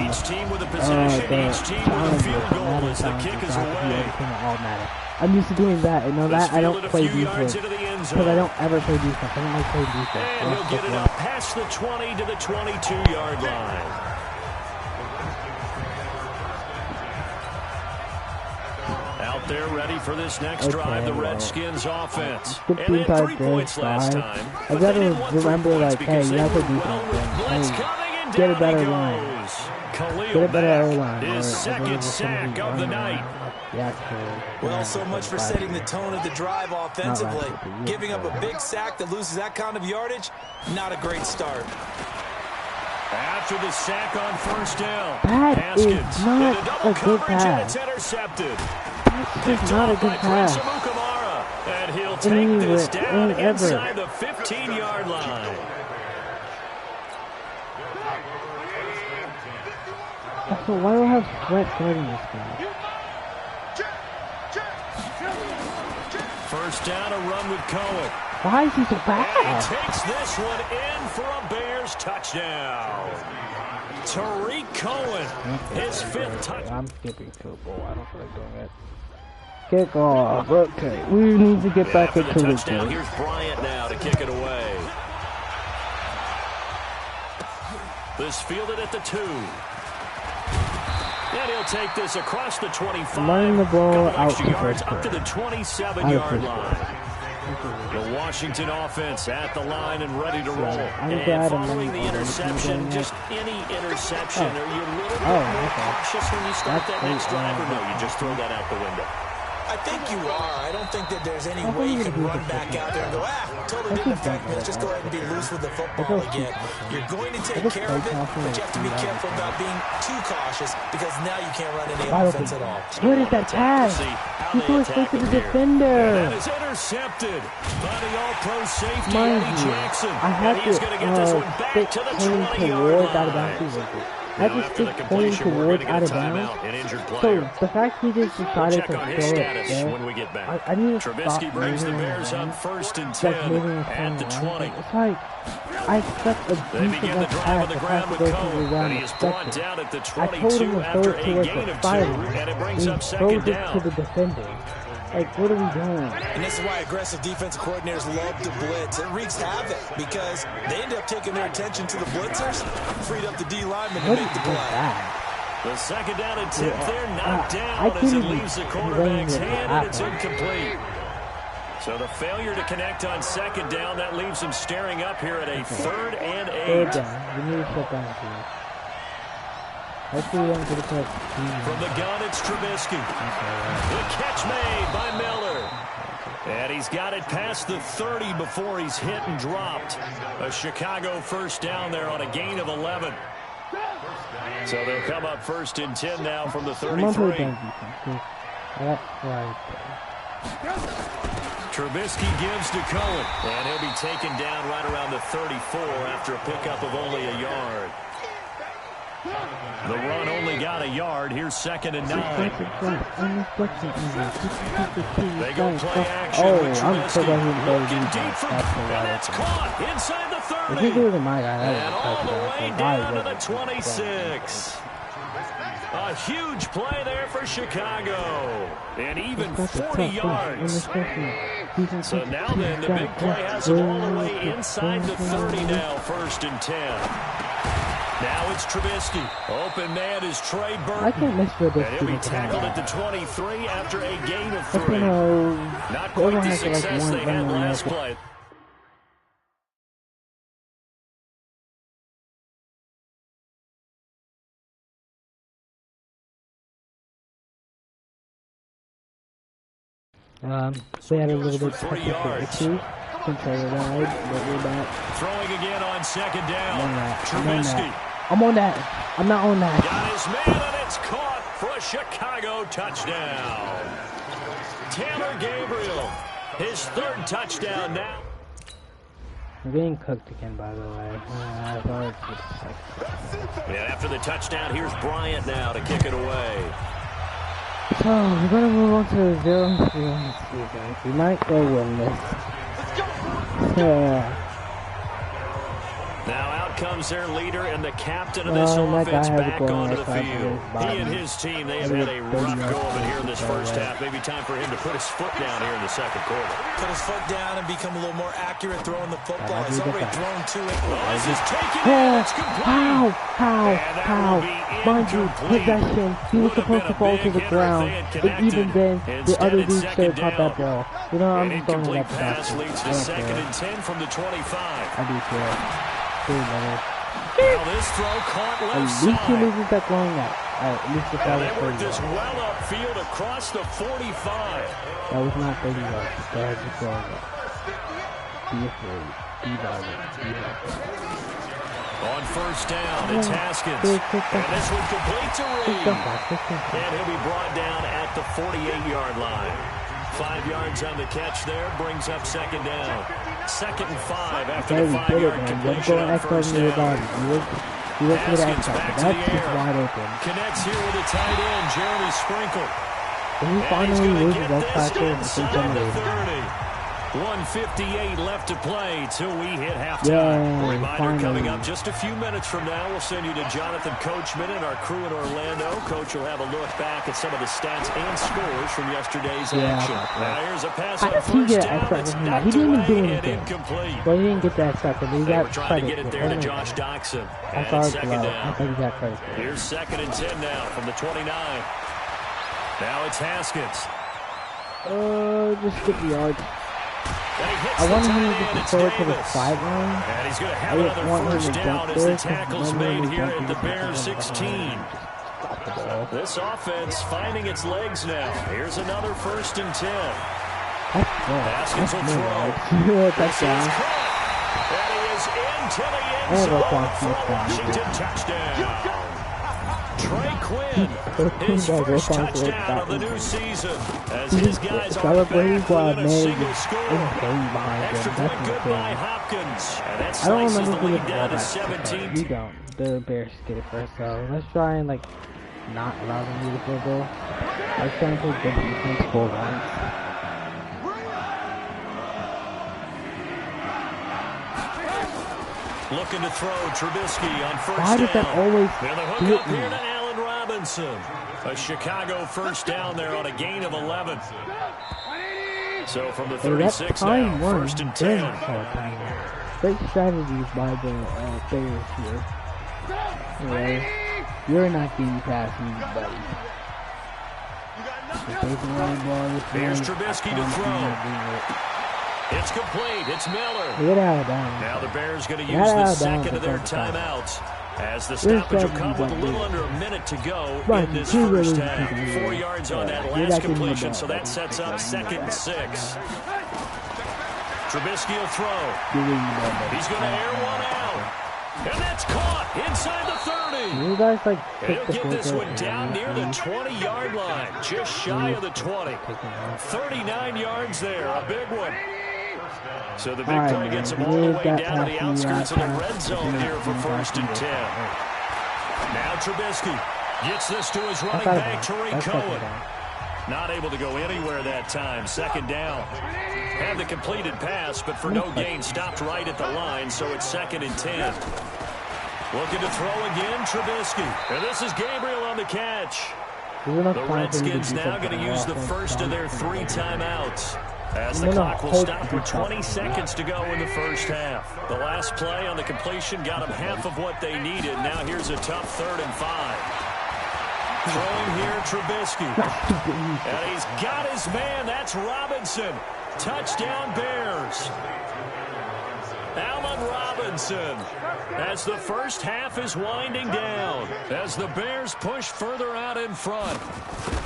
Each team with a possession, each team with a field goal as the kick is away. I'm used to doing that, and on This that I don't fielded a play few yards defense. into the end Because zone. I don't ever play defense. I don't like playing defense. And he'll get it up past the 20 to the 22-yard line. Out there ready for this next drive, the Redskins offense. Skip And the they had entire 3 points last drive. time. I But they gotta didn't want 3 remember, points like, hey, because you they gotta were play well defense, with man. blitz Hey, coming, and get a down better he line. goes. Get Khalil a better Mack, line. his second sack of the night. Yeah, Well, so much for setting the tone of the drive offensively. Giving up a big sack that loses that kind of yardage, not a great start. After the sack on 1st down, That Haskins is not into double a good coverage, and pass. it's intercepted. That's not a good pass. And he'll take this down inside the 15-yard line. So why do I have Sweat starting this game? 1st down, a run with Cohen. Why is he so And fast? he takes this one in for a Bears touchdown. Tariq Cohen, his 5th touchdown. I'm skipping football. I don't feel like doing it. Kick off. Okay. We need to get back After into the the touchdown, game. here's Bryant now to kick it away. This fielded at the 2. And he'll take this across the 25. Line the ball Couple out extra to yards first up to the down. 27-yard line. The Washington offense at the line and ready to roll. I'm And glad I'm following in the the interception, game. just any interception, are you a little bit Oh, more okay. cautious when you start That's that next great. drive, or no, you just throw that out the window? I think you are. I don't think that there's any way you can run back out there and go, totally didn't affect me. Let's just go ahead and be loose with the football again. You're going to take care of it, but you have to be careful about being too cautious because now you can't run any offense at all. What is that pass? He's going straight to the defender. That is intercepted by the all-pro safety, Mind Eddie you, Jackson. I had And he's to going to get this one back stick to the pointing 20-yard towards out of line. bounds. I Now, just after the stick pointing completion, we're going towards to out get a of bounds. timeout, an injured So player. the fact he just decided Check to on throw his it status there, when we get back. I need to Trubisky stop brings the moving Bears around. up 1st and Just 10 moving at the 20. It's like I expect a They decent begin the enough drive pass. on the The ground pass with to go through Cohen, the ground. and he is brought expected. down at the I told him 22 to throw after it a towards gain the of 2, sideline. and it brings He up throws 2nd it down. to the defender. Like, what are we doing? And this is why aggressive defensive coordinators love to blitz. It wreaks havoc because they end up taking their attention to the blitzers, freed up the D lineman to What make is the play. that? The 2nd down attempt there, knocked I down as couldn't it even leaves the blame quarterback's it hand, and it's happened. incomplete. So the failure to connect on 2nd down, that leaves him staring up here at a 3rd and 8. Third down. We need to shut down here. Hopefully we don't get a touch. From the gun, it's Trubisky. The catch made by Miller. And he's got it past the 30 before he's hit and dropped. A Chicago 1st down there on a gain of 11. So they'll come up 1st and 10 now from the 33. That's right there. Trubisky gives to Cohen, and he'll be taken down right around the 34 after a pickup of only a yard. The run only got a yard. Here's 2nd and 9. They go play action with Trubisky. Looking deep for, and that's caught inside the 30. If he threw it to my guy, And all the way that down to was the 26. A huge play there for Chicago. And even 40 yards. So now then, the big play has them all the way inside the 30 now, 1st and 10. Now it's Trubisky. Open man is Trey Burton. I can't miss for this. And he'll be tackled at the 23 after a gain of 3. Gonna, Not quite the success they had last play. We had a little bit technical issue. Controller died, but we're back. Throwing again on 2nd down. Trubisky. I'm on that. I'm not on that. Got his man, and it's caught for a Chicago touchdown. Taylor Gabriel, his 3rd touchdown now. We're getting cooked again, by the way. And after the touchdown, here's Bryant now to kick it away. So, we're going to move on to 0-3. We might go win this. Now out comes their leader and the captain of this offense back onto the field. He and his team, they have had a rough go of it here in this first half. Maybe time for him to put his foot down here in the 2nd quarter. Put his foot down and become a little more accurate throwing the football. He's already thrown 2 it. This is taken in. It's complete. How? Mind you, possession. He was supposed to fall to the ground. And even then, the other dude should have caught that ball. You know, I'm just throwing it up to pass leads to 2nd and 10 from the 25. I do care. Now this throw caught left at least he side. loses that going out. At least the foul was They worked 30 this yards. well upfield across the 45. That was not 30 yards. That was just going up. Be afraid. Be violent. Be violent. On 1st down, it's Haskins. And this one complete to Reed. And he'll be brought down at the 48-yard line. 5 yards on the catch there, brings up 2nd down. 2nd and 5 after the 5-yard completion on 1st down. Haskins back to the air. Connects here with a tight end, Jeremy Sprinkle. And he finally loses that tackle in the inside the 30. 1:58 left to play till we hit halftime. Reminder coming up just a few minutes from now. We'll send you to Jonathan Coachman and our crew in Orlando. Coach will have a look back at some of the stats and scores from yesterday's action. Now here's a pass on 1st down. It's knocked he didn't away do and anything. incomplete. Well, he didn't get that second. He They got were trying credit. to get it there to Josh Doxson. I And thought it's it 2nd was I down. thought he got credit. Here's 2nd and 10 now from the 29. Now it's Haskins. Just 50 yards. I wanted him to just throw it to the sideline. And he's going to have another 1st down as the tackle's made here at the Bears 16. This offense finding its legs now. Here's another 1st and 10. Haskins will throw. Touchdown. And he is into the end zone for Washington touchdown. Trey Quinn, his first touchdown of the new season, as his guys are back within a single score. Extra point good by Hopkins, and that slices the lead down to 17. We don't. The Bears get it first, so let's try and not allow them to do the field goal. Let's try and play good defense for once. Looking to throw Trubisky on 1st down. Why does that always and the hook hit up me? here to Allen Robinson. A Chicago 1st down there on a gain of 11. So from the 36 now, 1st and 10. Great strategies by the Bears here. Anyway, you're not getting past me, buddy. Here's Trubisky to throw. It's complete. It's Miller. Get out of bounds. Now the Bears going to use the second of their timeouts as the stoppage will come with a little under a minute to go in this first half. 4 yards on that last completion, so that sets up 2nd and 6. Trubisky will throw. He's going to air one out. And that's caught inside the 30. You guys He'll get this one down near the 20-yard line, just shy of the 20. 39 yards there, a big one. So the big play gets him all the way down to the outskirts of the red zone here for 1st and 10. Now Trubisky gets this to his running back, Tariq Cohen. Not able to go anywhere that time. 2nd down. Had the completed pass, but for no gain, stopped right at the line, so it's 2nd and 10. Looking to throw again, Trubisky. And this is Gabriel on the catch. There's enough The time for me to Redskins do now something going to use the offense, first of their 3 timeouts. As the I'm gonna clock will hope stop to with do 20 something. seconds to go in the first half. The last play on the completion got them half of what they needed. Now here's a tough 3rd and 5. Throwing here, Trubisky. And he's got his man. That's Robinson. Touchdown, Bears. Allen Robinson. As the first half is winding down. As the Bears push further out in front.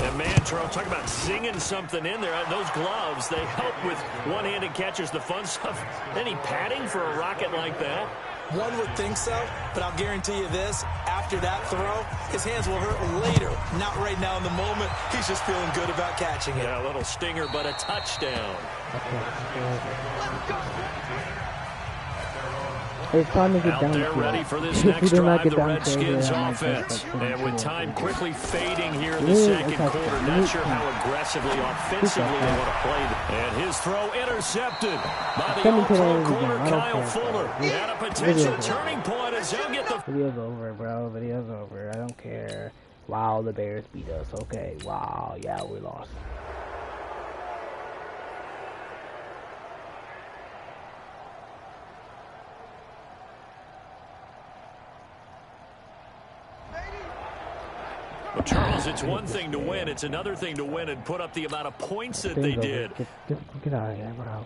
And man, Charles, talk about singing something in there. Those gloves, they help with one-handed catches, the fun stuff. Any padding for a rocket like that? One would think so, but I'll guarantee you this. After that throw, his hands will hurt later. Not right now in the moment. He's just feeling good about catching it. Yeah, a little stinger, but a touchdown. It's time to get Out down there to ready it. for this If we next do not drive, get the down to it, Redskins I might offense. just, like, And with time quickly fading here in the Yeah, second it's like- quarter, not sure how aggressively, offensively they want to play. And his throw intercepted by the Send me to the Oakland end of the corner, game. I don't Kyle care, Fuller. bro. And a potential Video's turning point as he'll get the... Video's over, bro. Video's over. I don't care. Wow, the Bears beat us. Okay. Wow. Yeah, we lost. Well, Charles, it's one thing to win. It's another thing to win and put up the amount of points that they Thing's over. did. Get out of here, bro.